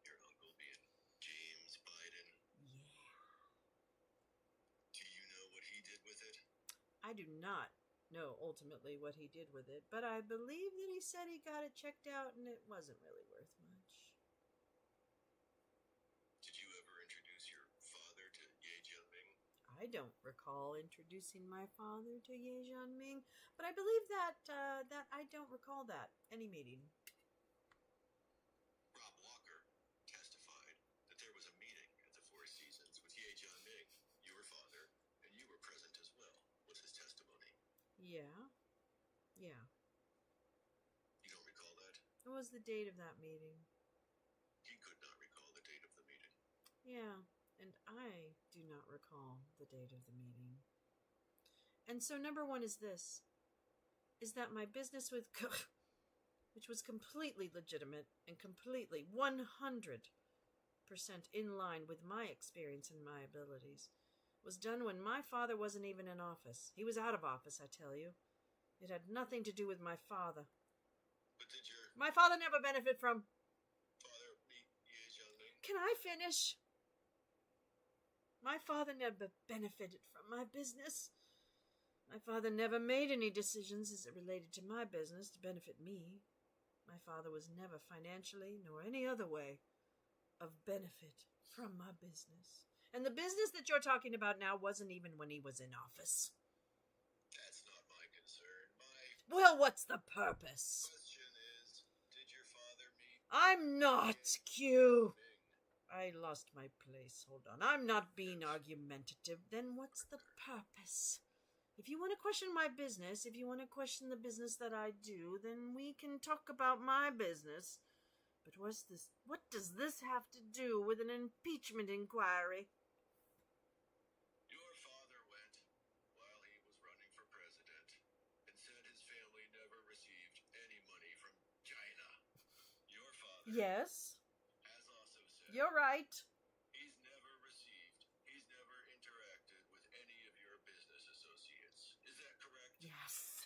[SPEAKER 4] Your uncle being James Biden?
[SPEAKER 3] Yeah.
[SPEAKER 4] Do you know what he did with it?
[SPEAKER 3] I do not know ultimately what he did with it, but I believe that he said he got it checked out and it wasn't really worth much.
[SPEAKER 4] Did you ever introduce your father to Ye Jianming?
[SPEAKER 3] I don't recall introducing my father to Ye Jianming, but I believe that I don't recall that any meeting.
[SPEAKER 4] Rob Walker testified that there was a meeting at the Four Seasons with Ye Jianming, your father, and you were present as well, was his testimony.
[SPEAKER 3] Yeah.
[SPEAKER 4] You don't recall that?
[SPEAKER 3] What was the date of that meeting?
[SPEAKER 4] He could not recall the date of the meeting.
[SPEAKER 3] Yeah, and I do not recall the date of the meeting. And so number one is this, is that my business with which was completely legitimate and completely 100% in line with my experience and my abilities, was done when my father wasn't even in office. He was out of office, I tell you. It had nothing to do with my father.
[SPEAKER 4] But did your
[SPEAKER 3] My father never benefited from...
[SPEAKER 4] father meet Ye Jianming?
[SPEAKER 3] Can I finish? My father never benefited from my business. My father never made any decisions as it related to my business to benefit me. My father was never financially, nor any other way, of benefit from my business. And the business that you're talking about now wasn't even when he was in office.
[SPEAKER 4] That's not my concern. My
[SPEAKER 3] Well, what's the purpose?
[SPEAKER 4] question is, did your father meet
[SPEAKER 3] I'm not,
[SPEAKER 4] Ye
[SPEAKER 3] Q.
[SPEAKER 4] Jianming?
[SPEAKER 3] I lost my place. Hold on. I'm not being argumentative. Then what's the purpose? If you want to question my business, if you want to question the business that I do, then we can talk about my business. But what does this have to do with an impeachment inquiry?
[SPEAKER 4] Your father went while he was running for president and said his family never received any money from China. Your father
[SPEAKER 3] Yes,
[SPEAKER 4] has also said
[SPEAKER 3] you're right.
[SPEAKER 4] he's never interacted with any of your business associates. Is that correct?
[SPEAKER 3] Yes.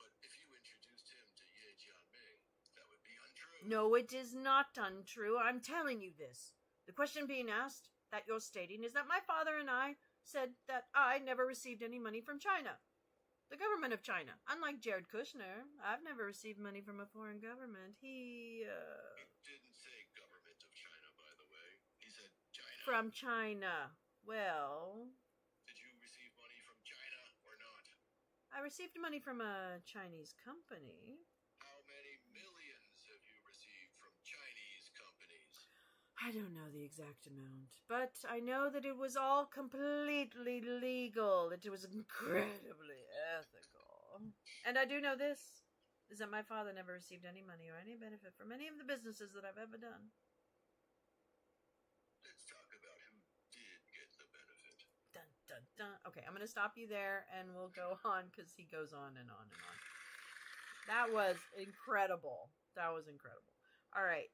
[SPEAKER 4] But if you introduced him to Ye Jianming, that would be untrue.
[SPEAKER 3] No, it is not untrue. I'm telling you this. The question being asked that you're stating is that my father and I said that I never received any money from China. The government of China. Unlike Jared Kushner, I've never received money from a foreign government. He
[SPEAKER 4] didn't say government of China, by the way. He said China.
[SPEAKER 3] From China. Well,
[SPEAKER 4] did you receive money from China or not?
[SPEAKER 3] I received money from a Chinese company.
[SPEAKER 4] How many millions have you received from Chinese companies?
[SPEAKER 3] I don't know the exact amount, but I know that it was all completely legal. It was incredibly ethical. And I do know this, is that my father never received any money or any benefit from any of the businesses that I've ever done.
[SPEAKER 4] Let's talk about who did get the benefit.
[SPEAKER 3] Dun, dun, dun. Okay, I'm going to stop you there, and we'll go on, because he goes on and on and on. That was incredible. That was incredible. All right,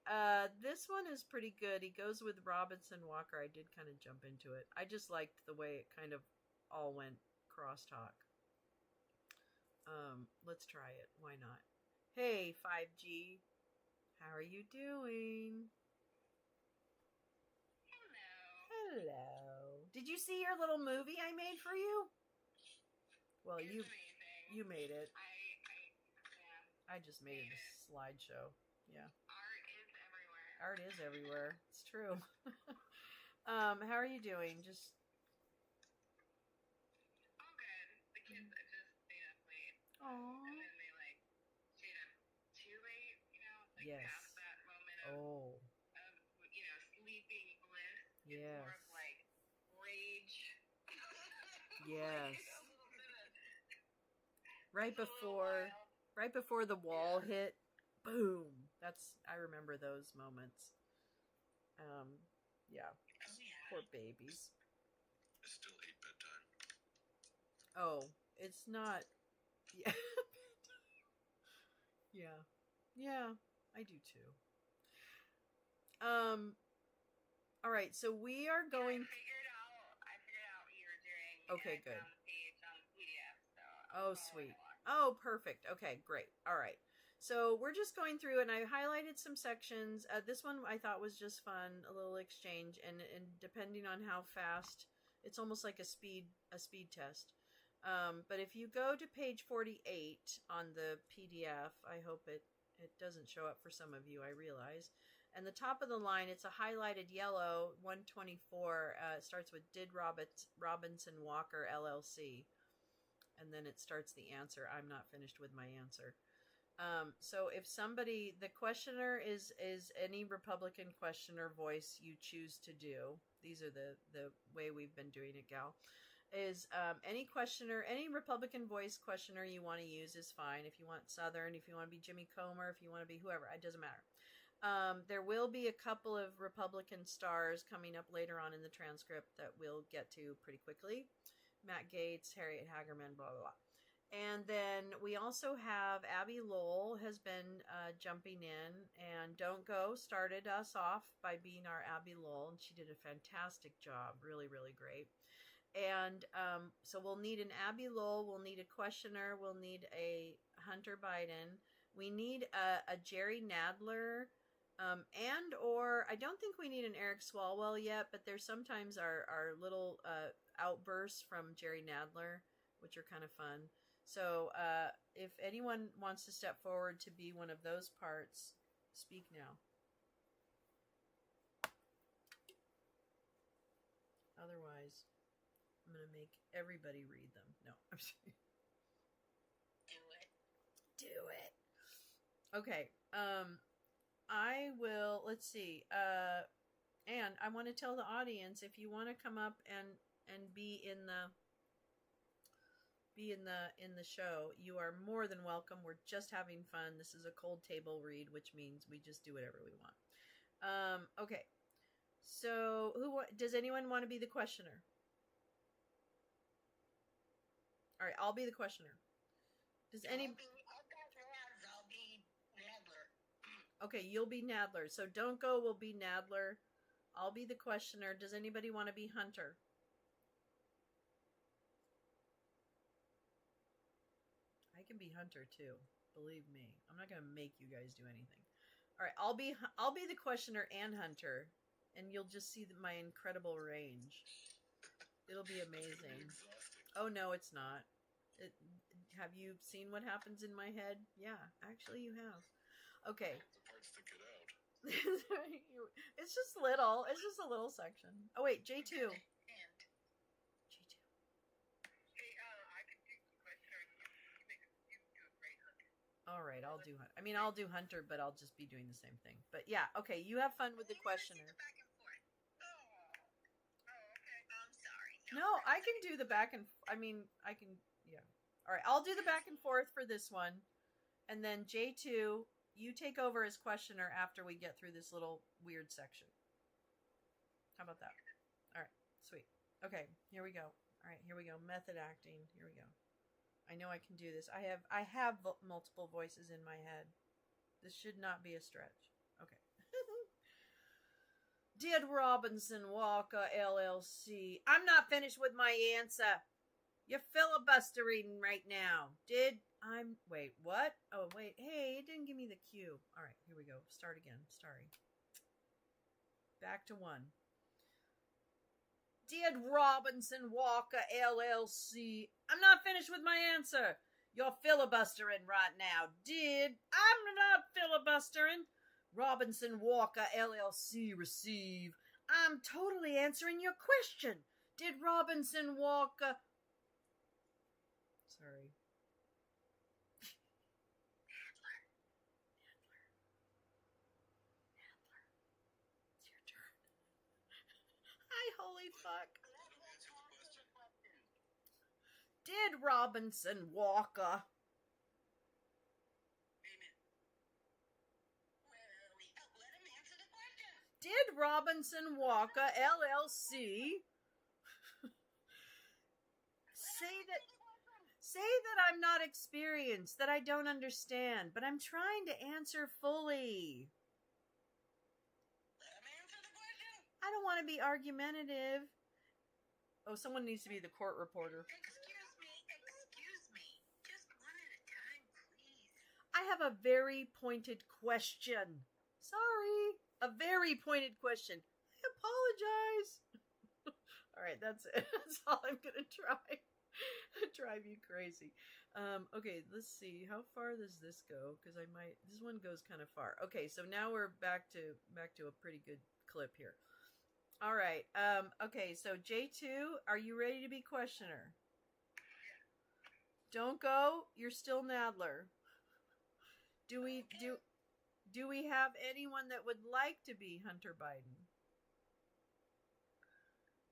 [SPEAKER 3] this one is pretty good. He goes with Robinson Walker. I did kind of jump into it. I just liked the way it kind of all went crosstalk. Let's try it. Why not? Hey, 5G. How are you doing? Hello. Did you see your little movie I made for you? Well,
[SPEAKER 2] It's
[SPEAKER 3] you
[SPEAKER 2] amazing.
[SPEAKER 3] made it.
[SPEAKER 2] Yeah.
[SPEAKER 3] I just made it a slideshow. Yeah.
[SPEAKER 2] Art is everywhere.
[SPEAKER 3] Art is everywhere. It's true. How are you doing? Just
[SPEAKER 2] Oh, good. The kids just stayed up late.
[SPEAKER 3] Aww.
[SPEAKER 2] And then they stayed up too late,
[SPEAKER 3] Yes.
[SPEAKER 2] past that moment of sleeping bliss.
[SPEAKER 3] Yes.
[SPEAKER 2] It's more of rage.
[SPEAKER 3] Yes.
[SPEAKER 2] A little bit of,
[SPEAKER 3] Right
[SPEAKER 2] it's a little wild.
[SPEAKER 3] before the wall hit, boom. I remember those moments. Yeah.
[SPEAKER 2] Oh, yeah.
[SPEAKER 3] Poor babies.
[SPEAKER 4] It's still 8 bedtime.
[SPEAKER 3] Oh, it's not. Yeah. Yeah. Yeah, I do too. All right, so we are going.
[SPEAKER 2] I figured out what you were doing.
[SPEAKER 3] Okay,
[SPEAKER 2] and I
[SPEAKER 3] good.
[SPEAKER 2] found the page on the PDF, so
[SPEAKER 3] Oh,
[SPEAKER 2] following
[SPEAKER 3] sweet.
[SPEAKER 2] along.
[SPEAKER 3] Oh, perfect. Okay, great. All right. So we're just going through, and I highlighted some sections. This one I thought was just fun, a little exchange, and depending on how fast, it's almost like a speed test. But if you go to page 48 on the PDF, I hope it doesn't show up for some of you, I realize. And the top of the line, it's a highlighted yellow, 124. It starts with Did Robinson Walker LLC. And then it starts the answer. I'm not finished with my answer. So if somebody, the questioner is any Republican questioner voice you choose to do. These are the way we've been doing it, gal. Is any questioner, any Republican voice questioner you want to use is fine. If you want Southern, if you want to be Jimmy Comer, if you want to be whoever, it doesn't matter. There will be a couple of Republican stars coming up later on in the transcript that we'll get to pretty quickly. Matt Gaetz, Harriet Hagerman, blah, blah, blah. And then we also have Abby Lowell has been jumping in, and Don't Go started us off by being our Abby Lowell, and she did a fantastic job, really, really great. And so we'll need an Abby Lowell, we'll need a questioner, we'll need a Hunter Biden, we need a Jerry Nadler, and or I don't think we need an Eric Swalwell yet, but there's sometimes our little outbursts from Jerry Nadler, which are kind of fun. So if anyone wants to step forward to be one of those parts, speak now. Otherwise, I'm going to make everybody read them. No, I'm sorry. Do it. Okay. I will, let's see. And I want to tell the audience, if you want to come up and be in the be in the show, you are more than welcome. We're just having fun. This is a cold table read, which means we just do whatever we want. Okay. So, does anyone want to be the questioner? All right, I'll be the questioner. Does any?
[SPEAKER 2] I'll be Nadler.
[SPEAKER 3] Okay, you'll be Nadler. So Don't Go will be Nadler. I'll be the questioner. Does anybody want to be Hunter? I can be Hunter too. Believe me, I'm not gonna make you guys do anything. All right, I'll be the questioner and Hunter, and you'll just see my incredible range. It'll be amazing. Oh no, it's not. Have you seen what happens in my head? Yeah, actually you have. Okay.
[SPEAKER 4] The parts that get out.
[SPEAKER 3] It's just little. It's just a little section. Oh wait, J2. J2.
[SPEAKER 2] I could do the questioner. You do a great Hunter.
[SPEAKER 3] All right, I'll do Hunter. I mean, I'll do Hunter, but I'll just be doing the same thing. But yeah, okay, you have fun with the questioner.
[SPEAKER 2] Back and forth. Oh, okay. I'm sorry.
[SPEAKER 3] No, I can do the back and. I mean, I can. Yeah. All right, I'll do the back and forth for this one, and then J2, you take over as questioner after we get through this little weird section. How about that? All right, sweet. Okay, here we go. All right, here we go. Method acting. Here we go. I know I can do this. I have multiple voices in my head. This should not be a stretch. Okay. Did Robinson Walker LLC? I'm not finished with my answer. You're filibustering right now. Wait, what? Oh, wait. Hey, it didn't give me the cue. All right, here we go. Start again. Sorry. Back to 1. Did Robinson Walker LLC? I'm not finished with my answer. You're filibustering right now. I'm not filibustering. Robinson Walker LLC receive? I'm totally answering your question. Did Robinson Walker... Sorry. Nadler. It's your turn. Hi, holy fuck. Did Robinson Walker?
[SPEAKER 2] Let him answer the question.
[SPEAKER 3] Did Robinson Walker LLC say that I'm not experienced, that I don't understand, but I'm trying to answer fully.
[SPEAKER 2] Let him answer the question.
[SPEAKER 3] I don't want to be argumentative. Oh, someone needs to be the court reporter.
[SPEAKER 2] Excuse me. Just one at a time, please.
[SPEAKER 3] I have a very pointed question. Sorry. A very pointed question. I apologize. All right, that's it. That's all I'm going to try. Drive you crazy. Okay, let's see. How far does this go? Because this one goes kind of far. Okay, so now we're back to a pretty good clip here. All right. Okay, so J2, are you ready to be questioner? Don't Go. You're still Nadler. Do we have anyone that would like to be Hunter Biden?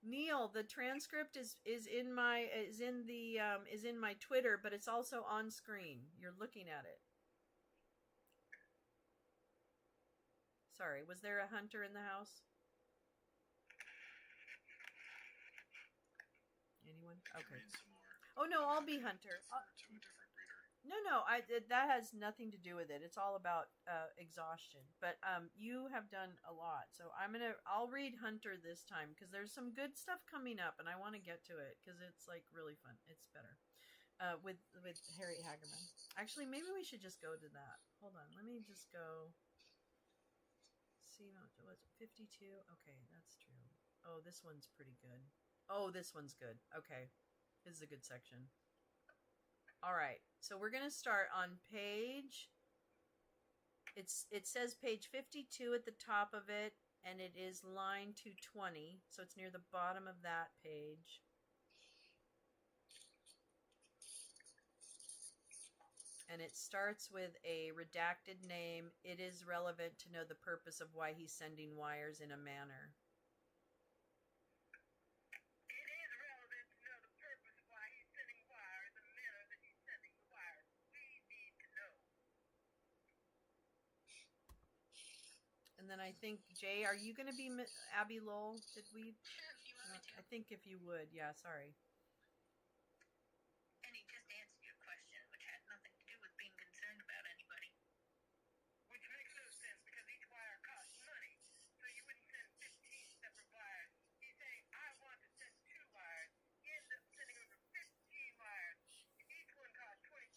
[SPEAKER 3] Neil, the transcript is in my Twitter, but it's also on screen. You're looking at it. Sorry, was there a Hunter in the house? Anyone? Okay. Oh no, I'll be Hunter. No, that has nothing to do with it. It's all about exhaustion. But you have done a lot, so I'll read Hunter this time because there's some good stuff coming up, and I want to get to it because it's like really fun. It's better with Harriet Hagerman. Actually, maybe we should just go to that. Hold on, let me just go. See, was it 52? Okay, that's true. Oh, this one's pretty good. Oh, this one's good. Okay, this is a good section. All right, so we're going to start on page, it says page 52 at the top of it, and it is line 220, so it's near the bottom of that page. And it starts with a redacted name. It is relevant to know the purpose of why he's sending wires in a manner. And then I think, Jay, are you going to be Abby Lowell? Did we?
[SPEAKER 2] Sure, if you want me to.
[SPEAKER 3] I think if you would. Yeah, sorry.
[SPEAKER 2] And he just answered your question, which had nothing to do with being concerned about anybody. Which makes no sense, because each wire costs money. So you wouldn't send 15 separate wires. He's saying, I want to send 2 wires. He ends up sending over 15 wires. Each one costs $25.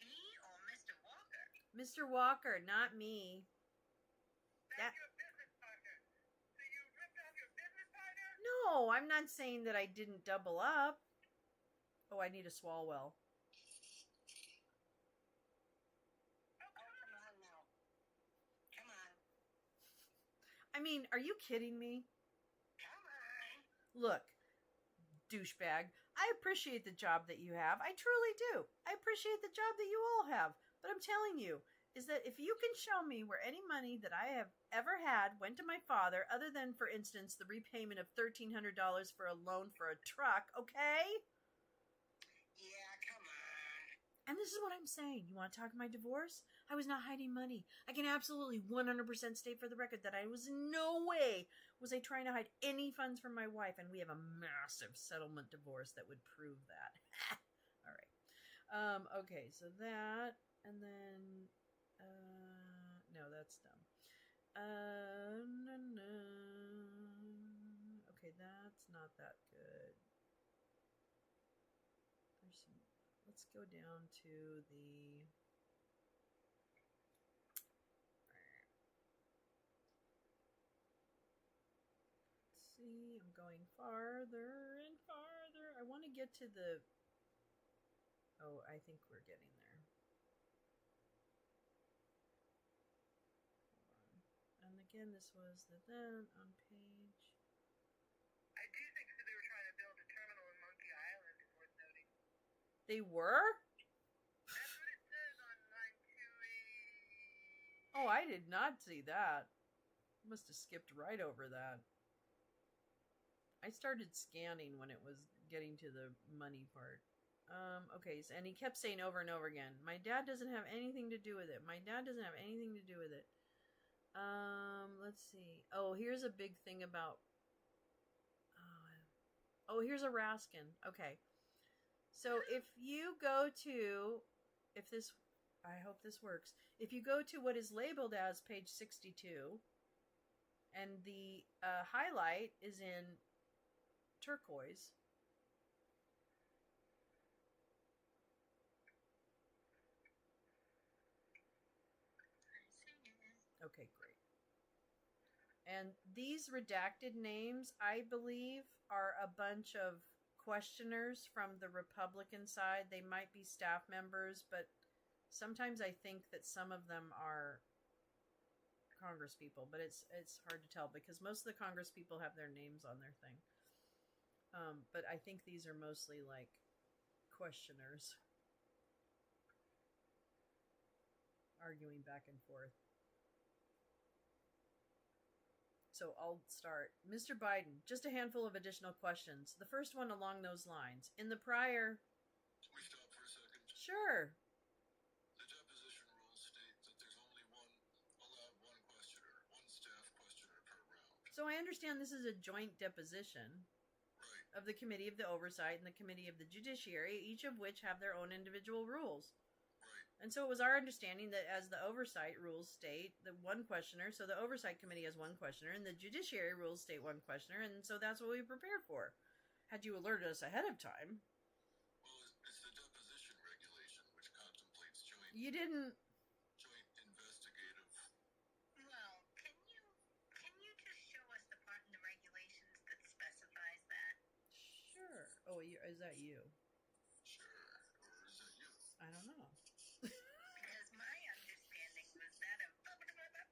[SPEAKER 2] He or Mr. Walker?
[SPEAKER 3] Mr. Walker, not me.
[SPEAKER 2] That's your business partner. So you ripped off your business partner?
[SPEAKER 3] No, I'm not saying that I didn't double up. Oh, I need a Swalwell.
[SPEAKER 2] Oh, come on now. Come on.
[SPEAKER 3] I mean, are you kidding me?
[SPEAKER 2] Come on.
[SPEAKER 3] Look, douchebag, I appreciate the job that you have. I truly do. I appreciate the job that you all have. But I'm telling you, is that if you can show me where any money that I have ever had went to my father, other than, for instance, the repayment of $1,300 for a loan for a truck, okay?
[SPEAKER 2] Yeah, come on.
[SPEAKER 3] And this is what I'm saying. You want to talk my divorce? I was not hiding money. I can absolutely 100% state for the record that I was in no way was I trying to hide any funds from my wife, and we have a massive settlement divorce that would prove that. All right. Okay, so that, and then, no, that's dumb. No. Okay, that's not that good. There's some, let's go down to the, let's see, I'm going farther and farther. I want to get to the, oh, I think we're getting there. And again, this was the then on page.
[SPEAKER 2] I do think that they were trying to build a terminal in Monkey Island, is worth noting.
[SPEAKER 3] They were?
[SPEAKER 2] That's what it says on line 280.
[SPEAKER 3] Oh, I did not see that. Must have skipped right over that. I started scanning when it was getting to the money part. Okay, so, and he kept saying over and over again, my dad doesn't have anything to do with it. My dad doesn't have anything to do with it. Let's see. Oh, here's a big thing about, oh, here's a Raskin. Okay. So if you go to, if this, I hope this works. If you go to what is labeled as page 62, and the highlight is in turquoise. Okay, great. And these redacted names, I believe, are a bunch of questioners from the Republican side. They might be staff members, but sometimes I think that some of them are Congress people, but it's hard to tell because most of the Congress people have their names on their thing. But I think these are mostly like questioners arguing back and forth. So I'll start. Mr. Biden, just a handful of additional questions. The first one along those lines. In the prior...
[SPEAKER 4] Can we stop for a second?
[SPEAKER 3] Sure.
[SPEAKER 4] The deposition rules state that there's only one questioner, one staff questioner per round.
[SPEAKER 3] So I understand this is a joint deposition.
[SPEAKER 4] Right.
[SPEAKER 3] Of the Committee of the Oversight and the Committee of the Judiciary, each of which have their own individual rules.
[SPEAKER 4] Right.
[SPEAKER 3] And so it was our understanding that as the Oversight rules state, the one questioner, so the Oversight Committee has one questioner, and the Judiciary rules state one questioner, and so that's what we prepared for. Had you alerted us ahead of time...
[SPEAKER 4] Well, it's the deposition regulation which contemplates joint...
[SPEAKER 3] You didn't...
[SPEAKER 4] Joint investigative...
[SPEAKER 2] Well, can you just show us the part in the regulations that specifies that?
[SPEAKER 3] Sure. Oh, is that you?
[SPEAKER 4] Sure. Or is that you?
[SPEAKER 3] I don't know.
[SPEAKER 2] Because my understanding was that of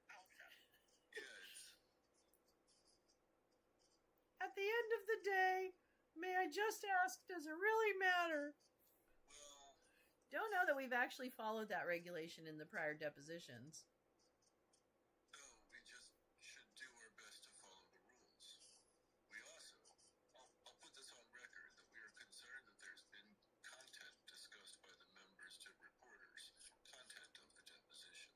[SPEAKER 2] also.
[SPEAKER 4] Yeah, it's...
[SPEAKER 3] At the end of the day, may I just ask, does it really matter?
[SPEAKER 4] Well...
[SPEAKER 3] Don't know that we've actually followed that regulation in the prior depositions.
[SPEAKER 4] No, we just should do our best to follow the rules. We also... I'll put this on record that we are concerned that there's been content discussed by the members to reporters, content of the deposition,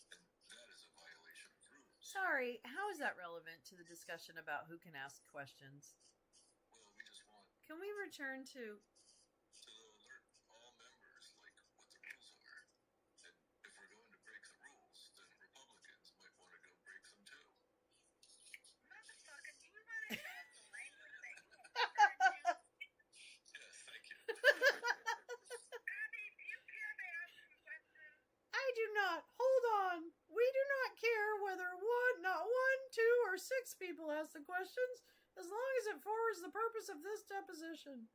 [SPEAKER 4] and that is a violation of rules.
[SPEAKER 3] Sorry, how is that relevant to the discussion about who can ask questions?
[SPEAKER 4] Well, we just want
[SPEAKER 3] Can we return to...
[SPEAKER 4] alert all members, like, what the rules are. And if we're going to break the rules, then Republicans might want to go break them too.
[SPEAKER 2] Motherfucker, do you want to show us the language that you prefer to?
[SPEAKER 4] Yes, thank you.
[SPEAKER 2] Abby, do you care to ask some questions?
[SPEAKER 3] I do not. Hold on. We do not care whether not one, two, or six people ask the questions, as long as it forwards the purpose of this deposition.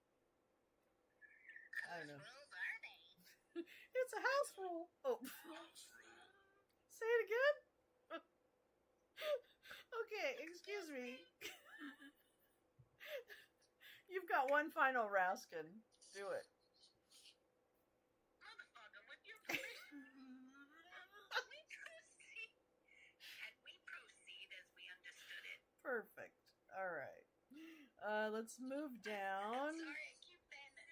[SPEAKER 3] I don't know.
[SPEAKER 2] Whose rules are they?
[SPEAKER 3] It's a house rule. Oh,
[SPEAKER 4] House rule.
[SPEAKER 3] say it again? Okay, excuse me. You've got one final Raskin. Do it.
[SPEAKER 2] Motherfucker, with your permission, can we proceed as we understood it?
[SPEAKER 3] Perfect. All right. Let's move down.
[SPEAKER 2] Sorry, I keep saying that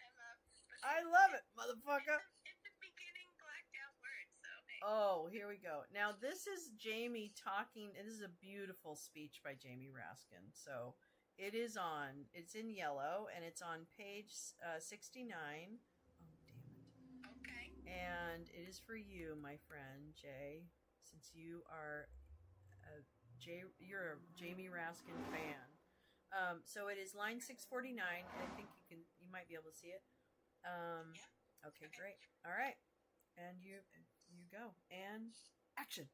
[SPEAKER 3] I love it, motherfucker.
[SPEAKER 2] It's the beginning blacked out word, so hey.
[SPEAKER 3] Oh, here we go. Now, this is Jamie talking, and this is a beautiful speech by Jamie Raskin. So, it's in yellow, and it's on page 69. Oh, damn it.
[SPEAKER 2] Okay.
[SPEAKER 3] And it is for you, my friend, Jay, since you are you're a Jamie Raskin fan. So it is line 649, and I think you might be able to see it. Okay, great. All right. And you go. And action.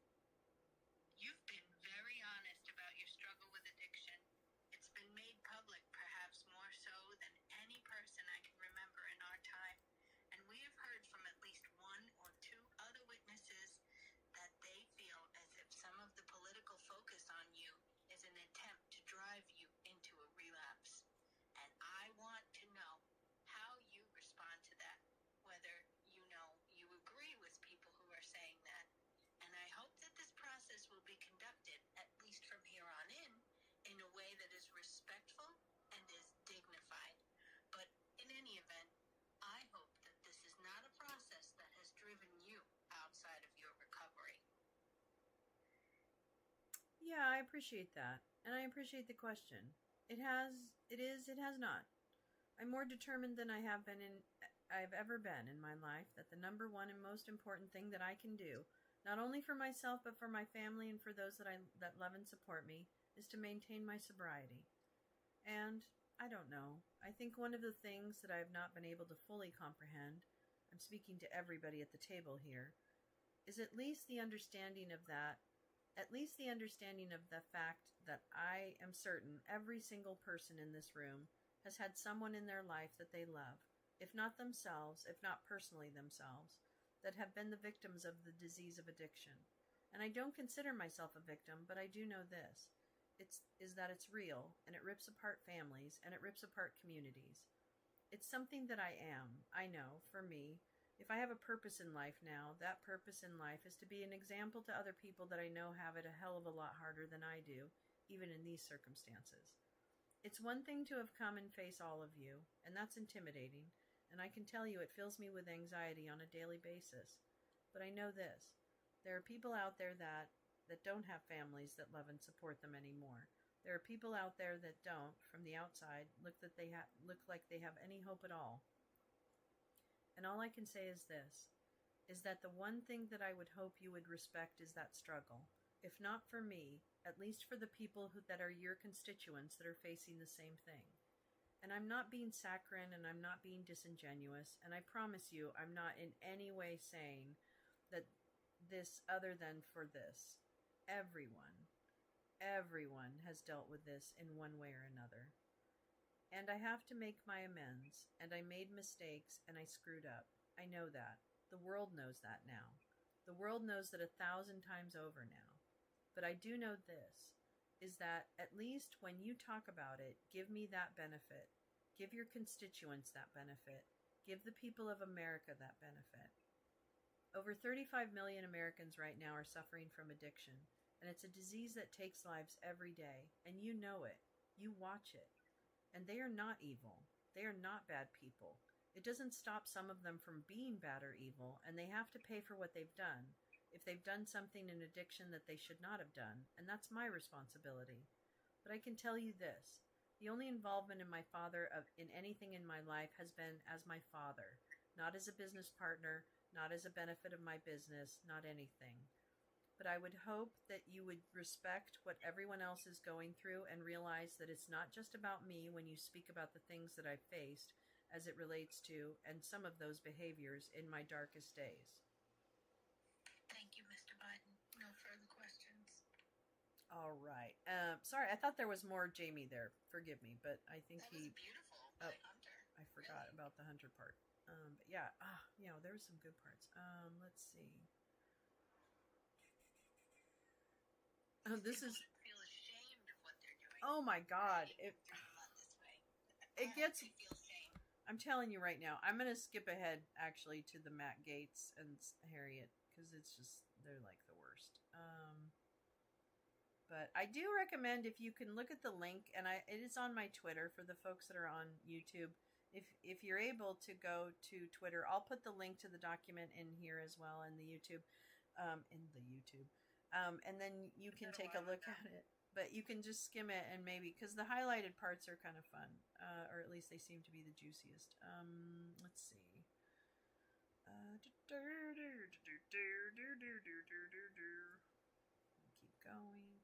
[SPEAKER 2] You've been very honest about your struggle with addiction. It's been made public, perhaps more so than any person I can remember in our time. And we have heard from at least one or two other witnesses that they feel as if some of the political focus on you is an attempt to drive you into a relapse. And I want to know how you respond to that, whether you agree with people who are saying that. And I hope that this process will be conducted, at least from here on in a way that is respectful and is dignified. But in any event, I hope that this is not a process that has driven you outside of your recovery.
[SPEAKER 3] Yeah, I appreciate that. And I appreciate the question. It has not. I'm more determined than I've ever been in my life that the number one and most important thing that I can do, not only for myself but for my family and for those that love and support me, is to maintain my sobriety. And I don't know. I think one of the things that I have not been able to fully comprehend, I'm speaking to everybody at the table here, is at least the understanding of the fact that I am certain every single person in this room has had someone in their life that they love, if not themselves, if not personally themselves, that have been the victims of the disease of addiction. And I don't consider myself a victim, but I do know this. Is that it's real, and it rips apart families, and it rips apart communities. It's something that I am. I know, for me, if I have a purpose in life now, that purpose in life is to be an example to other people that I know have it a hell of a lot harder than I do, even in these circumstances. It's one thing to have come and face all of you, and that's intimidating, and I can tell you it fills me with anxiety on a daily basis. But I know this. There are people out there that don't have families that love and support them anymore. There are people out there that don't, from the outside, look like they have any hope at all. And all I can say is this, is that the one thing that I would hope you would respect is that struggle. If not for me, at least for the people that are your constituents that are facing the same thing. And I'm not being saccharine, and I'm not being disingenuous, and I promise you I'm not in any way saying that this other than for this. Everyone has dealt with this in one way or another. And I have to make my amends, and I made mistakes, and I screwed up. I know that. The world knows that now. The world knows that 1,000 times over now. But I do know this, is that at least when you talk about it, give me that benefit. Give your constituents that benefit. Give the people of America that benefit. Over 35 million Americans right now are suffering from addiction, and it's a disease that takes lives every day, and you know it. You watch it. And they are not evil. They are not bad people. It doesn't stop some of them from being bad or evil, and they have to pay for what they've done. if they've done something in addiction that they should not have done, and that's my responsibility. But I can tell you this. The only involvement in my father in anything in my life has been as my father, not as a business partner, not as a benefit of my business, not anything. But I would hope that you would respect what everyone else is going through and realize that it's not just about me when you speak about the things that I've faced as it relates to, and some of those behaviors in my darkest days.
[SPEAKER 2] Thank you, Mr. Biden. No further questions.
[SPEAKER 3] All right. Sorry, I thought there was more Jamie there. Forgive me, but I think
[SPEAKER 2] that was beautiful by Hunter.
[SPEAKER 3] I forgot about the Hunter part. But yeah, there were some good parts. Let's see. This is.
[SPEAKER 2] Feel ashamed of what they're doing.
[SPEAKER 3] Oh my God! It gets.
[SPEAKER 2] Feel shame.
[SPEAKER 3] I'm telling you right now. I'm gonna skip ahead actually to the Matt Gaetz and Harriet because it's just they're like the worst. But I do recommend if you can look at the link, and it is on my Twitter for the folks that are on YouTube. If you're able to go to Twitter, I'll put the link to the document in here as well in the YouTube, and then you can take a look at it. But you can just skim it and maybe because the highlighted parts are kind of fun, or at least they seem to be the juiciest. Let's see. Keep going.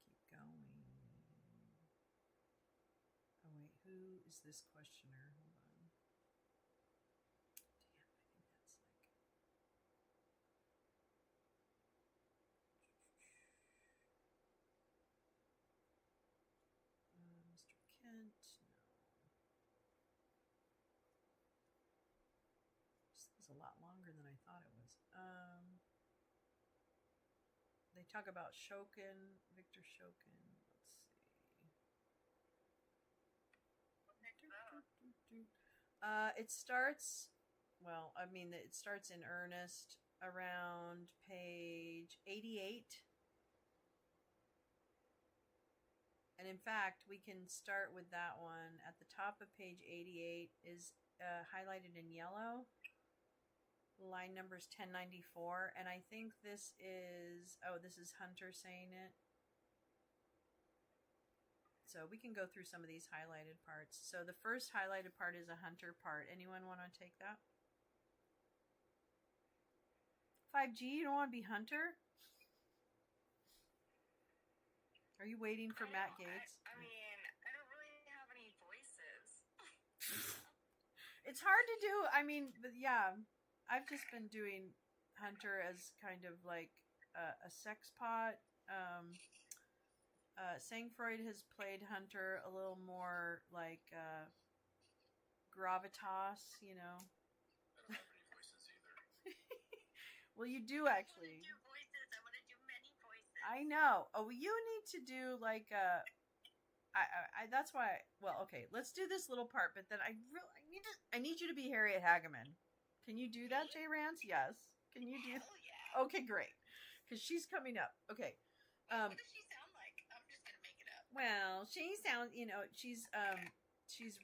[SPEAKER 3] Oh wait, who is this questioner? Hold on. Damn, I think that's like. Mr. Kent, no. This is a lot longer than I thought it was. They talk about Shokin, Victor Shokin. Let's see. It starts, it starts in earnest around page 88. And in fact, we can start with that one. At the top of page 88 is highlighted in yellow. Line number is 1094. And I think this is Hunter saying it. So we can go through some of these highlighted parts. So the first highlighted part is a Hunter part. Anyone want to take that? 5G, you don't want to be Hunter? Are you waiting for Matt Gaetz?
[SPEAKER 2] I mean, I don't really have any voices.
[SPEAKER 3] It's hard to do. I mean, but yeah, I've just been doing Hunter as kind of like a sex pot. Sangfreud has played Hunter a little more like gravitas, you know.
[SPEAKER 4] I don't have any voices either.
[SPEAKER 3] Well, you do actually.
[SPEAKER 2] I want to do voices. I want to do many voices.
[SPEAKER 3] I know. Oh, you need to do like I that's why. Well, okay, let's do this little part, but then I need you to be Harriet Hageman. Can you do that, Jay Rance? Yes. Can you do?
[SPEAKER 2] Hell yeah.
[SPEAKER 3] Okay, great. Because she's coming up. Okay.
[SPEAKER 2] What does she sound like? I'm just gonna make it up.
[SPEAKER 3] Well, she sounds. You know, she's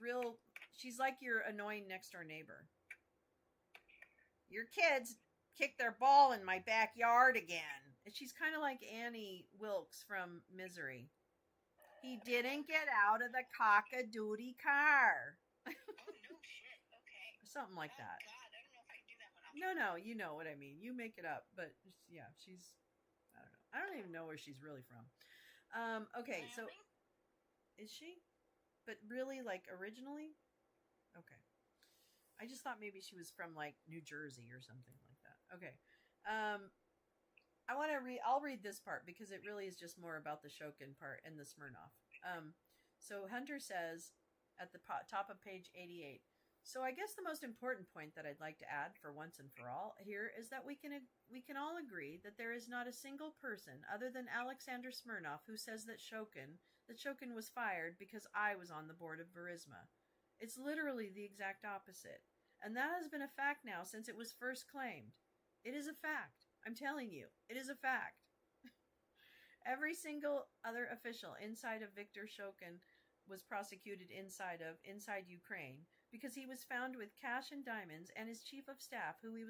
[SPEAKER 3] real. She's like your annoying next door neighbor. Your kids kicked their ball in my backyard again. And she's kind of like Annie Wilkes from Misery. He didn't get out of the cock-a-doodle car.
[SPEAKER 2] Oh, no shit. Okay.
[SPEAKER 3] Something like that.
[SPEAKER 2] God, I don't know if I can do that one.
[SPEAKER 3] No, you know what I mean. You make it up. But, yeah, she's... I don't know. I don't even know where she's really from. Okay, so...
[SPEAKER 2] Wyoming?
[SPEAKER 3] Is she? But really, like, originally? Okay. I just thought maybe she was from, like, New Jersey or something like that. Okay. I want to I'll read this part because it really is just more about the Shokin part and the Smirnoff. So Hunter says at the top of page 88, so I guess the most important point that I'd like to add for once and for all here is that we can all agree that there is not a single person other than Alexander Smirnoff who says that Shokin was fired because I was on the board of Verisma. It's literally the exact opposite. And that has been a fact now since it was first claimed. It is a fact. I'm telling you, it is a fact. Every single other official inside of Viktor Shokin was prosecuted inside Ukraine because he was found with cash and diamonds, and his chief of staff, who he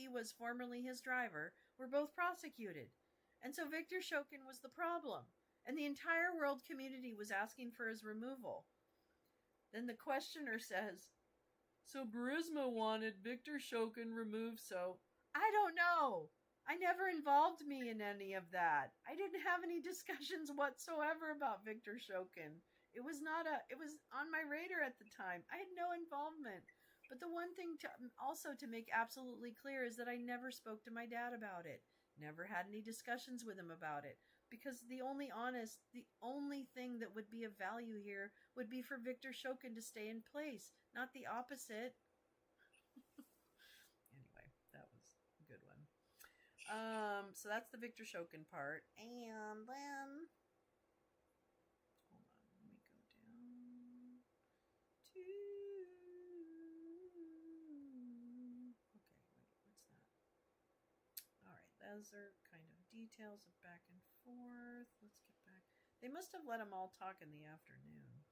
[SPEAKER 3] was formerly his driver, were both prosecuted. And so Victor Shokin was the problem. And the entire world community was asking for his removal. Then the questioner says, so Burisma wanted Victor Shokin removed, so I don't know. I never involved me in any of that. I didn't have any discussions whatsoever about Victor Shokin. It was on my radar at the time. I had no involvement. But the one thing to make absolutely clear is that I never spoke to my dad about it. Never had any discussions with him about it. Because the only thing that would be of value here would be for Victor Shokin to stay in place, not the opposite. Anyway, that was a good one. So that's the Victor Shokin part. And then, hold on, let me go down to, okay, wait, what's that? Alright, those are kind of details of back and forth. Let's get back. They must have let them all talk in the afternoon.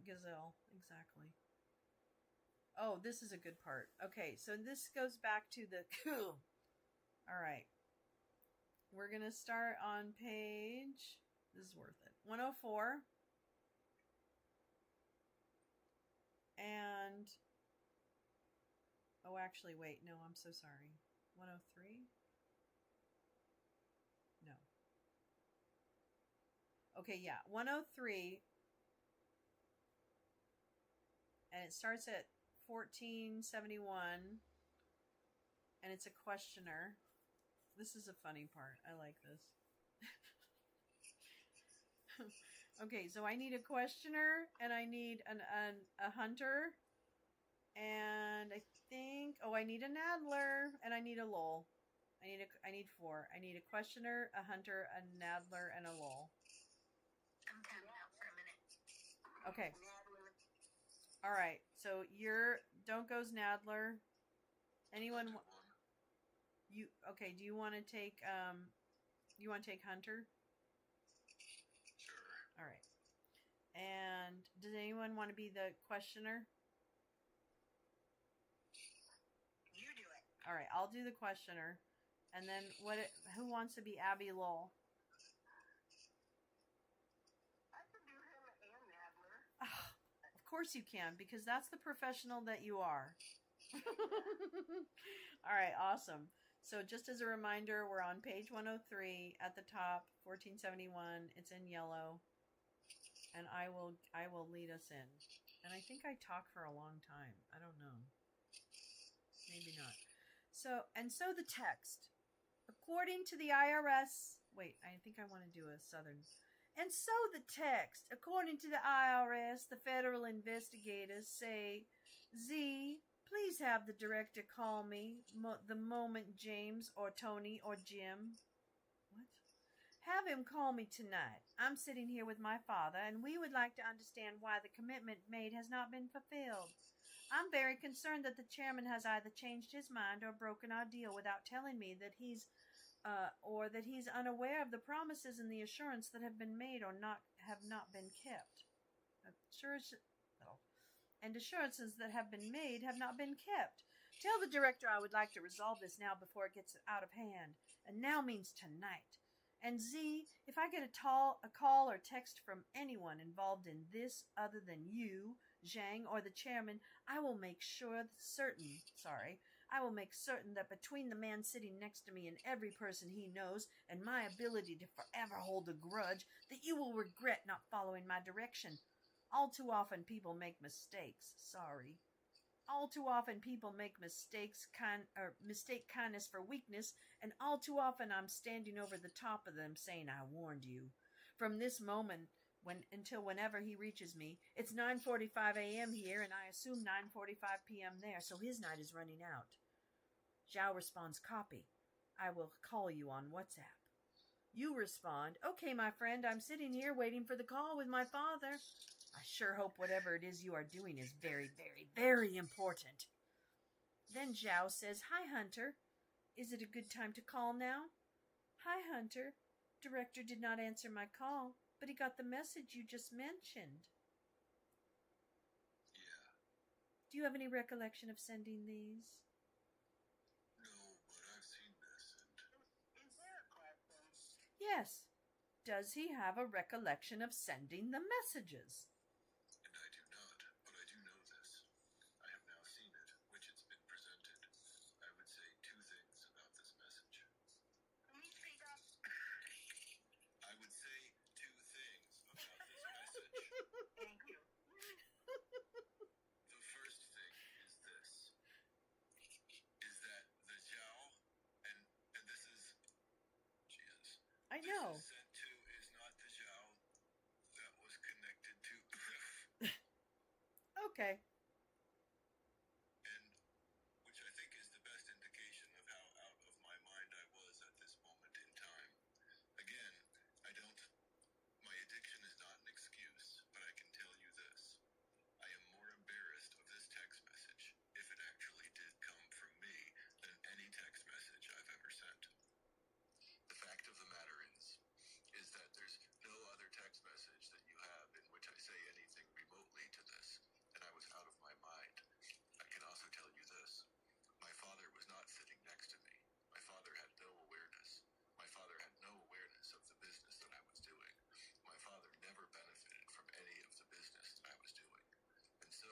[SPEAKER 3] Gazelle, exactly. Oh, this is a good part. Okay, so this goes back to the coup. Alright. We're going to start on page, this is worth it, 104. And, oh, actually, wait, no, I'm so sorry. 103? No. Okay, yeah, 103. And it starts at 1471. And it's a questioner. This is a funny part. I like this. Okay, so I need a questioner, and I need a hunter, and I think, oh, I need an Nadler, and I need a Lol. I need 4. I need a questioner, a hunter, a Nadler, and a Lol.
[SPEAKER 2] I'm tapping out for a minute.
[SPEAKER 3] Okay. All right. So don't goes Nadler. Anyone? Okay? Do you want to take hunter?
[SPEAKER 4] Sure.
[SPEAKER 3] All right. And does anyone want to be the questioner?
[SPEAKER 2] You do it.
[SPEAKER 3] All right. I'll do the questioner. And then who wants to be Abby Lowell?
[SPEAKER 2] I can do him and Nadler.
[SPEAKER 3] Oh, of course you can, because that's the professional that you are. All right. Awesome. So just as a reminder, we're on page 103 at the top, 1471. It's in yellow. And I will lead us in. And I think I talk for a long time. I don't know. Maybe not. So the text. According to the IRS... Wait, I think I want to do a southern... And so the text. According to the IRS, the federal investigators say, Z, please have the director call me the moment James or Tony or Jim... What? Have him call me tonight. I'm sitting here with my father, and we would like to understand why the commitment made has not been fulfilled. I'm very concerned that the chairman has either changed his mind or broken our deal without telling me that he's unaware of the promises and the assurance that have been made or have not been kept. And assurances that have been made have not been kept. Tell the director I would like to resolve this now before it gets out of hand. And now means tonight. And Z, if I get a call or text from anyone involved in this other than you, Zhang, or the chairman, I will make certain that between the man sitting next to me and every person he knows, and my ability to forever hold a grudge, that you will regret not following my direction. All too often people make mistakes. Sorry. All too often people make mistakes, mistake kindness for weakness, and all too often I'm standing over the top of them saying, I warned you. From this moment until whenever he reaches me, it's 9:45 a.m. here, and I assume 9:45 p.m. there, so his night is running out. Zhao responds, copy. I will call you on WhatsApp. You respond, okay, my friend, I'm sitting here waiting for the call with my father. I sure hope whatever it is you are doing is very, very, very important. Then Zhao says, hi, Hunter. Is it a good time to call now? Hi, Hunter. Director did not answer my call, but he got the message you just mentioned.
[SPEAKER 4] Yeah,
[SPEAKER 3] Do you have any recollection of sending these?
[SPEAKER 4] No, but I've seen this, and
[SPEAKER 2] Is there a question?
[SPEAKER 3] Yes. Does he have a recollection of sending the messages?
[SPEAKER 4] I do not, but I do know this. I have now seen it, which it's been presented. I would say two things about this message.
[SPEAKER 2] Can you speak up?
[SPEAKER 4] I would say two things about this message.
[SPEAKER 2] Thank you.
[SPEAKER 4] The first thing is this. Is that the Zhao, and this is, Jesus.
[SPEAKER 3] I know.
[SPEAKER 4] This is sent to is not the Zhao that was connected to
[SPEAKER 3] Okay.
[SPEAKER 4] and which I think is the best indication of how out of my mind I was at this moment in time. Again, my addiction is not an excuse, but I can tell you this. I am more embarrassed of this text message, if it actually did come from me, than any text message I've ever sent. The fact of the matter is that there's no other text message that you have in which I say anything remotely to this, and I was out of my mind. I can also tell you this. My father was not sitting next to me. My father had no awareness. My father had no awareness of the business that I was doing. My father never benefited from any of the business that I was doing. And so,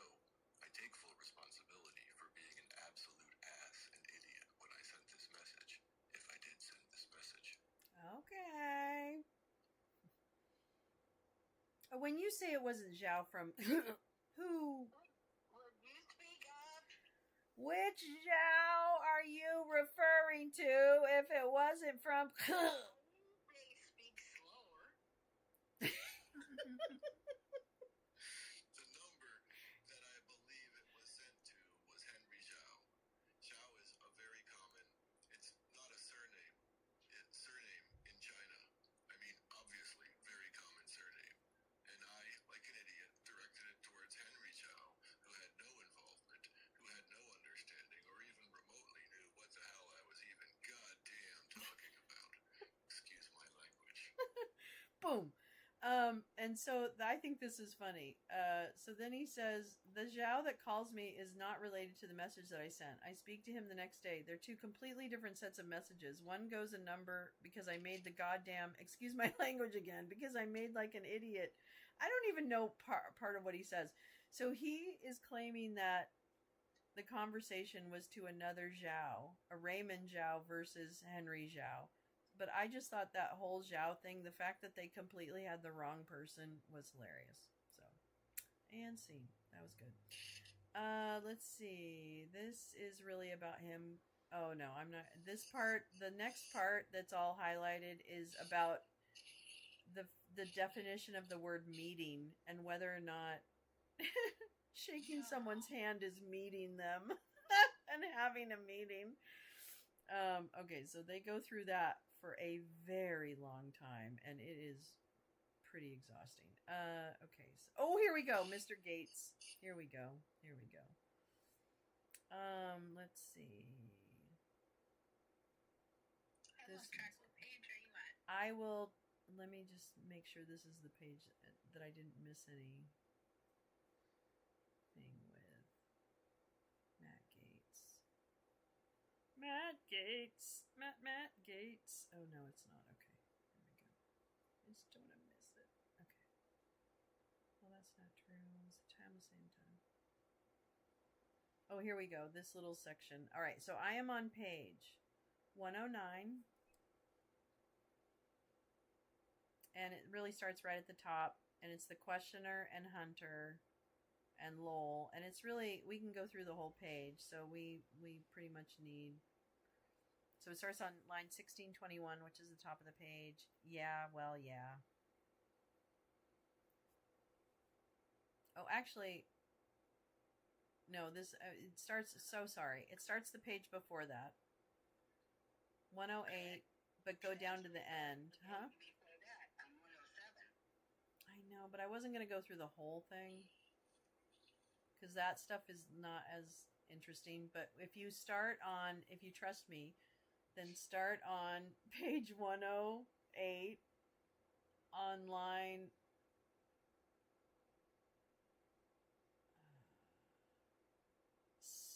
[SPEAKER 4] I take full responsibility for being an absolute ass and idiot when I sent this message, if I did send this message.
[SPEAKER 3] Okay. When you say it wasn't Zhao from who?
[SPEAKER 2] Would you speak up?
[SPEAKER 3] Which Zhao are you referring to if it wasn't from
[SPEAKER 2] They speak slower.
[SPEAKER 4] The number that I believe it was sent to was Henry Zhao. Zhao is a very common, it's not a surname in China. I mean, obviously, very common surname. And I, like an idiot, directed it towards Henry Zhao, who had no involvement, who had no understanding, or even remotely knew what the hell I was even goddamn talking about. Excuse my language.
[SPEAKER 3] boom. And so I think this is funny. So then he says, the Zhao that calls me is not related to the message that I sent. I speak to him the next day. They're two completely different sets of messages. One goes a number because I made the goddamn, excuse my language again, because I made like an idiot. I don't even know part of what he says. So he is claiming that the conversation was to another Zhao, a Raymond Zhao versus Henry Zhao. But I just thought that whole Zhao thing, the fact that they completely had the wrong person was hilarious. So, and scene. That was good. Let's see. This is really about him. Oh no, I'm not. This part, the next part that's all highlighted is about the definition of the word meeting and whether or not shaking someone's hand is meeting them and having a meeting. Okay, so they go through that for a very long time, and it is pretty exhausting. Okay, so, oh, here we go, Mr. Gates. Here we go. Let's see.
[SPEAKER 2] I lost track. What page are you at?
[SPEAKER 3] I will. Let me just make sure this is the page that I didn't miss any thing with Matt Gates. Matt Gates. Oh no, it's not. Okay, here we go. I just don't want to miss it. Okay. Well, that's not true. It's the same time. Oh, here we go. This little section. All right, so I am on page 109. And it really starts right at the top. And it's the questioner and Hunter and Lowell. And it's really, we can go through the whole page. So we pretty much need. So it starts on line 1621, which is the top of the page. Yeah, well, yeah. Oh, actually, no, this, it starts, so sorry. It starts the page before that. 108, but go down to the end. Huh?
[SPEAKER 2] Before that, I'm 107.
[SPEAKER 3] I know, but I wasn't going to go through the whole thing. Because that stuff is not as interesting. But if you start on, if you trust me, then start on page 108 on line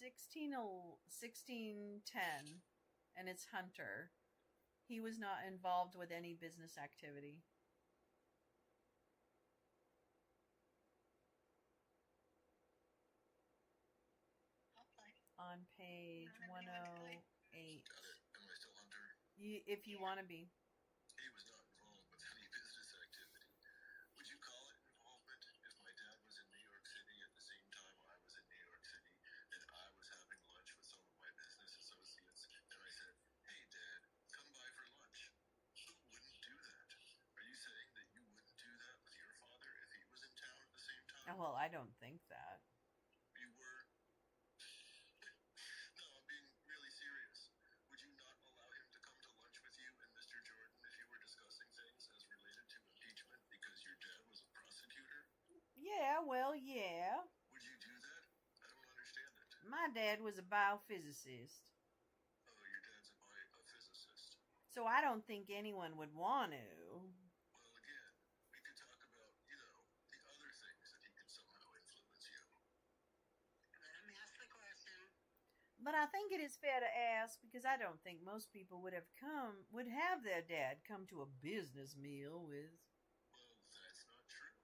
[SPEAKER 3] 1610, and it's Hunter. He was not involved with any business activity.
[SPEAKER 2] Okay.
[SPEAKER 3] On page 108.
[SPEAKER 4] Got it. Am I still Hunter?
[SPEAKER 3] If you want to be.
[SPEAKER 4] He was not involved with any business activity. Would you call it involvement if my dad was in New York City at the same time I was in New York City and I was having lunch with some of my business associates and I said, hey Dad, come by for lunch? Who wouldn't do that? Are you saying that you wouldn't do that with your father if he was in town at the same time?
[SPEAKER 3] Oh, well, I don't think that.
[SPEAKER 4] You were? No, I'm being really serious. Would you not allow him to come to lunch with you and Mr. Jordan if you were discussing things as related to impeachment because your dad was a prosecutor?
[SPEAKER 3] Yeah, well, yeah.
[SPEAKER 4] Would you do that? I don't understand it.
[SPEAKER 3] My dad was a biophysicist,
[SPEAKER 4] Oh, your dad's a physicist.
[SPEAKER 3] so I don't think anyone would want to.
[SPEAKER 4] Well, again, we could talk about, the other things that he could somehow influence you.
[SPEAKER 2] Let him ask the question.
[SPEAKER 3] But I think it is fair to ask because I don't think most people would have their dad come to a business meal with.
[SPEAKER 4] Well, that's not true.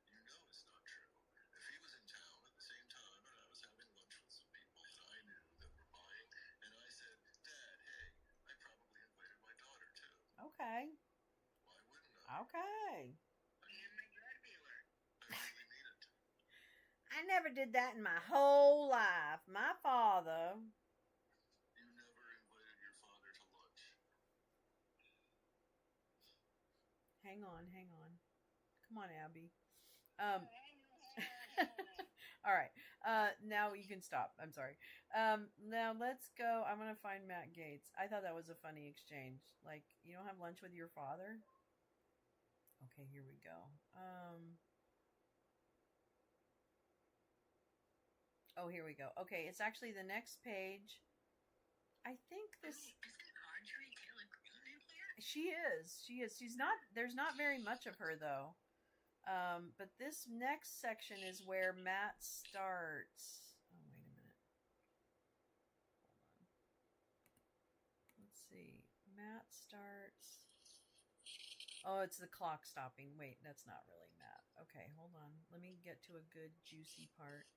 [SPEAKER 4] You know it's not true. If he was in town at the same time and I was having lunch with some people that I knew that were buying, and I said, Dad, hey, I probably invited my daughter too.
[SPEAKER 3] Okay.
[SPEAKER 4] Why wouldn't I?
[SPEAKER 3] Okay.
[SPEAKER 2] And my drug dealer.
[SPEAKER 4] I really mean it.
[SPEAKER 3] I never did that in my whole life. My father.
[SPEAKER 4] You never invited your father to lunch.
[SPEAKER 3] Hang on. Come on, Abby.
[SPEAKER 2] Oh,
[SPEAKER 3] All right. Now you can stop. I'm sorry. Now let's go. I'm gonna find Matt Gaetz. I thought that was a funny exchange. Like, you don't have lunch with your father? Okay, here we go. Oh, here we go. Okay, it's actually the next page. I think this.
[SPEAKER 2] Isn't Audrey Taylor Green in here?
[SPEAKER 3] She is. She's not. There's not very much of her though. But this next section is where Matt starts. Oh, wait a minute. Hold on. Let's see. Matt starts. Oh, it's the clock stopping. Wait, that's not really Matt. Okay, hold on. Let me get to a good juicy part.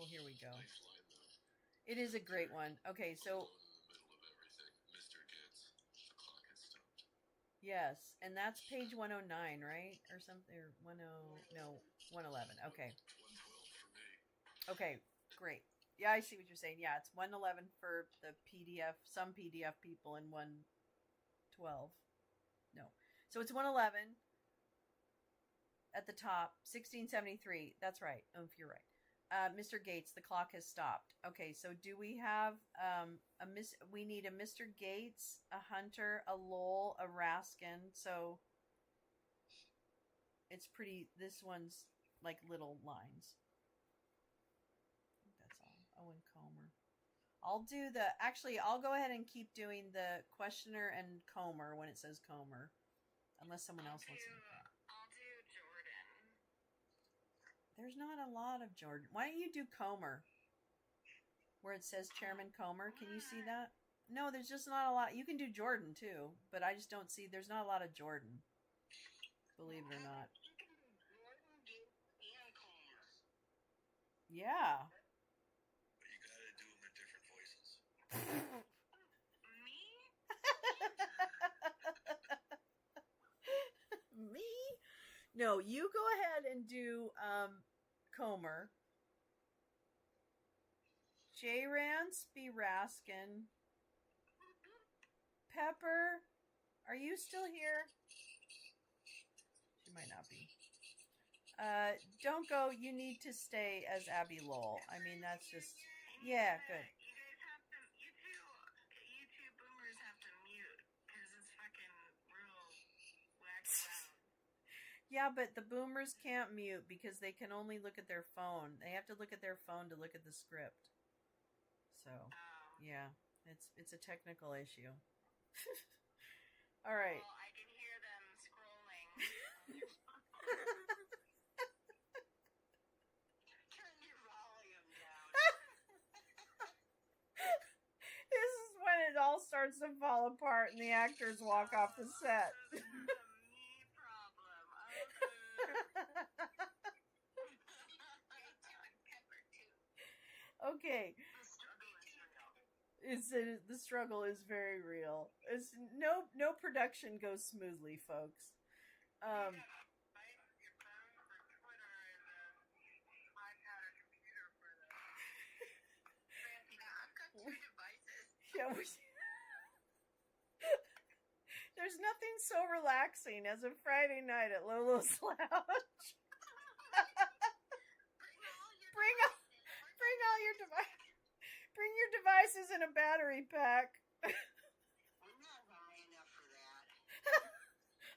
[SPEAKER 3] Oh, here we go.
[SPEAKER 4] Nice line, though.
[SPEAKER 3] It is a great one. Okay, so
[SPEAKER 4] Alone in the middle of everything, Mr. Gates, the clock has stopped.
[SPEAKER 3] yes, and that's page 109, right? Or something, or 10, no, 111. Okay.
[SPEAKER 4] 112 for me.
[SPEAKER 3] Okay, great. Yeah, I see what you're saying. Yeah, it's 111 for the PDF, some PDF people, and 112. No. So it's 111 at the top, 1673. That's right. Oh, if you're right. Mr. Gates, the clock has stopped. Okay, so do we have we need a Mr. Gates, a Hunter, a Lowell, a Raskin. So it's pretty, this one's like little lines. That's all. Owen Comer. I'll go ahead and keep doing the questioner and Comer when it says Comer. Unless someone else wants to make that.
[SPEAKER 2] I'll do Jordan.
[SPEAKER 3] There's not a lot of Jordan. Why don't you do Comer? Where it says Chairman Comer. Can you see that? No, there's just not a lot. You can do Jordan too, but I just don't see, there's not a lot of Jordan. Believe it or not.
[SPEAKER 2] You can do Jordan, Gates, and Comer.
[SPEAKER 3] Yeah.
[SPEAKER 4] But you gotta do them in different voices.
[SPEAKER 2] Me?
[SPEAKER 3] Me? No, you go ahead and do Comer. J. Ransby Raskin. Pepper, are you still here? She might not be. Don't go. You need to stay as Abby Lowell. I mean, that's just... Yeah, good.
[SPEAKER 2] You guys have to, you two boomers have to mute, because it's fucking real wacky loud.
[SPEAKER 3] Yeah, but the boomers can't mute because they can only look at their phone. They have to look at their phone to look at the script. So, yeah, it's a technical issue. All right.
[SPEAKER 2] Well, I can hear them scrolling. Turn your volume down.
[SPEAKER 3] starts to fall apart and the actors walk off the set.
[SPEAKER 2] So this is a me problem.
[SPEAKER 3] Okay. The struggle is very real. It's no production goes smoothly, folks. Yeah, there's nothing so relaxing as a Friday night at Lolo's Lounge. Bring all your devices. Bring your devices in a battery pack.
[SPEAKER 2] I'm not high enough for that.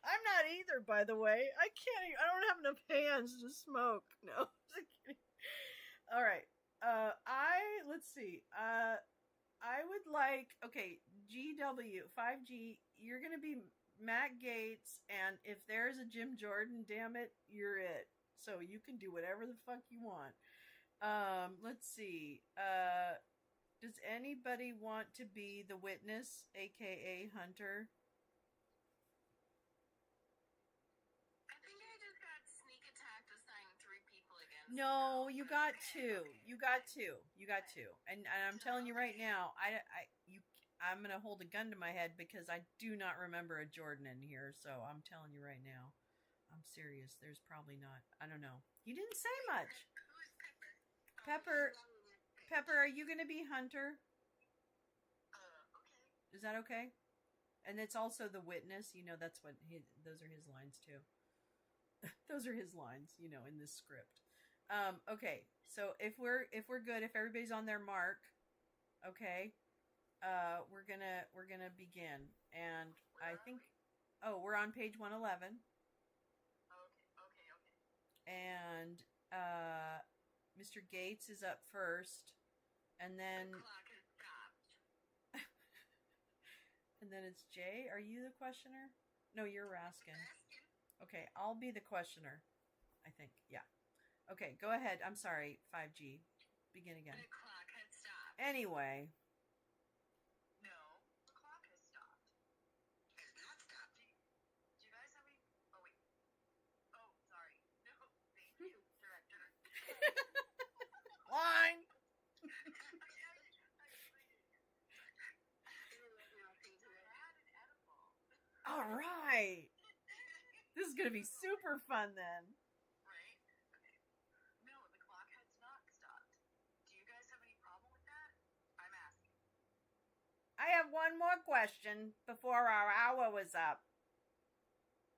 [SPEAKER 3] I'm not either, by the way. I don't have enough hands to smoke. No. All right. Let's see. I would like, okay, GW, 5G, you're going to be Matt Gaetz, and if there's a Jim Jordan, damn it, you're it. So you can do whatever the fuck you want. Let's see. Does anybody want to be the witness, aka Hunter?
[SPEAKER 2] I think I just got sneak attacked assigned 3 people again.
[SPEAKER 3] No, you got 2. You got 2. And I'm telling you right now, I'm gonna hold a gun to my head because I do not remember a Jordan in here. So I'm telling you right now, I'm serious. There's probably not. I don't know. You didn't say much.
[SPEAKER 2] Who's Pepper?
[SPEAKER 3] Pepper, are you gonna be Hunter?
[SPEAKER 2] Okay.
[SPEAKER 3] Is that okay? And it's also the witness. You know, that's what those are his lines too. Those are his lines, you know, in this script. Okay, so if we're good, if everybody's on their mark, okay, we're gonna begin. And I think, we're on page 111.
[SPEAKER 2] Okay.
[SPEAKER 3] And Mr. Gaetz is up first, and then
[SPEAKER 2] The clock has stopped.
[SPEAKER 3] and then it's Jay. Are you the questioner? No, you're Raskin. Okay, I'll be the questioner. I think, yeah. Okay, go ahead. I'm sorry, 5G. Begin again.
[SPEAKER 2] The clock had stopped.
[SPEAKER 3] Anyway.
[SPEAKER 2] No, the clock has stopped. Has not stopped. Do you guys have any... Oh, wait. Oh, sorry. No, thank you, director.
[SPEAKER 3] Line! All right. This is going to be super fun then.
[SPEAKER 2] Right? Okay. No, the clock has not stopped. Do you guys have any problem with that? I'm asking.
[SPEAKER 3] I have one more question before our hour was up.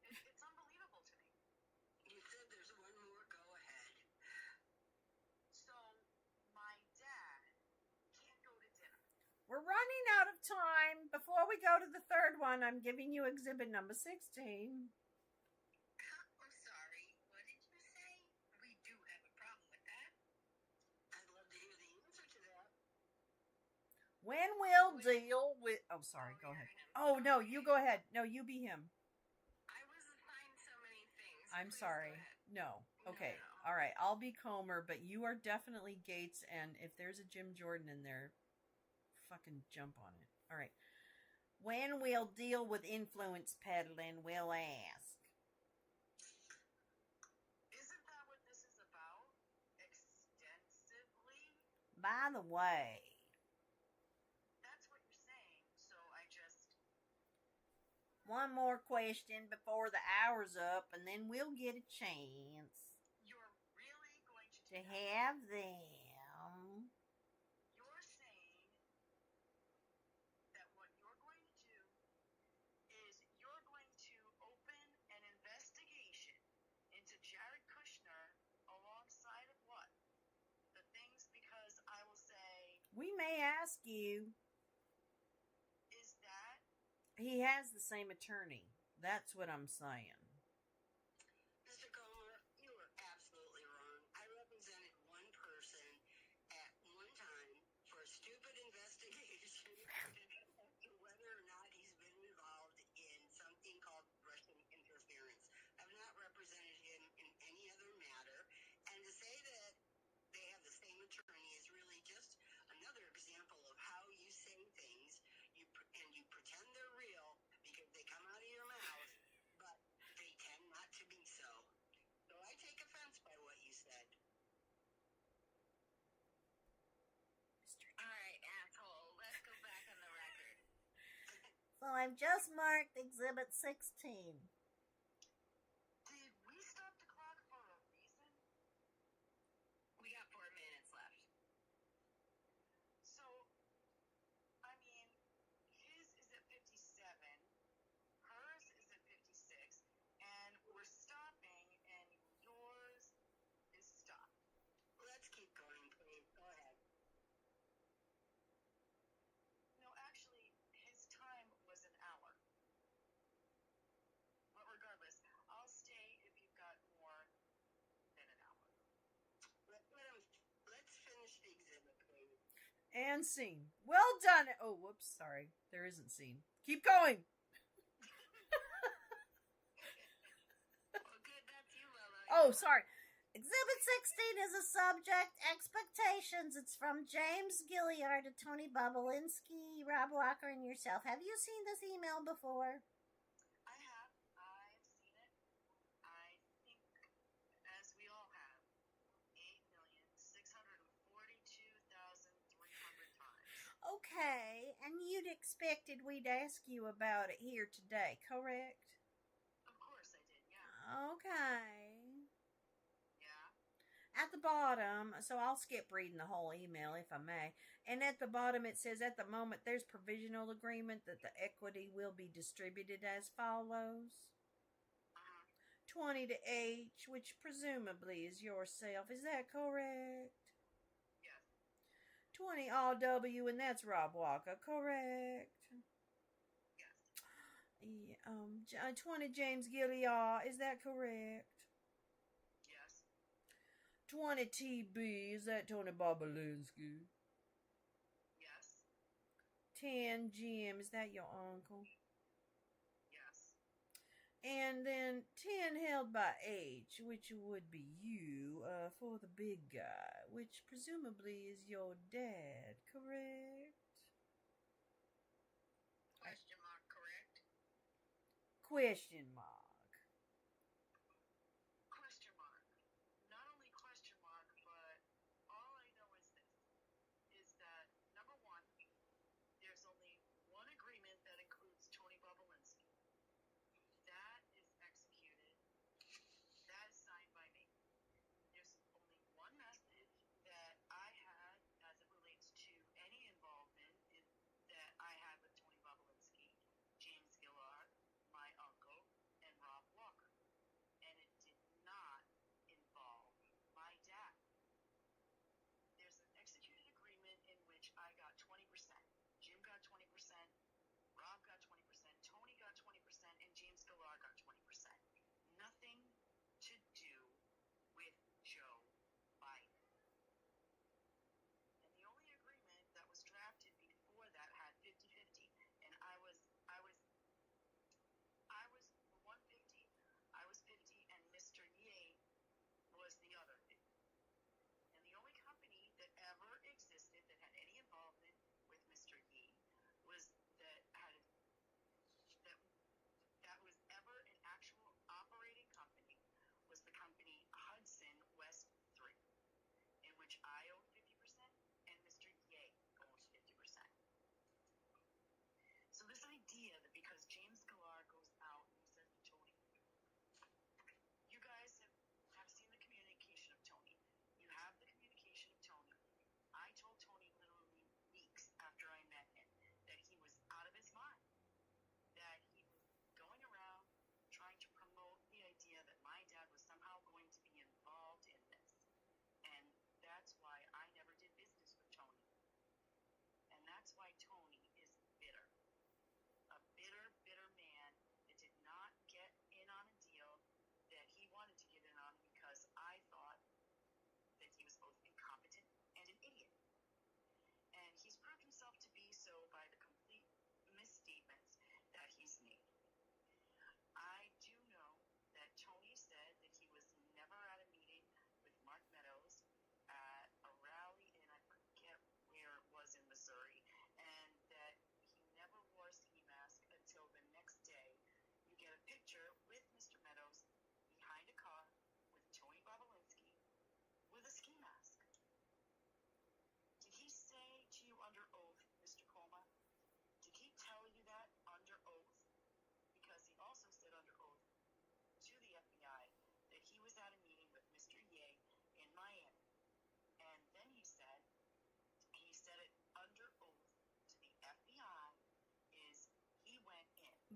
[SPEAKER 2] It's unbelievable to me. You said there's one more. Go ahead. So, my dad can't go to dinner.
[SPEAKER 3] We're running out of time. Before we go to the third one, I'm giving you exhibit number 16.
[SPEAKER 2] I'm sorry. What did you say? We do have a problem with that. I'd love to hear the answer to that.
[SPEAKER 3] When we'll deal with... Oh, sorry. Go ahead. Oh, no. You go ahead. No, you be him.
[SPEAKER 2] I was assigned so many things.
[SPEAKER 3] I'm
[SPEAKER 2] Please
[SPEAKER 3] sorry.
[SPEAKER 2] go ahead.
[SPEAKER 3] No. Okay.
[SPEAKER 2] No.
[SPEAKER 3] All right. I'll be Comer, but you are definitely Gaetz, and if there's a Jim Jordan in there, fucking jump on it. All right. When we'll deal with influence peddling, we'll ask.
[SPEAKER 2] Isn't that what this is about? Extensively?
[SPEAKER 3] By the way,
[SPEAKER 2] That's what you're saying, so I just...
[SPEAKER 3] one more question before the hour's up, and then we'll get a chance
[SPEAKER 2] You're really going to
[SPEAKER 3] to
[SPEAKER 2] do that?
[SPEAKER 3] have them.
[SPEAKER 2] You're saying that what you're going to do is you're going to open an investigation into Jared Kushner alongside of what? The things, because I will say,
[SPEAKER 3] We may ask you.
[SPEAKER 2] is that...
[SPEAKER 3] He has the same attorney. That's what I'm saying.
[SPEAKER 2] Mr. Comer, you were absolutely wrong. I represented one person at one time for a stupid investigation as to whether or not he's been involved in something called Russian interference. I've not represented him in any other matter. And to say that they have the same attorney is really just another example of how you say things and So I've just marked Exhibit 16.
[SPEAKER 5] Did we stop the clock for a reason?
[SPEAKER 6] We got 4 minutes left.
[SPEAKER 5] So, I mean, his is at 57, hers is at 56, and we're stopping, and yours is stopped.
[SPEAKER 6] Let's keep going, please. Go ahead.
[SPEAKER 5] No, actually, his time was an hour. But regardless, I'll stay if you've got more than an hour.
[SPEAKER 6] Let's finish the exhibit, please.
[SPEAKER 3] And scene. Well done. Oh, whoops. Sorry. There isn't scene. Keep going.
[SPEAKER 6] Well, good. That's you, Lolo.
[SPEAKER 3] Oh, sorry.
[SPEAKER 2] Exhibit 16 is a subject, expectations. It's from James Gilliard to Tony Bobolinsky, Rob Walker, and yourself. Have you seen this email before?
[SPEAKER 5] I have. I've seen it. I think, as we all have, 8,642,300 times.
[SPEAKER 2] Okay, and you'd expected we'd ask you about it here today, correct?
[SPEAKER 5] Of course I did, yeah.
[SPEAKER 2] Okay.
[SPEAKER 5] Yeah?
[SPEAKER 2] At the bottom, so I'll skip reading the whole email if I may. And at the bottom it says, at the moment there's provisional agreement that the equity will be distributed as follows. 20 to H, which presumably is yourself. Is that correct?
[SPEAKER 5] Yes.
[SPEAKER 2] 20 RW, and that's Rob Walker, correct?
[SPEAKER 5] Yes.
[SPEAKER 2] Yeah, 20 James Gilliard, is that correct?
[SPEAKER 5] Yes.
[SPEAKER 3] 20 TB, is that Tony Bobolinsky?
[SPEAKER 5] Yes.
[SPEAKER 3] 10 Jim, is that your uncle?
[SPEAKER 5] Yes.
[SPEAKER 3] And then 10 held by H, which would be you, for the big guy, which presumably is your dad, correct?
[SPEAKER 6] Question mark, correct?
[SPEAKER 3] Question mark.
[SPEAKER 5] Question mark. Not only question mark, but all I know is this, is that, number one, there's only one agreement that includes Tony Bobolinsky. That is executed. That is signed by me. There's only one message that I had as it relates to any involvement that I had with Tony Bobolinsky, James Gillard, my uncle, and Rob Walker. And it did not involve my dad. There's an executed agreement in which I got 20%. Jim got 20%, Rob got 20%, Tony got 20%, and James Gillard got 20%. Nothing to do with Joe Biden. And the only agreement that was drafted before that had 50-50, and I was 150, I was 50, and Mr. Ye was the other 50. And the only company that ever existed that had any involvement with Mr. Ye was that was ever an actual operating company was the company Hudson West 3, in which I owned 50% and Mr. Ye owned 50%. So this idea that because James Gillard goes out and he says to Tony, you guys have seen the communication of Tony. You have the communication of Tony. I told Tony literally weeks after I met him that he was out of his mind, that he was going around trying to promote the idea that my dad was somehow going to be involved in this. And that's why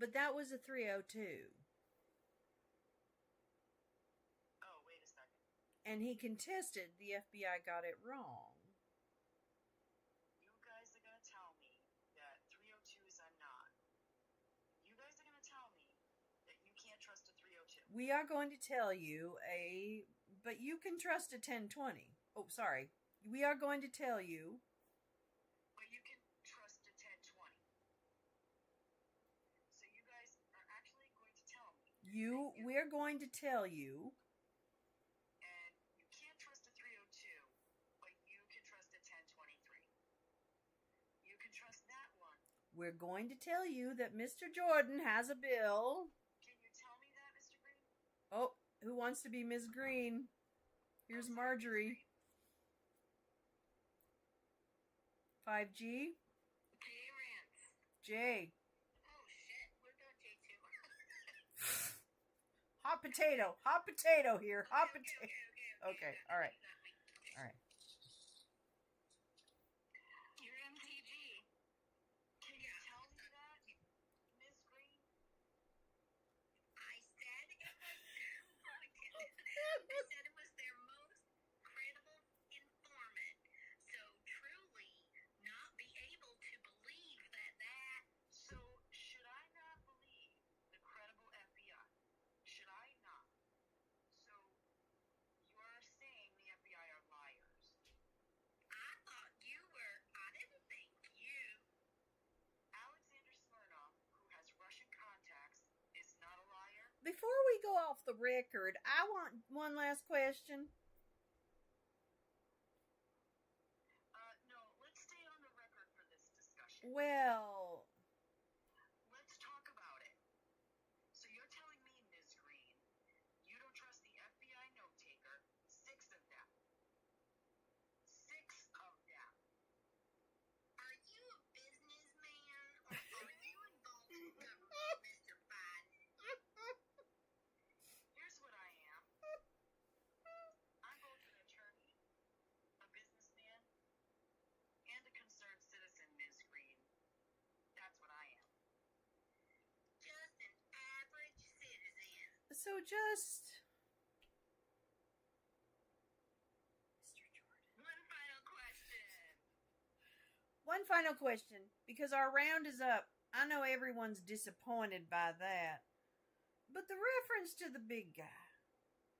[SPEAKER 3] But that was a 302.
[SPEAKER 5] Oh, wait a second.
[SPEAKER 3] And he contested the FBI got it wrong.
[SPEAKER 5] You guys are going to tell me that 302s are not. You guys are going to tell me that you can't trust a 302.
[SPEAKER 3] We are going to tell you but you can trust a 1020. Oh, sorry. We are going to tell you.
[SPEAKER 5] But you can trust a 1020. So you guys are actually going to tell me.
[SPEAKER 3] We're going to tell you.
[SPEAKER 5] And you can't trust a 302, but you can trust a 1023. You can trust that one.
[SPEAKER 3] We're going to tell you that Mr. Jordan has a bill.
[SPEAKER 5] Can you tell me that, Mr. Green?
[SPEAKER 3] Oh, who wants to be Miss Green? Here's Marjorie. 5G.
[SPEAKER 6] Parents.
[SPEAKER 3] J.
[SPEAKER 6] Oh shit, what about J2?
[SPEAKER 3] Hot potato. Hot potato here. Hot potato.
[SPEAKER 6] Okay,
[SPEAKER 3] Okay, all right. All right.
[SPEAKER 6] You're MTG.
[SPEAKER 5] Can you tell me that, Ms. Green?
[SPEAKER 6] I said it was their most credible informant. So truly not be able to believe that.
[SPEAKER 5] So, should I not believe the credible FBI? Should I not? So, you're saying the FBI are liars?
[SPEAKER 6] I thought you were. I didn't think you.
[SPEAKER 5] Alexander Smirnov, who has Russian contacts, is not a liar?
[SPEAKER 3] Before we go off the record, I want one last question.
[SPEAKER 5] No, let's stay on the record for this discussion.
[SPEAKER 3] Well,
[SPEAKER 5] Let's talk about it. So you're telling me, Ms. Green, you don't trust the FBI note taker, 6 of them. 6 of them.
[SPEAKER 6] Are you a businessman or are you involved in government, Mr. Biden?
[SPEAKER 5] Here's what I am. I'm both an attorney, a businessman, and a concerned citizen, Ms. Green. That's what I am.
[SPEAKER 6] Just an average citizen.
[SPEAKER 3] so just... Mr. Jordan.
[SPEAKER 6] One final question.
[SPEAKER 3] One final question, because our round is up. I know everyone's disappointed by that. But the reference to the big guy,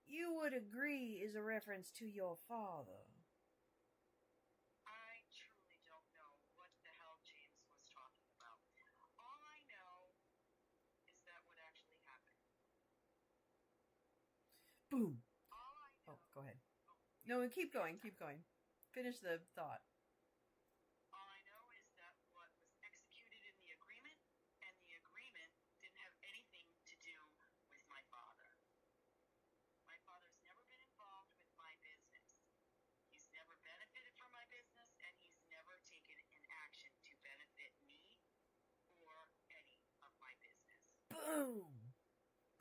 [SPEAKER 3] you would agree is a reference to your father.
[SPEAKER 5] I truly don't know what the hell James was talking about. All I know is that what actually happened.
[SPEAKER 3] Boom.
[SPEAKER 5] All I know.
[SPEAKER 3] Oh, go ahead. No, keep going, keep going. Finish the thought.
[SPEAKER 5] All I know is that what was executed in the agreement, and the agreement didn't have anything to do with my father. My father's never been involved with my business. He's never benefited from my business, and he's never taken an action to benefit me or any of my business.
[SPEAKER 3] Boom.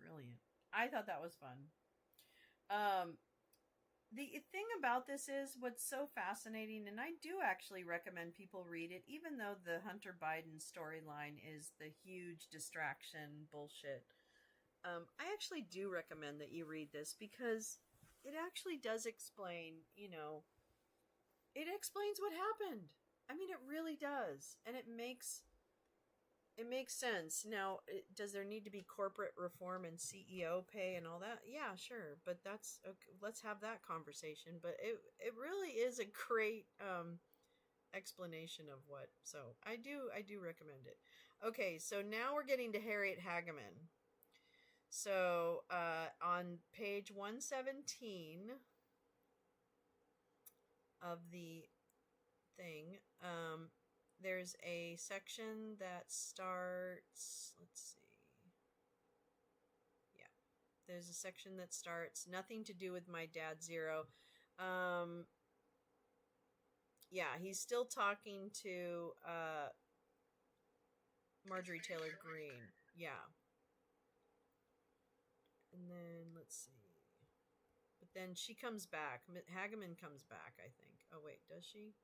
[SPEAKER 3] Brilliant. I thought that was fun. The thing about this is what's so fascinating, and I do actually recommend people read it, even though the Hunter Biden storyline is the huge distraction bullshit. I actually do recommend that you read this because it actually does explain, it explains what happened. I mean, it really does. And it makes sense. Now, does there need to be corporate reform and CEO pay and all that? Yeah, sure. But that's okay. Let's have that conversation. But it really is a great explanation of what. So I do recommend it. Okay, so now we're getting to Harriet Hageman. So on page 117 of the thing, there's a section that starts, let's see. Yeah. There's a section that starts, nothing to do with my dad, zero. Yeah, he's still talking to Marjorie Taylor Greene. Yeah. And then, let's see. But then she comes back. Hageman comes back, I think. Oh, wait, does she?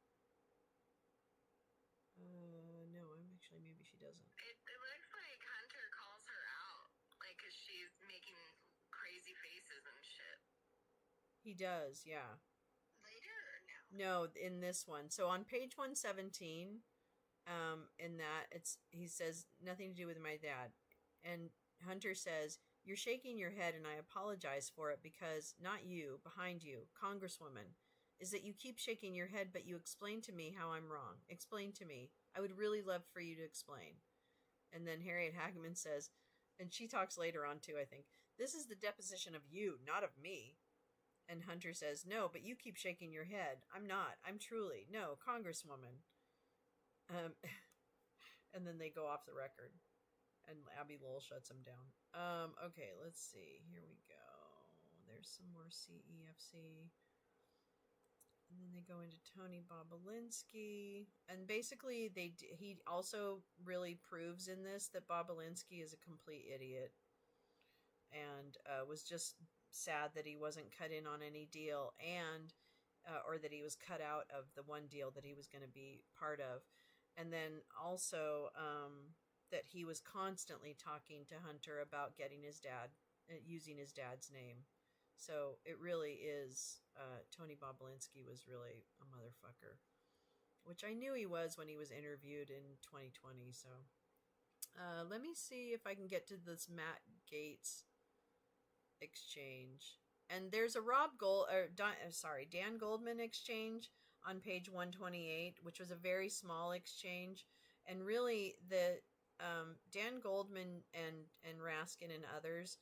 [SPEAKER 3] No, maybe she doesn't.
[SPEAKER 6] It looks like Hunter called
[SPEAKER 3] He does, yeah.
[SPEAKER 6] Later or now?
[SPEAKER 3] No, in this one. So on page 117, in that he says nothing to do with my dad, and Hunter says, "You're shaking your head, and I apologize for it because not you, behind you, Congresswoman, is that you keep shaking your head, but you explain to me how I'm wrong. Explain to me. I would really love for you to explain." And then Harriet Hageman says, and she talks later on too, I think, "This is the deposition of you, not of me." And Hunter says, "No, but you keep shaking your head. I'm not. I'm truly. No, Congresswoman." Um, and then they go off the record. And Abby Lowell shuts him down. Okay, let's see. Here we go. There's some more CEFC. And then they go into Tony Bobolinsky. And basically, he also really proves in this that Bobolinsky is a complete idiot. And was just sad that he wasn't cut in on any deal, and or that he was cut out of the one deal that he was going to be part of. And then also that he was constantly talking to Hunter about getting his dad, using his dad's name. So it really is, Tony Bobolinsky was really a motherfucker, which I knew he was when he was interviewed in 2020. So let me see if I can get to this Matt Gaetz exchange. And there's a Dan Goldman exchange on page 128, which was a very small exchange. And really, the Dan Goldman and Raskin and others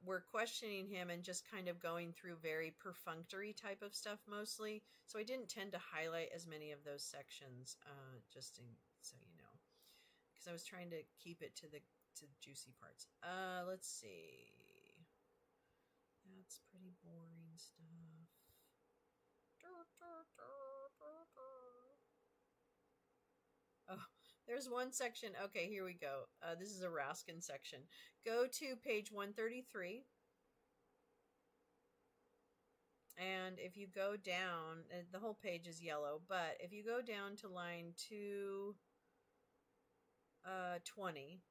[SPEAKER 3] were questioning him and just kind of going through very perfunctory type of stuff mostly. So I didn't tend to highlight as many of those sections, so you know, because I was trying to keep it to the juicy parts. Let's see. That's pretty boring stuff. Oh, there's one section. Okay, here we go. This is a Raskin section. Go to page 133. And if you go down, the whole page is yellow, but if you go down to line 220,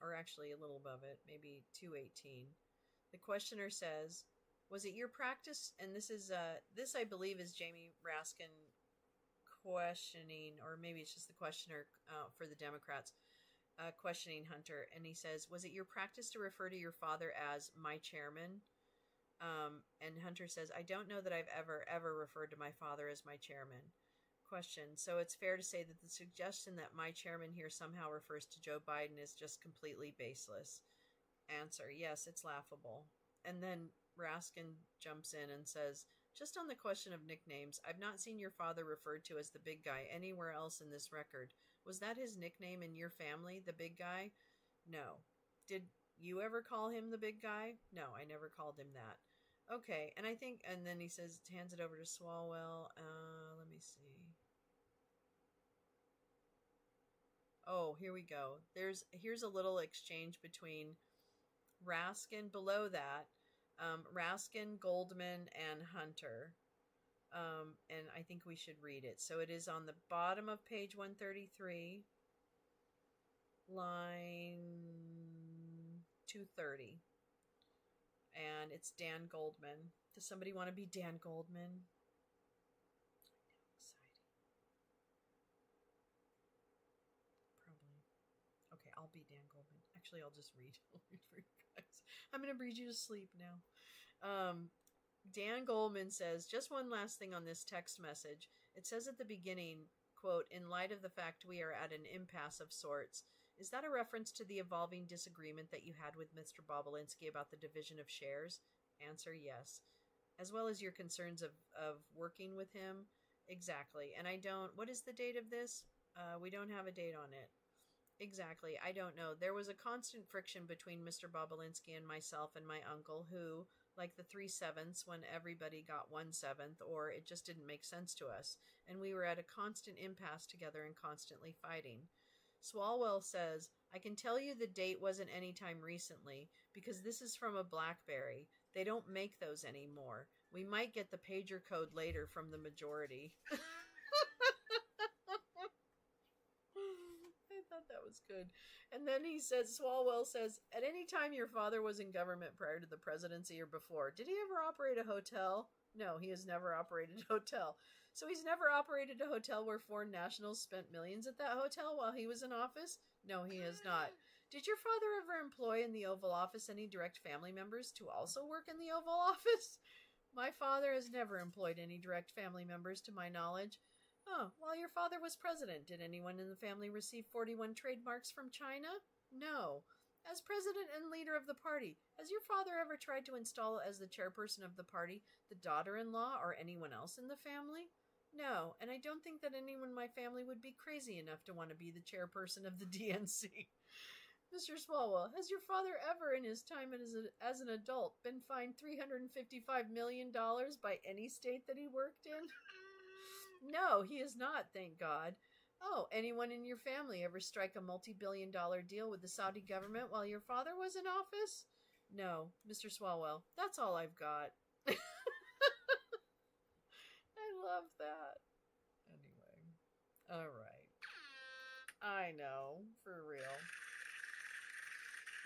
[SPEAKER 3] or actually a little above it, maybe 218, the questioner says, "Was it your practice?" And this is this I believe is Jamie Raskin questioning, or maybe it's just the questioner for the Democrats questioning Hunter. And he says, "Was it your practice to refer to your father as my chairman?" And Hunter says, "I don't know that I've ever referred to my father as my chairman." Question. So it's fair to say that the suggestion that my chairman here somehow refers to Joe Biden is just completely baseless. Answer. Yes, it's laughable. And then Raskin jumps in and says, "Just on the question of nicknames, I've not seen your father referred to as the big guy anywhere else in this record. Was that his nickname in your family, the big guy?" "No." "Did you ever call him the big guy?" "No, I never called him that." Okay, and I think, and then he says, hands it over to Swalwell. Let me see. Oh, here we go. Here's a little exchange between Raskin, below that, Raskin, Goldman, and Hunter. And I think we should read it. So it is on the bottom of page 133, line 230. And it's Dan Goldman. Does somebody want to be Dan Goldman? Okay, I'll be Dan Goldman. Actually, I'll just read. I'll read for you guys. I'm going to read you to sleep now. Dan Goldman says, "Just one last thing on this text message. It says at the beginning, quote, 'In light of the fact we are at an impasse of sorts.' Is that a reference to the evolving disagreement that you had with Mr. Bobolinsky about the division of shares?" Answer, yes. As well as your concerns of working with him? Exactly. And what is the date of this? We don't have a date on it. Exactly. I don't know. There was a constant friction between Mr. Bobolinsky and myself and my uncle, who, like the 3/7 when everybody got 1/7, or it just didn't make sense to us, and we were at a constant impasse together and constantly fighting. Swalwell says, "I can tell you the date wasn't any time recently, because this is from a BlackBerry. They don't make those anymore. We might get the pager code later from the majority." I thought that was was good. And then he says, Swalwell says, at any time your father was in government prior to the presidency or before, did he ever operate a hotel? No, he has never operated a hotel. So he's never operated a hotel where foreign nationals spent millions at that hotel while he was in office? No, he has not. Did your father ever employ in the Oval Office any direct family members to also work in the Oval Office? My father has never employed any direct family members to my knowledge. Oh, while your father was president, did anyone in the family receive 41 trademarks from China? No. As president and leader of the party, has your father ever tried to install as the chairperson of the party the daughter-in-law or anyone else in the family? No, and I don't think that anyone in my family would be crazy enough to want to be the chairperson of the DNC. Mr. Swalwell, has your father ever in his time as an adult been fined $355 million by any state that he worked in? No, he has not, thank God. Oh, anyone in your family ever strike a multi-billion-dollar deal with the Saudi government while your father was in office? No, Mr. Swalwell, that's all I've got. I love that. Anyway, all right. I know, for real.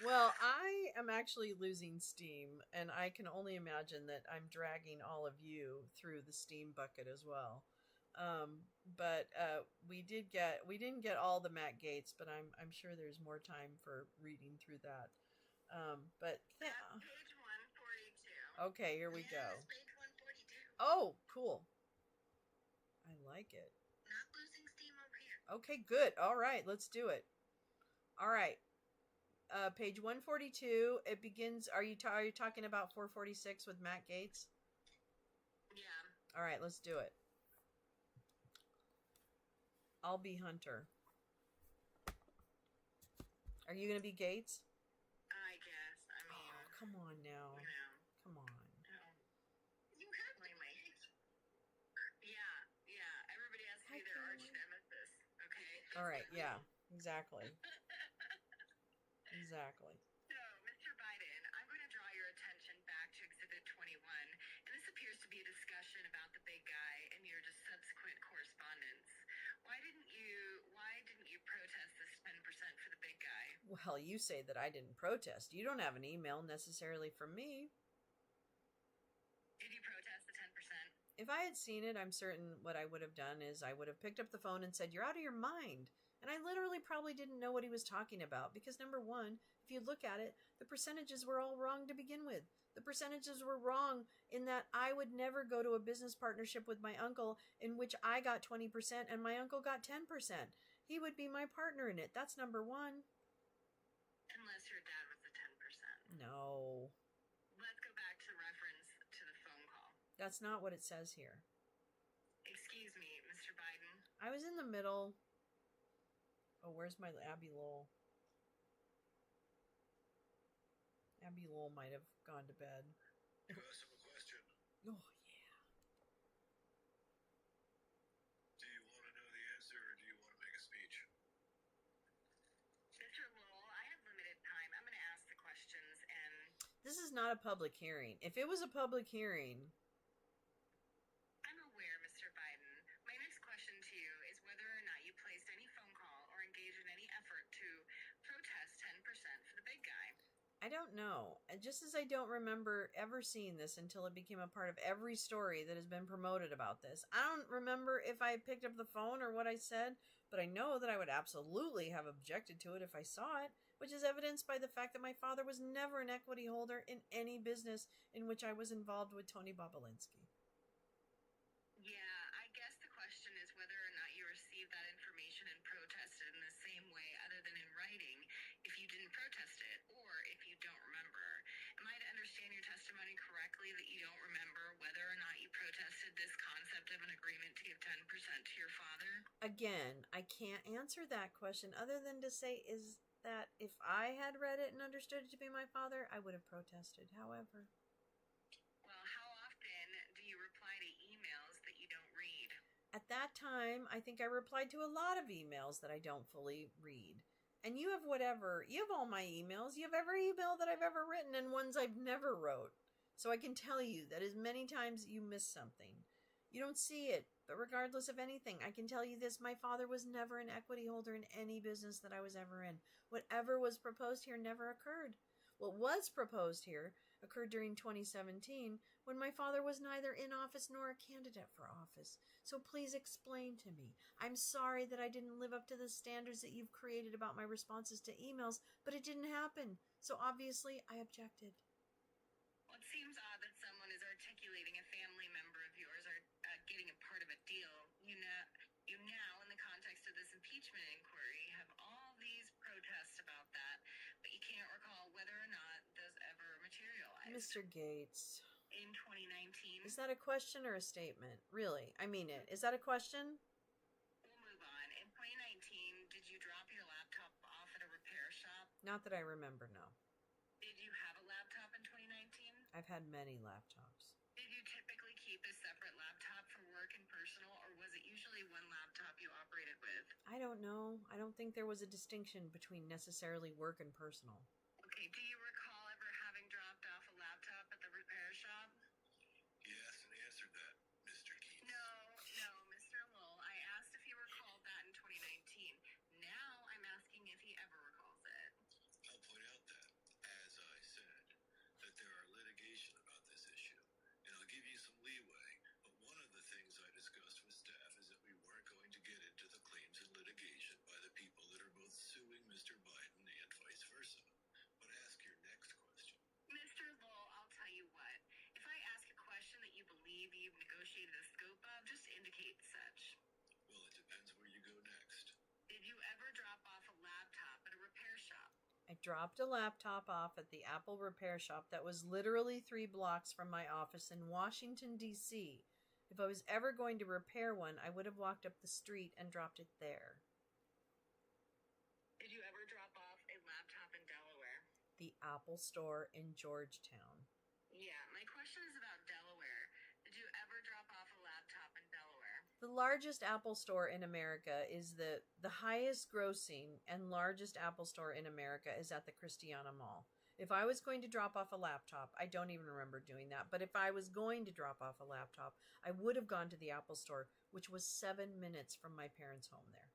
[SPEAKER 3] Well, I am actually losing steam, and I can only imagine that I'm dragging all of you through the steam bucket as well. But we didn't get all the Matt Gaetz, but I'm sure there's more time for reading through that. But
[SPEAKER 6] That's page 142.
[SPEAKER 3] okay, here we go.
[SPEAKER 6] Yes, page 142.
[SPEAKER 3] Oh, cool. I like it.
[SPEAKER 6] Not losing steam over here.
[SPEAKER 3] Okay, good. All right, let's do it. All right. Page 142. It begins. Are you talking about 446 with Matt Gaetz?
[SPEAKER 6] Yeah.
[SPEAKER 3] All right, let's do it. I'll be Hunter. Are you going to be Gaetz?
[SPEAKER 6] I guess. I mean,
[SPEAKER 3] Oh, come on now.
[SPEAKER 6] you know.
[SPEAKER 3] Come on.
[SPEAKER 6] You have to Yeah. Everybody has to be their arch nemesis. Okay.
[SPEAKER 3] All right. Yeah. Exactly. Exactly.
[SPEAKER 6] So, Mr. Biden, I'm going to draw your attention back to Exhibit 21, and this appears to be a discussion about the big guy and your just subsequent correspondence. Why didn't you protest this 10% for the big guy?
[SPEAKER 3] Well, you say that I didn't protest. You don't have an email necessarily from me.
[SPEAKER 6] Did you protest the 10%?
[SPEAKER 3] If I had seen it, I'm certain what I would have done is I would have picked up the phone and said, "You're out of your mind." And I literally probably didn't know what he was talking about because, number one, if you look at it, the percentages were all wrong to begin with. The percentages were wrong in that I would never go to a business partnership with my uncle in which I got 20% and my uncle got 10%. He would be my partner in it. That's number one.
[SPEAKER 6] Unless your dad was the 10%.
[SPEAKER 3] No.
[SPEAKER 6] Let's go back to reference to the phone call.
[SPEAKER 3] That's not what it says here.
[SPEAKER 6] Excuse me, Mr. Biden.
[SPEAKER 3] I was in the middle. Oh, where's my Abby Lowell? Abby Lowell might have gone to bed.
[SPEAKER 4] You asked him a question.
[SPEAKER 3] Oh, yeah.
[SPEAKER 4] Do you want to know the answer or do you want to make a speech?
[SPEAKER 6] Mr. Lowell, I have limited time. I'm going to ask the questions and...
[SPEAKER 3] This is not a public hearing. If it was a public hearing...
[SPEAKER 6] I'm aware, Mr. Biden. My next question to you is whether or not you placed any phone call or engaged in any effort to protest 10% for the big guy.
[SPEAKER 3] I don't know. And just as I don't remember ever seeing this until it became a part of every story that has been promoted about this. I don't remember if I picked up the phone or what I said, but I know that I would absolutely have objected to it if I saw it, which is evidenced by the fact that my father was never an equity holder in any business in which I was involved with Tony Bobolinsky.
[SPEAKER 6] Yeah, I guess the question is whether or not you received that information and protested in the same way other than in writing if you didn't protest it or if you don't remember. Am I to understand your testimony correctly that you don't remember whether or not you protested this concept of an agreement to give 10% to your father?
[SPEAKER 3] Again, I can't answer that question other than to say is that if I had read it and understood it to be my father, I would have protested. However...
[SPEAKER 6] Well, how often do you reply to emails that you don't read?
[SPEAKER 3] At that time, I think I replied to a lot of emails that I don't fully read. And you have all my emails. You have every email that I've ever written and ones I've never wrote. So I can tell you that as many times you miss something. You don't see it But regardless of anything, I can tell you this, my father was never an equity holder in any business that I was ever in. Whatever was proposed here never occurred. What was proposed here occurred during 2017 when my father was neither in office nor a candidate for office. So please explain to me. I'm sorry that I didn't live up to the standards that you've created about my responses to emails, but it didn't happen. So obviously I objected.
[SPEAKER 6] Well, it seems odd that someone is articulating a family member of yours or getting a part of a deal. You now, in the context of this impeachment inquiry, have all these protests about that, but you can't recall whether or not those ever materialized.
[SPEAKER 3] Mr. Gates.
[SPEAKER 6] In 2019.
[SPEAKER 3] Is that a question or a statement? Really? I mean it. Is that a question?
[SPEAKER 6] We'll move on. In 2019, did you drop your laptop off at a repair shop?
[SPEAKER 3] Not that I remember, no.
[SPEAKER 6] Did you have a laptop in 2019?
[SPEAKER 3] I've had many laptops.
[SPEAKER 6] Did you typically keep a separate laptop for work and personal, or was it usually one laptop you operated with?
[SPEAKER 3] I don't know. I don't think there was a distinction between necessarily work and personal.
[SPEAKER 6] Okay, do you recall ever having dropped off a laptop at the repair shop?
[SPEAKER 4] Yes, and answered that, Mr. Keith.
[SPEAKER 6] No, Mr. Lowell. I asked if he recalled that in 2019. Now I'm asking if he ever recalls it.
[SPEAKER 4] I'll point out that, as I said, that there are litigation about this issue, and I'll give you some leeway, but one of the things I discussed with staff is that we weren't going to get into the claims and litigation by the people that are both suing Mr. Biden and vice versa. But ask your next question.
[SPEAKER 6] Mr. Lowell, I'll tell you what. If I ask a question that you believe you've negotiated the scope of, just indicate such.
[SPEAKER 4] Well, it depends where you go next.
[SPEAKER 6] Did you ever drop off a laptop at a repair shop?
[SPEAKER 3] I dropped a laptop off at the Apple repair shop that was literally 3 blocks from my office in Washington, D.C. If I was ever going to repair one, I would have walked up the street and dropped it there.
[SPEAKER 6] Did you ever drop off a laptop in Delaware?
[SPEAKER 3] The Apple store in Georgetown.
[SPEAKER 6] Yeah, my question is about Delaware. Did you ever drop off a laptop in Delaware?
[SPEAKER 3] The largest Apple store in America is the highest grossing and largest Apple store in America is at the Christiana Mall. If I was going to drop off a laptop, I don't even remember doing that, but if I was going to drop off a laptop, I would have gone to the Apple store, which was 7 minutes from my parents' home there.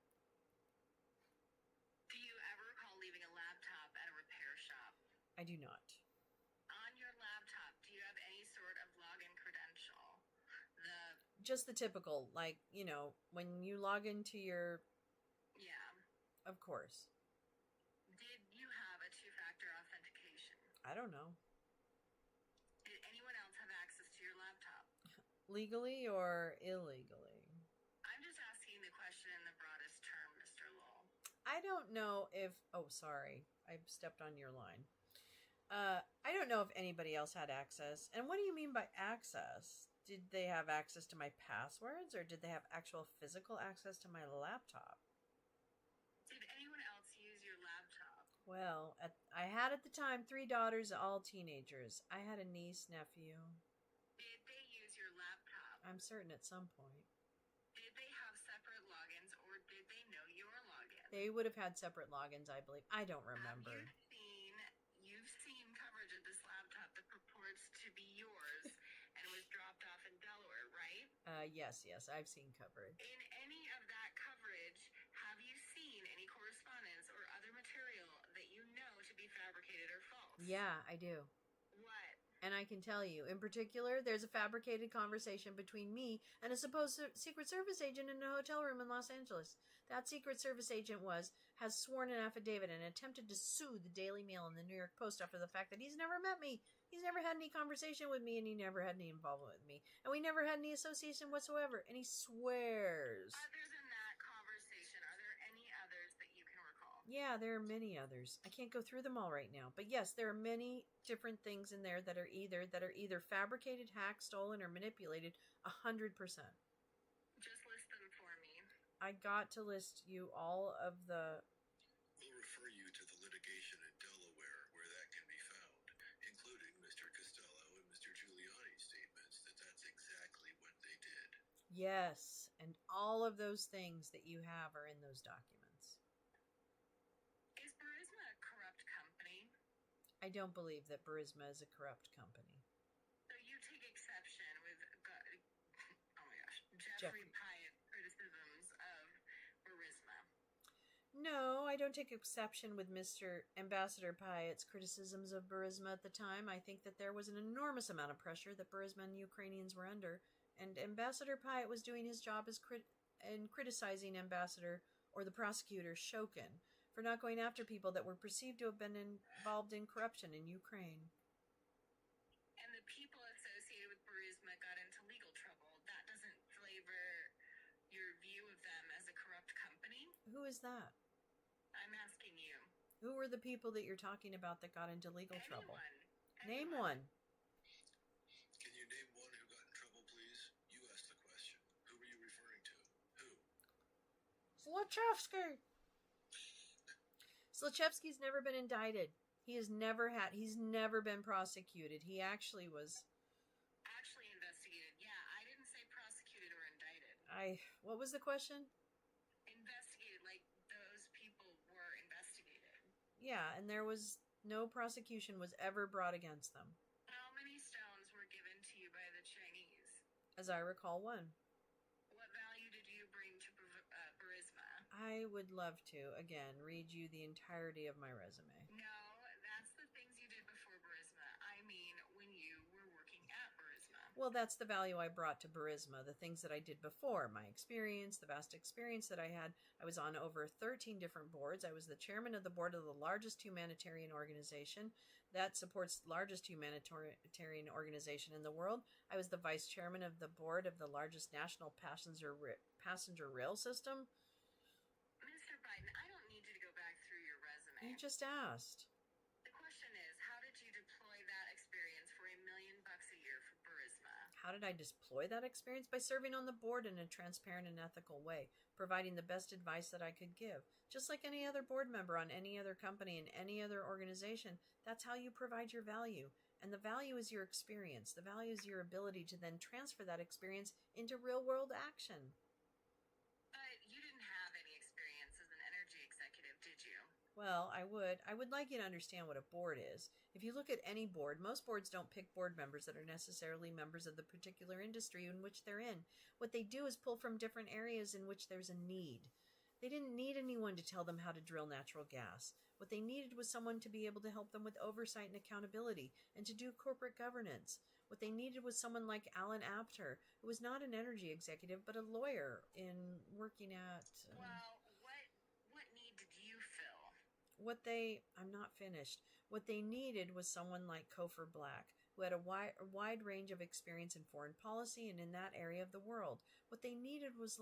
[SPEAKER 6] Do you ever recall leaving a laptop at a repair shop?
[SPEAKER 3] I do not.
[SPEAKER 6] On your laptop, do you have any sort of login credential?
[SPEAKER 3] Just the typical, like, you know, when you log into your...
[SPEAKER 6] Yeah.
[SPEAKER 3] Of course.
[SPEAKER 6] Did you have a two-factor authentication?
[SPEAKER 3] I don't know.
[SPEAKER 6] Did anyone else have access to your laptop?
[SPEAKER 3] Legally or illegally?
[SPEAKER 6] I'm just asking the question in the broadest term, Mr. Lowell.
[SPEAKER 3] I don't know if... Oh, sorry. I stepped on your line. I don't know if anybody else had access. And what do you mean by access? Did they have access to my passwords, or did they have actual physical access to my laptop?
[SPEAKER 6] Did anyone else use your laptop?
[SPEAKER 3] Well, I had at the time 3 daughters, all teenagers. I had a niece, nephew.
[SPEAKER 6] Did they use your laptop?
[SPEAKER 3] I'm certain at some point.
[SPEAKER 6] Did they have separate logins, or did they know your login?
[SPEAKER 3] They would have had separate logins, I believe. I don't remember.
[SPEAKER 6] You've seen coverage of this laptop that purports to be yours and was dropped off in Delaware, right?
[SPEAKER 3] Yes, I've seen coverage.
[SPEAKER 6] In any of that coverage, have you seen any correspondence or other material that you know to be fabricated or false?
[SPEAKER 3] Yeah, I do.
[SPEAKER 6] What?
[SPEAKER 3] And I can tell you, in particular, there's a fabricated conversation between me and a supposed Secret Service agent in a hotel room in Los Angeles. That Secret Service agent has sworn an affidavit and attempted to sue the Daily Mail and the New York Post after the fact that he's never met me. He's never had any conversation with me, and he never had any involvement with me. And we never had any association whatsoever. And he swears.
[SPEAKER 6] Other than that conversation, are there any others that you can recall?
[SPEAKER 3] Yeah, there are many others. I can't go through them all right now. But yes, there are many different things in there that are either fabricated, hacked, stolen, or manipulated 100%.
[SPEAKER 6] Just list them for me.
[SPEAKER 3] I got to list you all of the...
[SPEAKER 4] We'll refer you to the litigation in Delaware where that can be found, including Mr. Costello and Mr. Giuliani's statements that that's exactly what they did.
[SPEAKER 3] Yes, and all of those things that you have are in those documents.
[SPEAKER 6] Is Burisma a corrupt company?
[SPEAKER 3] I don't believe that Burisma is a corrupt company.
[SPEAKER 6] So you take exception with, oh my gosh, Jeffrey
[SPEAKER 3] don't take exception with Mr. Ambassador Pyatt's criticisms of Burisma at the time. I think that there was an enormous amount of pressure that Burisma and Ukrainians were under, and Ambassador Pyatt was doing his job as in criticizing Ambassador or the prosecutor Shokin for not going after people that were perceived to have been involved in corruption in Ukraine.
[SPEAKER 6] And the people associated with Burisma got into legal trouble. That doesn't flavor your view of them as a corrupt company?
[SPEAKER 3] Who is that?
[SPEAKER 6] I'm asking you.
[SPEAKER 3] Who were the people that you're talking about that got into legal trouble? Name
[SPEAKER 6] Anyone.
[SPEAKER 3] one.
[SPEAKER 4] Can you name one who got in trouble, please? You asked the question. Who were you referring to? Who?
[SPEAKER 3] Zlochevsky! Zlochevsky's never been indicted. He's never been prosecuted. He actually was...
[SPEAKER 6] Actually investigated. Yeah, I didn't say prosecuted or indicted.
[SPEAKER 3] What was the question?
[SPEAKER 6] Investigated, like those people were investigated.
[SPEAKER 3] Yeah, and there was no prosecution was ever brought against them.
[SPEAKER 6] How many stones were given to you by the Chinese?
[SPEAKER 3] As I recall, one.
[SPEAKER 6] What value did you bring to Burisma?
[SPEAKER 3] I would love to, again, read you the entirety of my resume.
[SPEAKER 6] No, that's the things you did before Burisma. I mean, when you were working at Burisma.
[SPEAKER 3] Well, that's the value I brought to Burisma, the things that I did before, my experience, the vast experience that I had. I was on over 13 different boards. I was the chairman of the board of the largest humanitarian organization that supports the largest humanitarian organization in the world. I was the vice chairman of the board of the largest national passenger rail system.
[SPEAKER 6] Mr. Biden, I don't need you to go back through your resume.
[SPEAKER 3] You just asked.
[SPEAKER 6] The question is, how did you deploy that experience for $1 million a year for Burisma?
[SPEAKER 3] How did I deploy that experience? By serving on the board in a transparent and ethical way, providing the best advice that I could give. Just like any other board member on any other company in any other organization, that's how you provide your value. And the value is your experience. The value is your ability to then transfer that experience into real-world action.
[SPEAKER 6] But you didn't have any experience as an energy executive, did you?
[SPEAKER 3] Well, I would like you to understand what a board is. If you look at any board, most boards don't pick board members that are necessarily members of the particular industry in which they're in. What they do is pull from different areas in which there's a need. They didn't need anyone to tell them how to drill natural gas. What they needed was someone to be able to help them with oversight and accountability and to do corporate governance. What they needed was someone like Alan Apter, who was not an energy executive, but a lawyer in working at...
[SPEAKER 6] Well, what need did you fill?
[SPEAKER 3] I'm not finished. What they needed was someone like Kofor Black, who had a wide range of experience in foreign policy and in that area of the world. What they needed was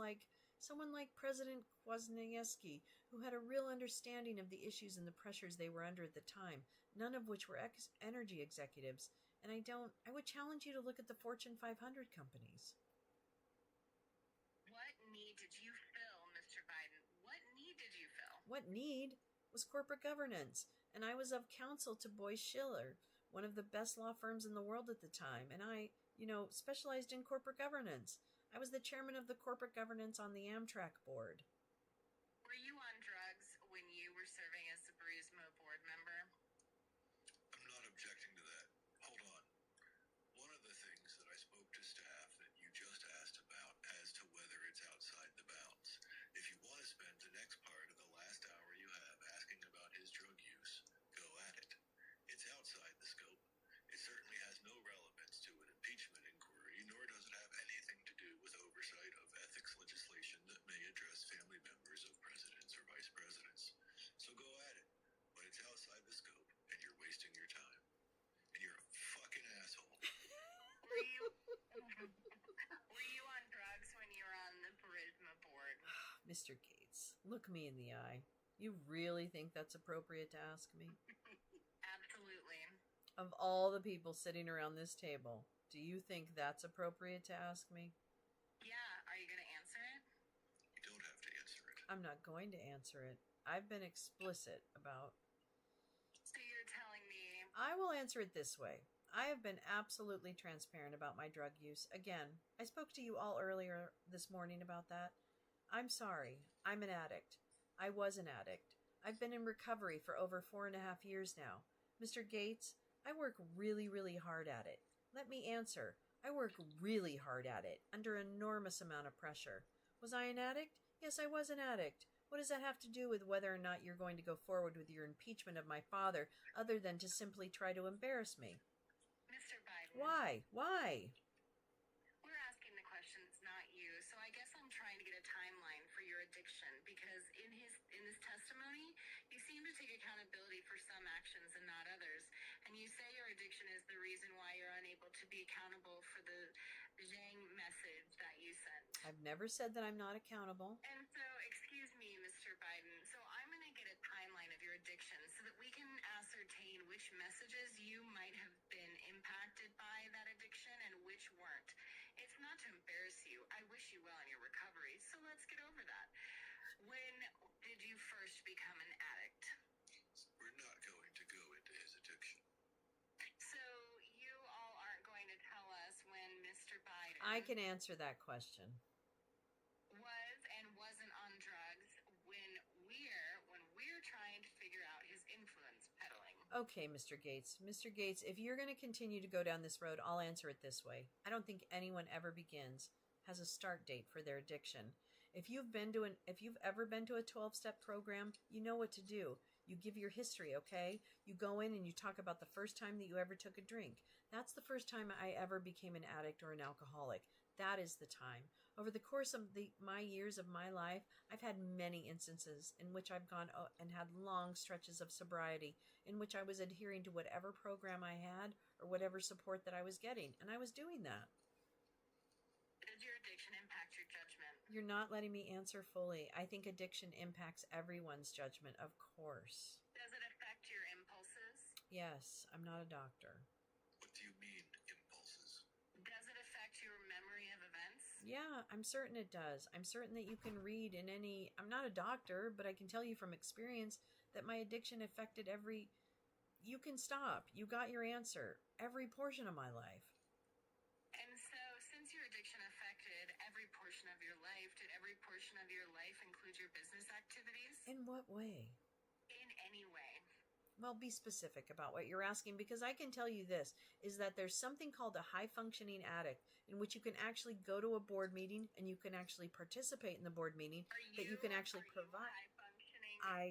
[SPEAKER 3] someone like President Kwasniewski, who had a real understanding of the issues and the pressures they were under at the time, none of which were energy executives. And I would challenge you to look at the Fortune 500 companies.
[SPEAKER 6] What need did you fill, Mr. Biden? What need did you fill?
[SPEAKER 3] What need was corporate governance, and I was of counsel to Boyce Schiller, one of the best law firms in the world at the time, and I, specialized in corporate governance. I was the chairman of the corporate governance on the Amtrak board.
[SPEAKER 6] Were you on drugs when you were serving as the Burisma board member?
[SPEAKER 4] I'm not objecting to that. Hold on. One of the things that I spoke to staff that you just asked about as to whether it's outside the bounds. If you want to spend the next part of the last hour you have asking about his drug use, go at it. It's outside the scope. It certainly has no relevance to an impeachment inquiry, nor does it have anything to do with oversight of ethics legislation that may address family members of presidents or vice presidents. So go at it. But it's outside the scope, and you're wasting your time. And you're a fucking asshole.
[SPEAKER 6] Were you on drugs when you were on the Burisma board?
[SPEAKER 3] Mr. Gates, look me in the eye. You really think that's appropriate to ask me?
[SPEAKER 6] Absolutely.
[SPEAKER 3] Of all the people sitting around this table, do you think that's appropriate to ask me?
[SPEAKER 6] Yeah, are you going to answer it?
[SPEAKER 4] You don't have to answer it.
[SPEAKER 3] I'm not going to answer it. I've been explicit about...
[SPEAKER 6] So you're telling me...
[SPEAKER 3] I will answer it this way. I have been absolutely transparent about my drug use. Again, I spoke to you all earlier this morning about that. I'm sorry. I'm an addict. I was an addict. I've been in recovery for over 4.5 years now. Mr. Gates, I work really, really hard at it. Let me answer. I work really hard at it, under an enormous amount of pressure. Was I an addict? Yes, I was an addict. What does that have to do with whether or not you're going to go forward with your impeachment of my father, other than to simply try to embarrass me?
[SPEAKER 6] Mr. Biden.
[SPEAKER 3] Why? Why?
[SPEAKER 6] We're asking the questions, not you. So I guess I'm trying to get a timeline for your addiction, because in this testimony, you seem to take accountability for some actions and not others. And you say your addiction is the reason why you're unable to be accountable for the Zhang message that you sent.
[SPEAKER 3] I've never said that I'm not accountable.
[SPEAKER 6] And so, excuse me, Mr. Biden. So I'm going to get a timeline of your addiction so that we can ascertain which messages you might have been impacted by that addiction and which weren't. It's not to embarrass you. I wish you well in your recovery. So let's get over that. When did you first become an addict?
[SPEAKER 4] We're not going to go into his addiction.
[SPEAKER 6] So you all aren't going to tell us when Mr. Biden
[SPEAKER 3] I can answer that question.
[SPEAKER 6] was and wasn't on drugs when we're trying to figure out his influence peddling.
[SPEAKER 3] Okay, Mr. Gates. Mr. Gates, if you're going to continue to go down this road, I'll answer it this way. I don't think anyone ever has a start date for their addiction. If you've ever been to a 12-step program, you know what to do. You give your history, okay? You go in and you talk about the first time that you ever took a drink. That's the first time I ever became an addict or an alcoholic. That is the time. Over the course of my years of my life, I've had many instances in which I've gone and had long stretches of sobriety in which I was adhering to whatever program I had or whatever support that I was getting, and I was doing that.
[SPEAKER 6] Does your addiction impact your judgment?
[SPEAKER 3] You're not letting me answer fully. I think addiction impacts everyone's judgment, of course.
[SPEAKER 6] Does it affect your impulses?
[SPEAKER 3] Yes, I'm not a doctor.
[SPEAKER 4] What do you mean, impulses?
[SPEAKER 6] Does it affect your memory of events?
[SPEAKER 3] Yeah, I'm certain it does. I'm certain that you can read in any... I'm not a doctor, but I can tell you from experience that my addiction affected every... You can stop. You got your answer. Every portion of my life.
[SPEAKER 6] And so, since your addiction affected every portion of your life, did every portion of your life include your business activities?
[SPEAKER 3] In what way?
[SPEAKER 6] In any way.
[SPEAKER 3] Well, be specific about what you're asking, because I can tell you this, is that there's something called a high-functioning addict, in which you can actually go to a board meeting and you can actually participate in the board meeting, that you can actually provide. I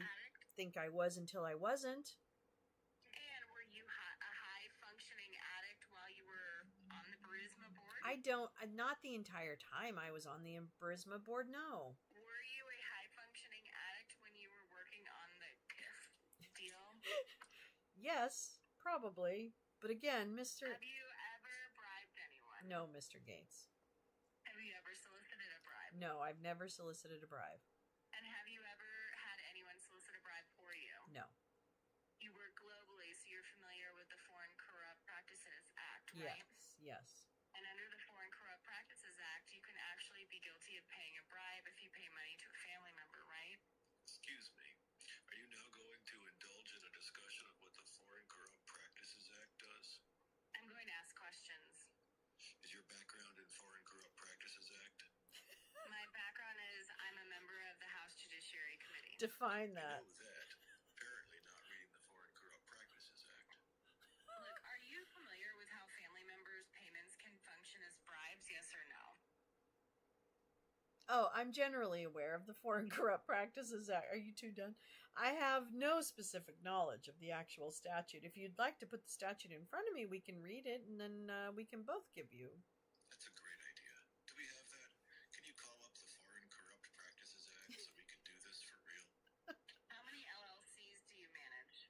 [SPEAKER 3] think I was until I wasn't.
[SPEAKER 6] And were you a high-functioning addict while you were on the Burisma board?
[SPEAKER 3] Not the entire time I was on the Burisma board, no.
[SPEAKER 6] Were you a high-functioning addict when you were working on the PIF deal?
[SPEAKER 3] Yes, probably. But again, Mr.
[SPEAKER 6] Have you ever bribed anyone?
[SPEAKER 3] No, Mr. Gates.
[SPEAKER 6] Have you ever solicited a bribe?
[SPEAKER 3] No, I've never solicited a bribe.
[SPEAKER 6] And have you ever had anyone solicit a bribe for you?
[SPEAKER 3] No.
[SPEAKER 6] You work globally, so you're familiar with the Foreign Corrupt Practices Act, right?
[SPEAKER 3] Yes.
[SPEAKER 6] And under the Foreign Corrupt Practices Act, you can actually be guilty of paying a bribe if you pay money to a family member, right?
[SPEAKER 4] Excuse me. Are you now going to indulge in a discussion of what the Foreign Corrupt Practices Act does?
[SPEAKER 6] I'm going to ask questions.
[SPEAKER 4] Is your background in Foreign Corrupt Practices Act?
[SPEAKER 6] My background is I'm a member of the House Judiciary Committee.
[SPEAKER 3] Define
[SPEAKER 4] I
[SPEAKER 3] that.
[SPEAKER 4] know that. Apparently not reading the Foreign Corrupt Practices Act.
[SPEAKER 6] Look, are you familiar with how family members' payments can function as bribes, yes or no?
[SPEAKER 3] Oh, I'm generally aware of the Foreign Corrupt Practices Act. Are you two done? I have no specific knowledge of the actual statute. If you'd like to put the statute in front of me, we can read it, and then we can both give you.
[SPEAKER 4] That's a great idea. Do we have that? Can you call up the Foreign Corrupt Practices Act so we can do this for real?
[SPEAKER 6] How many LLCs do you manage?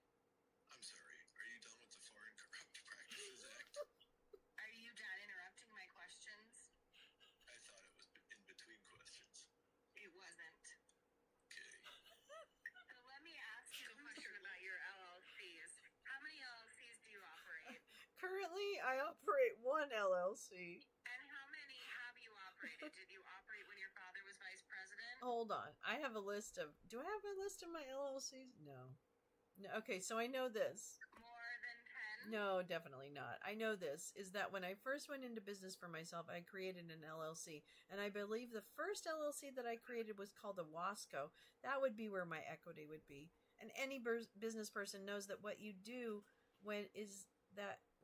[SPEAKER 4] I'm sorry. Are you done with the Foreign Corrupt Practices Act?
[SPEAKER 6] Are you done interrupting my questions?
[SPEAKER 4] I thought it was in between questions.
[SPEAKER 6] It wasn't.
[SPEAKER 4] Okay.
[SPEAKER 6] So let me ask you a question about your LLCs. How many LLCs do you operate?
[SPEAKER 3] Currently, I operate one LLC.
[SPEAKER 6] And how many have you operated? Did you operate when your father was vice president?
[SPEAKER 3] Hold on. I have a list of... Do I have a list of my LLCs? No. Okay, so I know this.
[SPEAKER 6] More than 10?
[SPEAKER 3] No, definitely not. I know this, is that when I first went into business for myself, I created an LLC. And I believe the first LLC that I created was called a Wasco. That would be where my equity would be. And any business person knows that what you do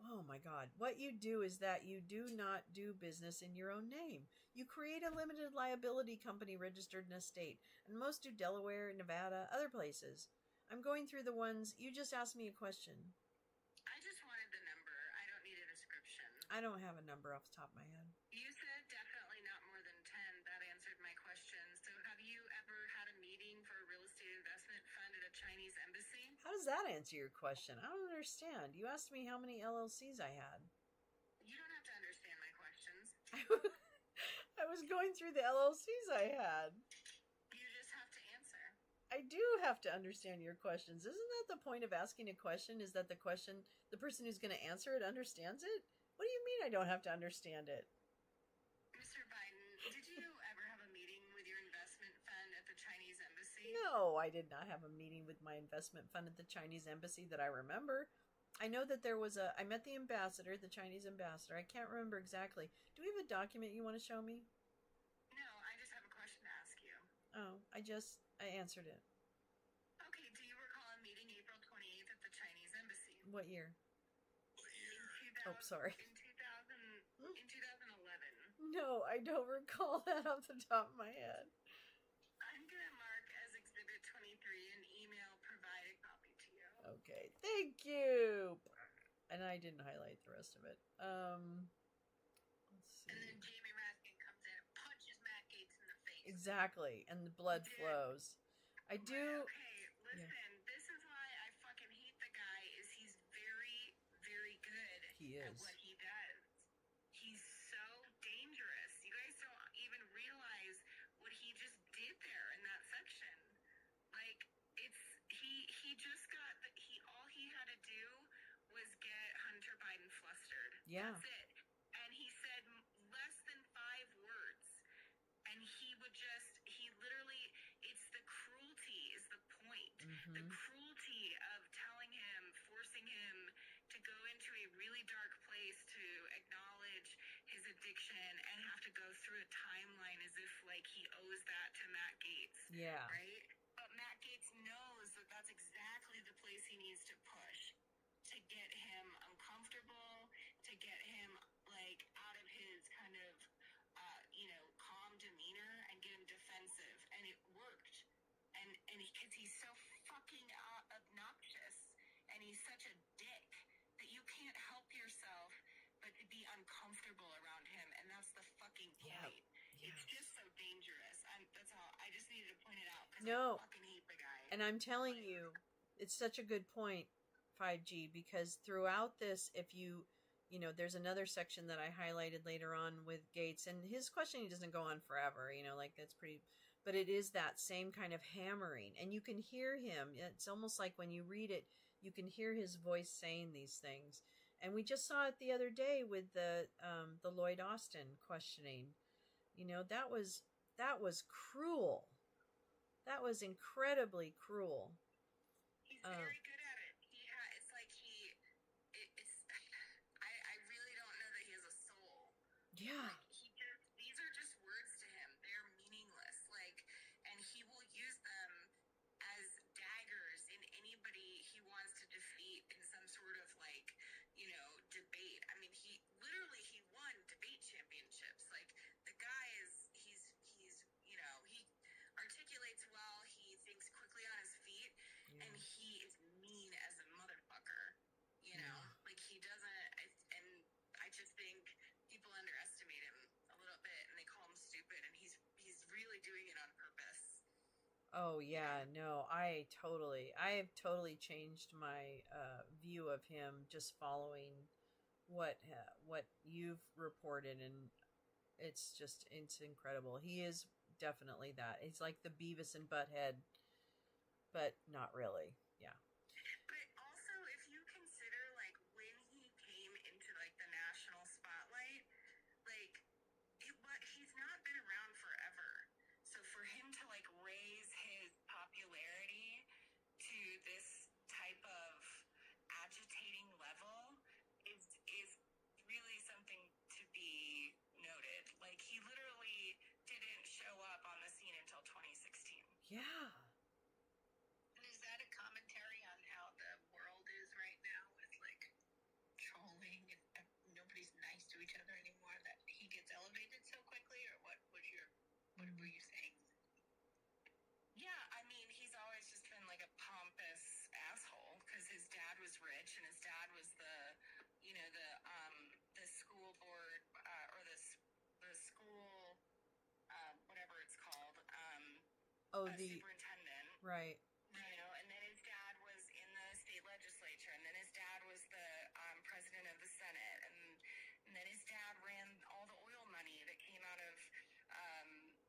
[SPEAKER 3] Oh my God. What you do is that you do not do business in your own name. You create a limited liability company registered in a state, and most do Delaware, Nevada, other places. I'm going through the ones. You just asked me a question.
[SPEAKER 6] I just wanted the number. I don't need a description.
[SPEAKER 3] I don't have a number off the top of my head.
[SPEAKER 6] You said definitely not more than 10. That answered my question. So have you ever had a meeting for a real estate investment fund at a Chinese embassy?
[SPEAKER 3] How does that answer your question? I don't understand. You asked me how many LLCs I had.
[SPEAKER 6] You don't have to understand my questions.
[SPEAKER 3] I was going through the LLCs I had.
[SPEAKER 6] You just have to answer.
[SPEAKER 3] I do have to understand your questions. Isn't that the point of asking a question? Is that the question, the person who's going to answer it understands it? What do you mean I don't have to understand it?
[SPEAKER 6] Mr. Biden, did you ever have a meeting with your investment fund at the Chinese embassy?
[SPEAKER 3] No, I did not have a meeting with my investment fund at the Chinese embassy that I remember. I know that there was I met the ambassador, the Chinese ambassador. I can't remember exactly. Do we have a document you want to show me?
[SPEAKER 6] No, I just have a question to ask you.
[SPEAKER 3] Oh, I answered it.
[SPEAKER 6] Okay, do you recall a meeting April 28th at the Chinese embassy?
[SPEAKER 3] What year?
[SPEAKER 6] In
[SPEAKER 3] Oh, sorry.
[SPEAKER 6] In 2011.
[SPEAKER 3] No, I don't recall that off the top of my head.
[SPEAKER 6] I'm going to mark as Exhibit 23 an email, provide a copy to you.
[SPEAKER 3] Okay, thank you. And I didn't highlight the rest of it. Let's see.
[SPEAKER 6] And then Jamie Raskin comes in and punches Matt Gaetz in the face.
[SPEAKER 3] Exactly, and the blood flows. I do.
[SPEAKER 6] Okay, listen, this is why I fucking hate the guy, is he's very, very good at what he does. He's so dangerous. You guys don't even realize what he just did there in that section. Like, he just got, all he had to do was get Hunter Biden flustered.
[SPEAKER 3] Yeah.
[SPEAKER 6] That's it. And he said less than 5 words. And he literally, it's the cruelty is the point.
[SPEAKER 3] Mm-hmm.
[SPEAKER 6] The cruelty of telling him, forcing him to go into a really dark place to acknowledge his addiction and have to go through a timeline as if like he owes that to Matt Gaetz.
[SPEAKER 3] Yeah.
[SPEAKER 6] Right? But Matt Gaetz knows that that's exactly the place he needs to push to get him uncomfortable, to get him like out of his kind of calm demeanor and get him defensive, and it worked. And because he's so fucking obnoxious, and he's such a dick that you can't help yourself but to be uncomfortable around him, and that's the fucking point. Yep. It's just so dangerous. That's all. I just needed to point it out because I fucking hate the guy.
[SPEAKER 3] And I'm telling you, it's such a good point, 5G, because throughout this, if you there's another section that I highlighted later on with Gaetz, and his questioning doesn't go on forever, like that's pretty, but it is that same kind of hammering, and you can hear him. It's almost like when you read it, you can hear his voice saying these things. And we just saw it the other day with the Lloyd Austin questioning. That was cruel. That was incredibly cruel.
[SPEAKER 6] He's very good at it. I really don't know that he has a soul.
[SPEAKER 3] Yeah.
[SPEAKER 6] These are just words to him. They're meaningless. And he will use them as daggers in anybody he wants to defeat in some sort of debate. I mean, he won debate championships. The guy he articulates well, he thinks quickly on his feet, and he is mean as a motherfucker. He doesn't, and I just think people underestimate him a little bit, and they call him stupid, and he's really doing it on purpose.
[SPEAKER 3] Oh yeah, no, I have totally changed my view of him just following what you've reported, and it's incredible. He is definitely that. It's like the Beavis and Butthead, but not really. Yeah.
[SPEAKER 6] But also, if you consider when he came into the national spotlight, he's not been around forever. So for him to raise his popularity to this type of agitating level is really something to be noted. He literally didn't show up on the scene until 2016.
[SPEAKER 3] Yeah.
[SPEAKER 2] And is that a commentary on
[SPEAKER 3] Oh,
[SPEAKER 6] a
[SPEAKER 3] the
[SPEAKER 6] superintendent.
[SPEAKER 3] right.
[SPEAKER 6] You know, and then his dad was in the state legislature, and then his dad was the president of the Senate, and then his dad ran all the oil money that came out of,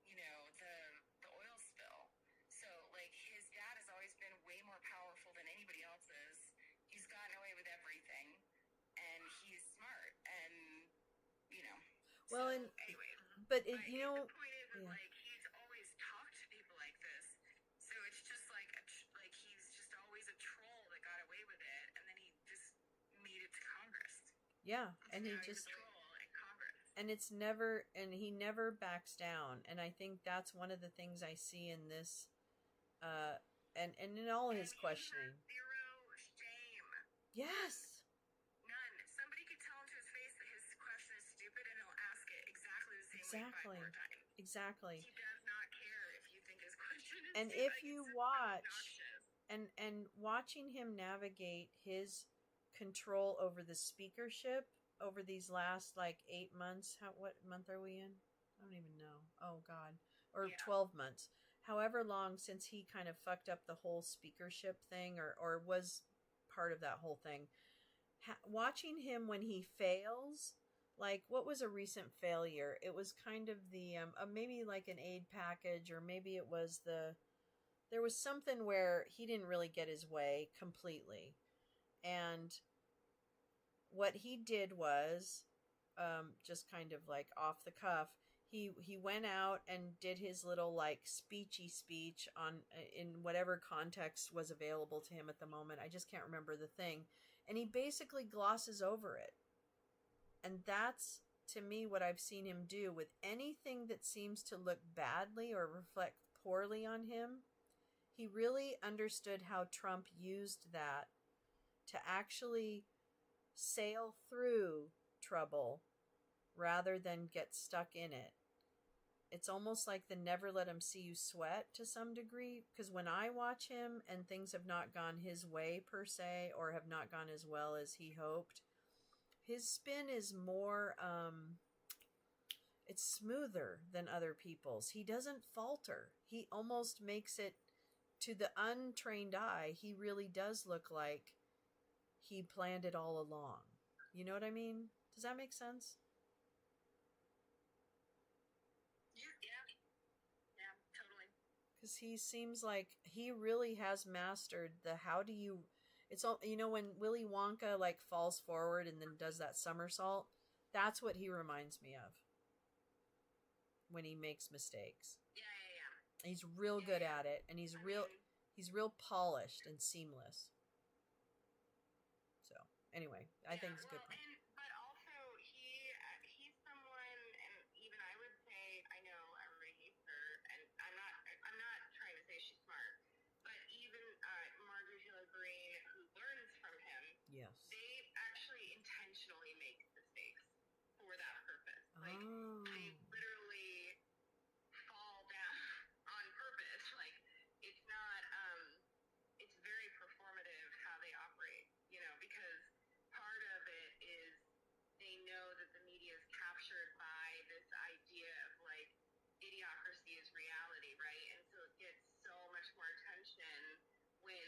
[SPEAKER 6] you know, the oil spill. So, like, his dad has always been way more powerful than anybody else's. He's gotten away with everything, and he's smart, and, you know.
[SPEAKER 3] Well,
[SPEAKER 6] so,
[SPEAKER 3] and
[SPEAKER 6] anyways,
[SPEAKER 3] but
[SPEAKER 6] the point is,
[SPEAKER 3] yeah.
[SPEAKER 6] like, he's always talked to people like this. So it's just like he's just always a troll that got away with it, and then he just made it to Congress.
[SPEAKER 3] Yeah,
[SPEAKER 6] So
[SPEAKER 3] and he
[SPEAKER 6] now he's
[SPEAKER 3] just
[SPEAKER 6] a troll in Congress.
[SPEAKER 3] and it's never, and he never backs down, and I think that's one of the things I see in this, and in all his questioning.
[SPEAKER 6] He has zero shame.
[SPEAKER 3] Yes.
[SPEAKER 6] None. Somebody could tell him to his face that his question is stupid, and he'll ask it exactly the same way 5 more times.
[SPEAKER 3] Exactly.
[SPEAKER 6] He does not care if you think his question is
[SPEAKER 3] and
[SPEAKER 6] stupid.
[SPEAKER 3] if you watch and watching him navigate his control over the speakership over these last like 8 months, what month are we in? I don't even know. Oh God. Or 12 months. However long since he kind of fucked up the whole speakership thing or was part of that whole thing. Watching him when he fails, like what was a recent failure? It was kind of the maybe like an aid package, or maybe it was there was something where he didn't really get his way completely. And what he did was just kind of like off the cuff, he went out and did his little like speechy speech on in whatever context was available to him at the moment. I just can't remember the thing. And he basically glosses over it. And that's, to me, what I've seen him do with anything that seems to look badly or reflect poorly on him. He really understood how Trump used that to actually sail through trouble rather than get stuck in it. It's almost like the never let him see you sweat to some degree, because when I watch him and things have not gone his way per se, or have not gone as well as he hoped, his spin is more, it's smoother than other people's. He doesn't falter. He almost makes it, to the untrained eye, he really does look like he planned it all along. You know what I mean? Does that make sense?
[SPEAKER 6] Yeah, totally.
[SPEAKER 3] Because he seems like he really has mastered the how do you... It's all, you know, when Willy Wonka like falls forward and then does that somersault, that's what he reminds me of when he makes mistakes.
[SPEAKER 6] Yeah.
[SPEAKER 3] He's real good at it, and he's real polished and seamless. So anyway, I think it's a good point.
[SPEAKER 6] But also he's someone, and even I would say, I know everybody hates her, and I'm not trying to say she's smart, but even Marjorie Taylor Greene, who learns from him,
[SPEAKER 3] Yes,
[SPEAKER 6] they actually intentionally make mistakes for that purpose. Like they literally fall down on purpose. Like it's not it's very performative how they operate, you know, because part of it is they know that the media is captured by this idea of like idiocracy is reality, right? And so it gets so much more attention when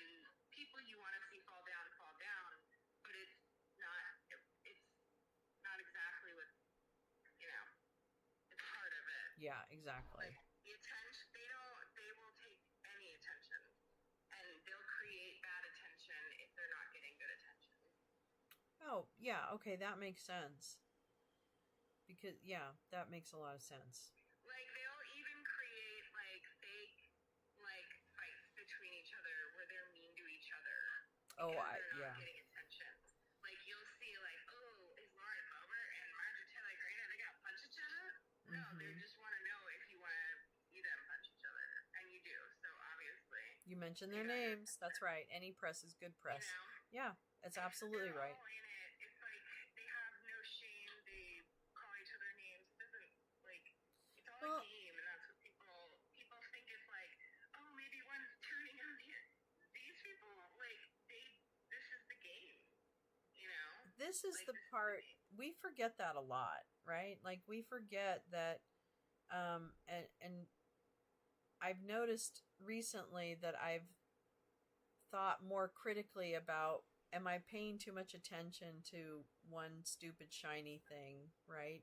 [SPEAKER 6] people you want to see fall down, but it's not exactly what, you know, it's part of it.
[SPEAKER 3] Yeah, exactly.
[SPEAKER 6] Like the attention, they will take any attention, and they'll create bad attention if they're not getting good attention.
[SPEAKER 3] Oh, yeah, okay, that makes sense. Because, yeah, that makes a lot of sense.
[SPEAKER 6] Like, they'll even create, like, fake, like, fights between each other where they're mean to each other. Because they're not getting attention. Like, you'll see, like, oh, is Lauren Boebert and Marjorie Taylor Greene, are they going to punch each other? No, they just want to know if you want to see them punch each other. And you do, so obviously.
[SPEAKER 3] You mentioned their names. That's right. Any press is good press.
[SPEAKER 6] You know?
[SPEAKER 3] Yeah, that's absolutely
[SPEAKER 6] they're
[SPEAKER 3] right.
[SPEAKER 6] all in it. It's like they have no shame. They call each other names. It doesn't, like, it's all a game, and that's what people think it's like, oh, maybe one's turning on these people. Like, this is the game, you know?
[SPEAKER 3] This is the part, we forget that a lot, right? Like, we forget that, and I've noticed recently that I've thought more critically about, am I paying too much attention to one stupid shiny thing, right?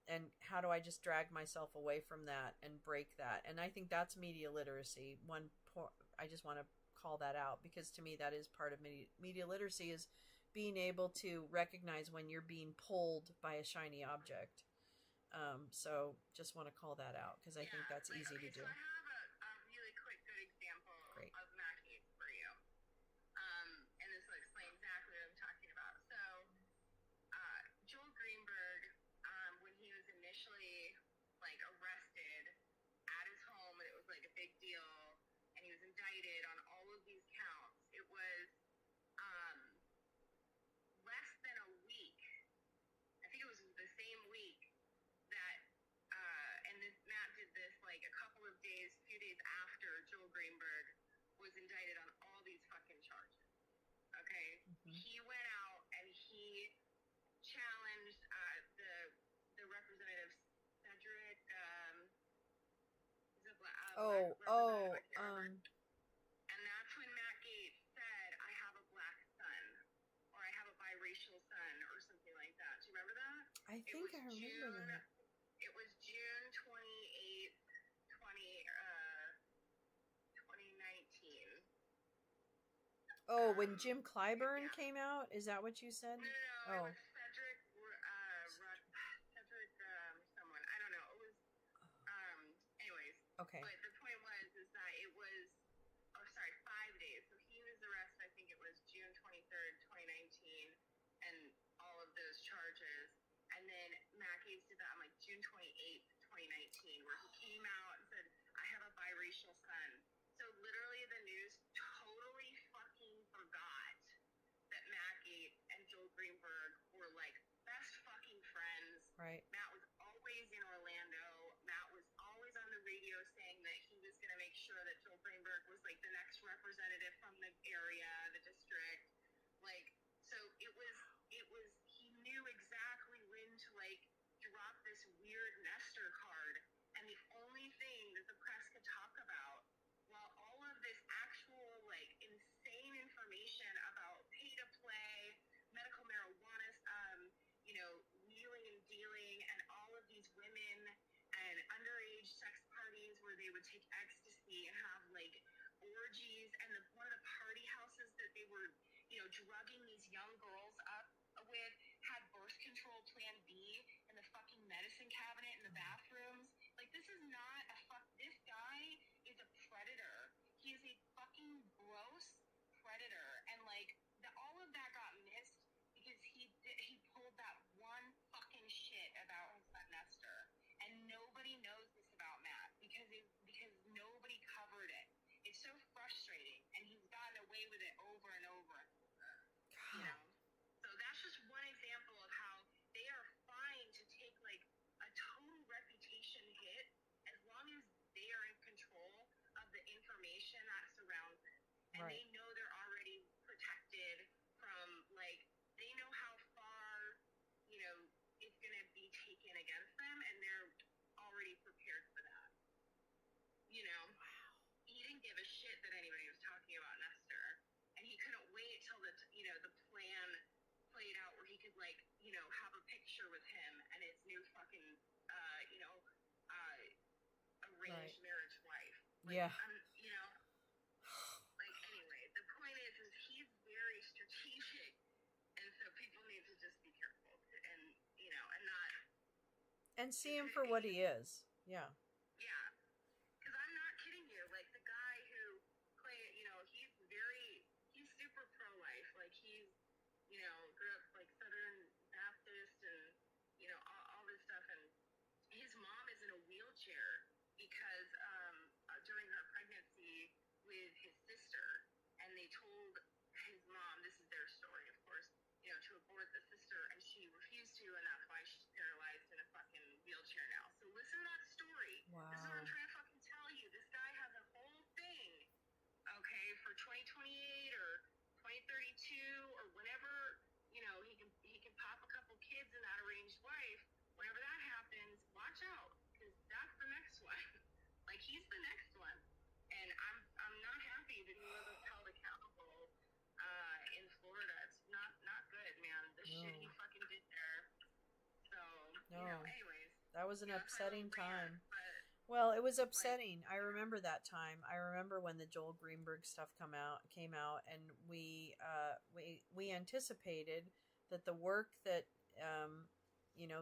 [SPEAKER 3] And how do I just drag myself away from that and break that? And I think that's media literacy. I just want to call that out, because to me that is part of media literacy, is being able to recognize when you're being pulled by a shiny object. So just want to call that out, because I think that's easy to do.
[SPEAKER 6] So I have a really quick good example of Mackie for you. And this will explain exactly what I'm talking about. So Joel Greenberg, when he was initially like arrested at his home, and it was like a big deal, and he was indicted on all of these counts, it was less than a week. I think it was the same week that, and this Matt did this like a couple of days, few days after Joel Greenberg was indicted on all these fucking charges. Okay, he went out and he challenged the representative Cedric. He's a black representative. And that's when Matt Gaetz said, "I have a black son," or "I have a biracial son," or something like that. Do you remember that?
[SPEAKER 3] I think I remember that.
[SPEAKER 6] It was June 28th, 2019.
[SPEAKER 3] Oh, when Jim Clyburn came out? Is that what you said?
[SPEAKER 6] No. It was Cedric, someone. I don't know. It was, anyways.
[SPEAKER 3] Okay.
[SPEAKER 6] But the point is that it was, 5 days. So he was arrested, I think it was June 23rd, 2019, and all of those charges. And then Matt Gaetz did that on like June 28th, 2019, where he came out and said, "I have a biracial son." So literally the news totally fucking forgot that Matt Gaetz and Joel Greenberg were like best fucking friends.
[SPEAKER 3] Right.
[SPEAKER 6] Matt was always in Orlando. Matt was always on the radio saying that he was going to make sure that Joel Greenberg was like the next representative from the area, the district. Like, so it was, he knew exactly when to like drop this weird Nestor card. And the only thing that the press could talk about, while all of this actual like insane information about pay to play, medical marijuana, wheeling and dealing, and all of these women and underage sex parties where they would take ecstasy and have like orgies, and one of the party houses that they were, drugging these young girls up with had birth control plan B in the fucking medicine cabinet in the bathrooms. Like, this is not this guy is a predator. He is a fucking gross predator. And like, all of that got missed because he pulled that one fucking shit about his son Nestor. And nobody knows this about Matt because nobody covered it. It's so frustrating, and he's gotten away with it over and over and over.
[SPEAKER 3] God.
[SPEAKER 6] So that's just one example of how they are fine to take like a total reputation hit as long as they are in control of the information that surrounds it. And
[SPEAKER 3] Right.
[SPEAKER 6] they know they're already protected from, like, they know how far, it's going to be taken against them, and they're already prepared for that. Wow. He didn't give a shit that anybody was talking about Nestor, and he couldn't wait till the plan played out where he could, like, have a picture with him and his new fucking, arranged marriage wife. Like,
[SPEAKER 3] Yeah.
[SPEAKER 6] Like, anyway, the point is he's very strategic, and so people need to just be careful and, and not...
[SPEAKER 3] And see him for what he is. Yeah.
[SPEAKER 6] Yeah. Because I'm not kidding you. Like, the guy who he's super pro-life. Like, he's, grew up, like, Southern Baptist and, all this stuff. And his mom is in a wheelchair because during her pregnancy with his sister, and they told his mom, this is their story, of course, to abort the sister, and she refused to, and that's why she's paralyzed in a fucking wheelchair now. So listen to that story.
[SPEAKER 3] No.
[SPEAKER 6] Anyways.
[SPEAKER 3] That was an upsetting time.
[SPEAKER 6] But
[SPEAKER 3] Well, it was upsetting. I remember that time. I remember when the Joel Greenberg stuff came out, and we anticipated that the work that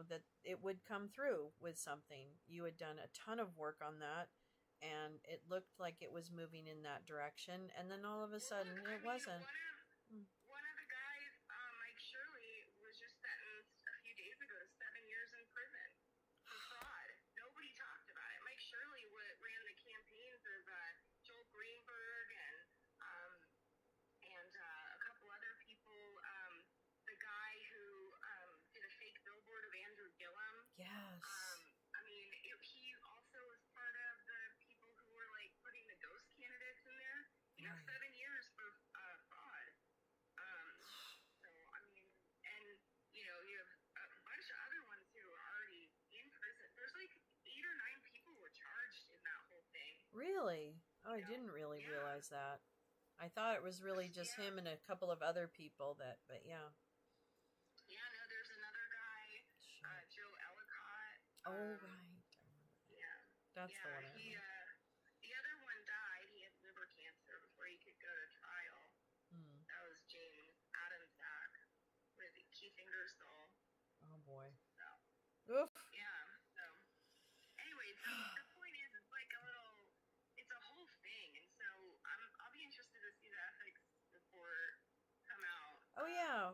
[SPEAKER 3] that it would come through with something. You had done a ton of work on that, and it looked like it was moving in that direction. And then all of a sudden, it wasn't.
[SPEAKER 6] One of the guys, Mike Shirley, was just sentenced a few days ago to 7 years in prison for fraud. Nobody talked about it. Mike Shirley ran the campaigns of Joel Greenberg and a couple other people. The guy who did a fake billboard of Andrew Gillum.
[SPEAKER 3] Yes.
[SPEAKER 6] I mean, he also was part of the people who were like putting the ghost candidates in there. He got 7 years for fraud. So I mean, and you have a bunch of other ones who are already in prison. There's like 8 or 9 people were charged in that whole thing.
[SPEAKER 3] Really? Oh, I didn't really realize that. I thought it was really just him and a couple of other people but yeah.
[SPEAKER 6] Yeah, no, there's another guy, Joe Ellicott.
[SPEAKER 3] Oh, right.
[SPEAKER 6] Yeah.
[SPEAKER 3] That's the one I remember.
[SPEAKER 6] The other one died. He had liver cancer before he could go to trial. That was James Adamsack with Keith Ingersoll.
[SPEAKER 3] Oh, boy.
[SPEAKER 6] So.
[SPEAKER 3] Oof.
[SPEAKER 6] Yeah. So. Anyways, the point is, it's like it's a whole thing, and so I'll be interested to see the ethics report come out.
[SPEAKER 3] Oh yeah.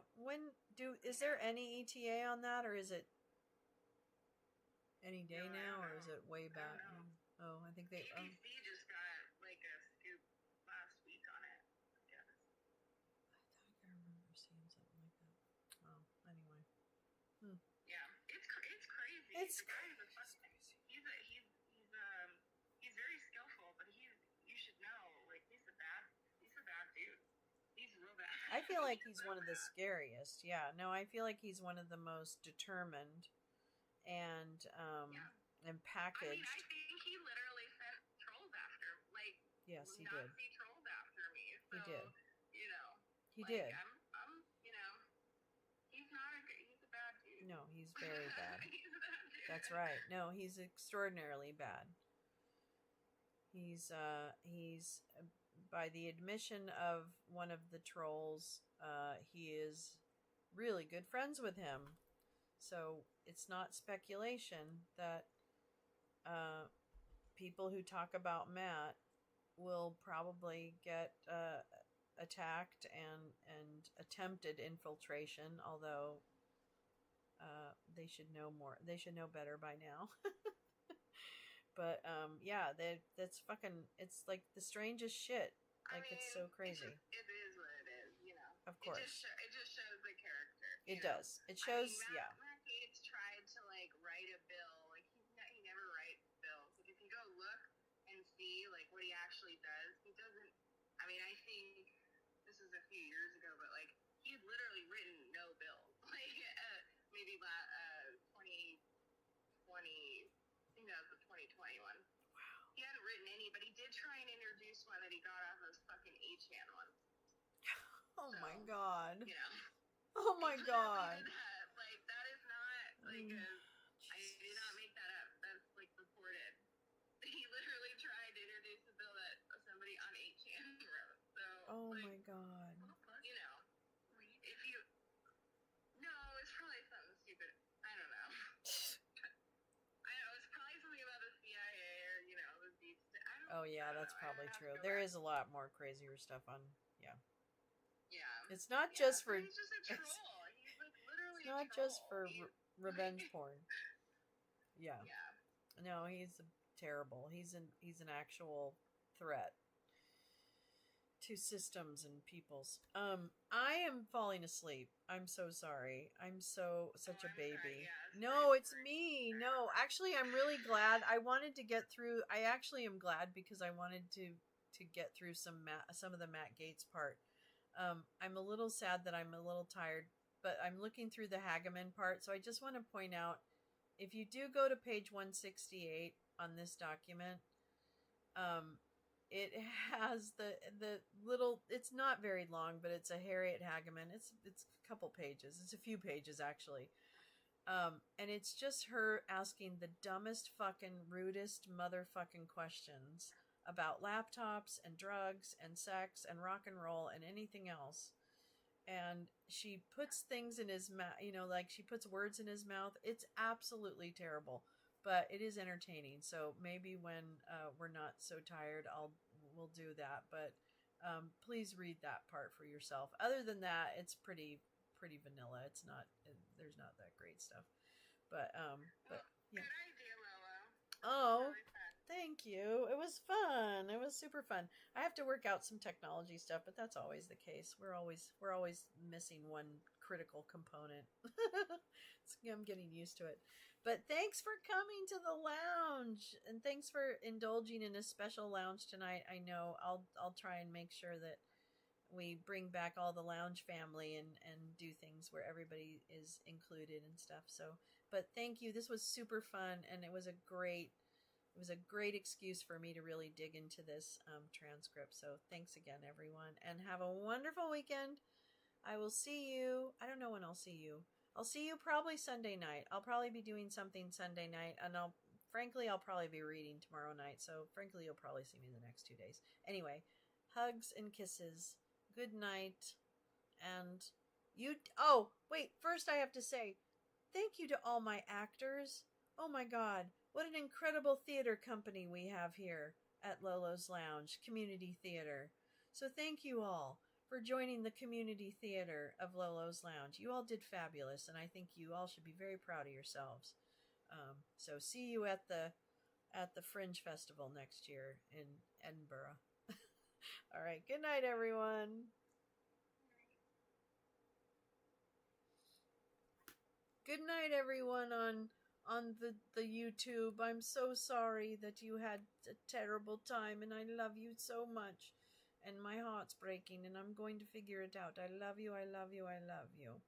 [SPEAKER 3] Is there any ETA on that, or is it any day now, or is it way back? Oh, I think they.
[SPEAKER 6] ABC just got like a scoop last week on it. I guess.
[SPEAKER 3] I remember seeing something like that. Oh, anyway.
[SPEAKER 6] Yeah, it's crazy.
[SPEAKER 3] It's
[SPEAKER 6] crazy. He's very skillful, but you should know, like he's a bad dude. He's real bad.
[SPEAKER 3] I feel like he's one of the scariest. Yeah, no, I feel like he's one of the most determined and packaged.
[SPEAKER 6] I mean, I think he literally sent trolls after, like,
[SPEAKER 3] yes, he
[SPEAKER 6] Nazi
[SPEAKER 3] did.
[SPEAKER 6] trolls after me. So,
[SPEAKER 3] He did. He
[SPEAKER 6] like,
[SPEAKER 3] did.
[SPEAKER 6] He's not he's a bad dude.
[SPEAKER 3] No, he's very bad.
[SPEAKER 6] He's a bad dude.
[SPEAKER 3] That's right. No, he's extraordinarily bad. He's by the admission of one of the trolls, he is really good friends with him. So it's not speculation that people who talk about Matt will probably get attacked and attempted infiltration, although they should know more. They should know better by now. But that's fucking. It's like the strangest shit. Like, it's so crazy.
[SPEAKER 6] It is what it is,
[SPEAKER 3] Of course.
[SPEAKER 6] It just shows the character.
[SPEAKER 3] It does. It shows.
[SPEAKER 6] Matt Gaetz tried to like write a bill. Like he never writes bills. Like if you go look and see like what he actually does, he doesn't. I mean, I think this was a few years ago, but like he had literally written no bills. Like maybe 2020. I think that was the 2020 one.
[SPEAKER 3] Wow.
[SPEAKER 6] He hadn't written any, but he did try and introduce one that he got off those fucking 8chan ones.
[SPEAKER 3] Oh my god.
[SPEAKER 6] Oh
[SPEAKER 3] my god.
[SPEAKER 6] Like, that is not, like, I did not make that up. That's, like, reported. He literally tried to introduce a bill that somebody on 8chan wrote. So,
[SPEAKER 3] oh
[SPEAKER 6] like,
[SPEAKER 3] my god.
[SPEAKER 6] If you... No, it's probably something stupid. I don't know. I know, it's probably something about the CIA or, the deep state.
[SPEAKER 3] Oh yeah, that's probably true. There is a lot more crazier stuff on, yeah. It's not just for.
[SPEAKER 6] He's just a troll. He's like literally.
[SPEAKER 3] It's not just for revenge porn. Yeah.
[SPEAKER 6] Yeah.
[SPEAKER 3] No, he's terrible. He's an actual threat to systems and peoples. I am falling asleep. I'm so sorry. I'm such a baby.
[SPEAKER 6] Sorry,
[SPEAKER 3] No, it's me. No, actually, I'm really glad. I wanted to get through. I actually am glad because I wanted to get through some of the Matt Gaetz part. I'm a little sad that I'm a little tired, but I'm looking through the Hageman part. So I just want to point out, if you do go to page 168 on this document, it has the little, it's not very long, but it's a Harriet Hageman. It's a couple pages. It's a few pages actually. And it's just her asking the dumbest fucking rudest motherfucking questions about laptops and drugs and sex and rock and roll and anything else. And she puts things in his mouth, like she puts words in his mouth. It's absolutely terrible, but it is entertaining. So maybe when we're not so tired, we'll do that. But please read that part for yourself. Other than that, it's pretty vanilla. It's not, there's not that great stuff. But yeah.
[SPEAKER 6] Good idea, Lolo.
[SPEAKER 3] Oh,
[SPEAKER 6] Really fun.
[SPEAKER 3] thank you. It was fun. It was super fun. I have to work out some technology stuff, but that's always the case. We're always missing one critical component. I'm getting used to it. But thanks for coming to the lounge, and thanks for indulging in a special lounge tonight. I know I'll try and make sure that we bring back all the lounge family and do things where everybody is included and stuff. So, but thank you. This was super fun, and it was a great excuse for me to really dig into this transcript. So thanks again, everyone, and have a wonderful weekend. I will see you. I don't know when I'll see you. I'll see you probably Sunday night. I'll probably be doing something Sunday night, and I'll probably be reading tomorrow night. So frankly, you'll probably see me the next 2 days. Anyway, hugs and kisses. Good night. And oh, wait, first I have to say thank you to all my actors. Oh my God, what an incredible theater company we have here at Lolo's Lounge, Community Theater. So thank you all for joining the community theater of Lolo's Lounge. You all did fabulous, and I think you all should be very proud of yourselves. So see you at the Fringe Festival next year in Edinburgh. All right, good night, everyone. Good night, everyone on the YouTube. I'm so sorry that you had a terrible time, and I love you so much. And my heart's breaking, and I'm going to figure it out. I love you, I love you, I love you.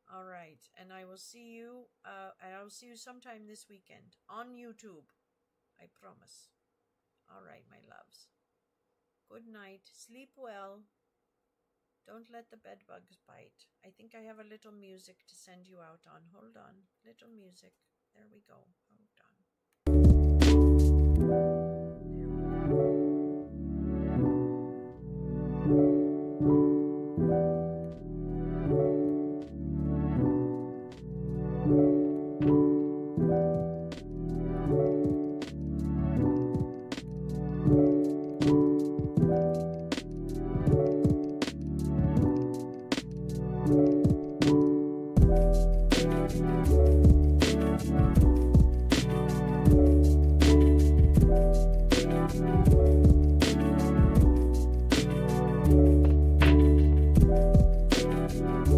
[SPEAKER 3] All right, and I will see you sometime this weekend on YouTube. I promise. All right, my loves. Good night. Sleep well. Don't let the bed bugs bite. I think I have a little music to send you out on. Hold on. Little music. There we go. Hold on.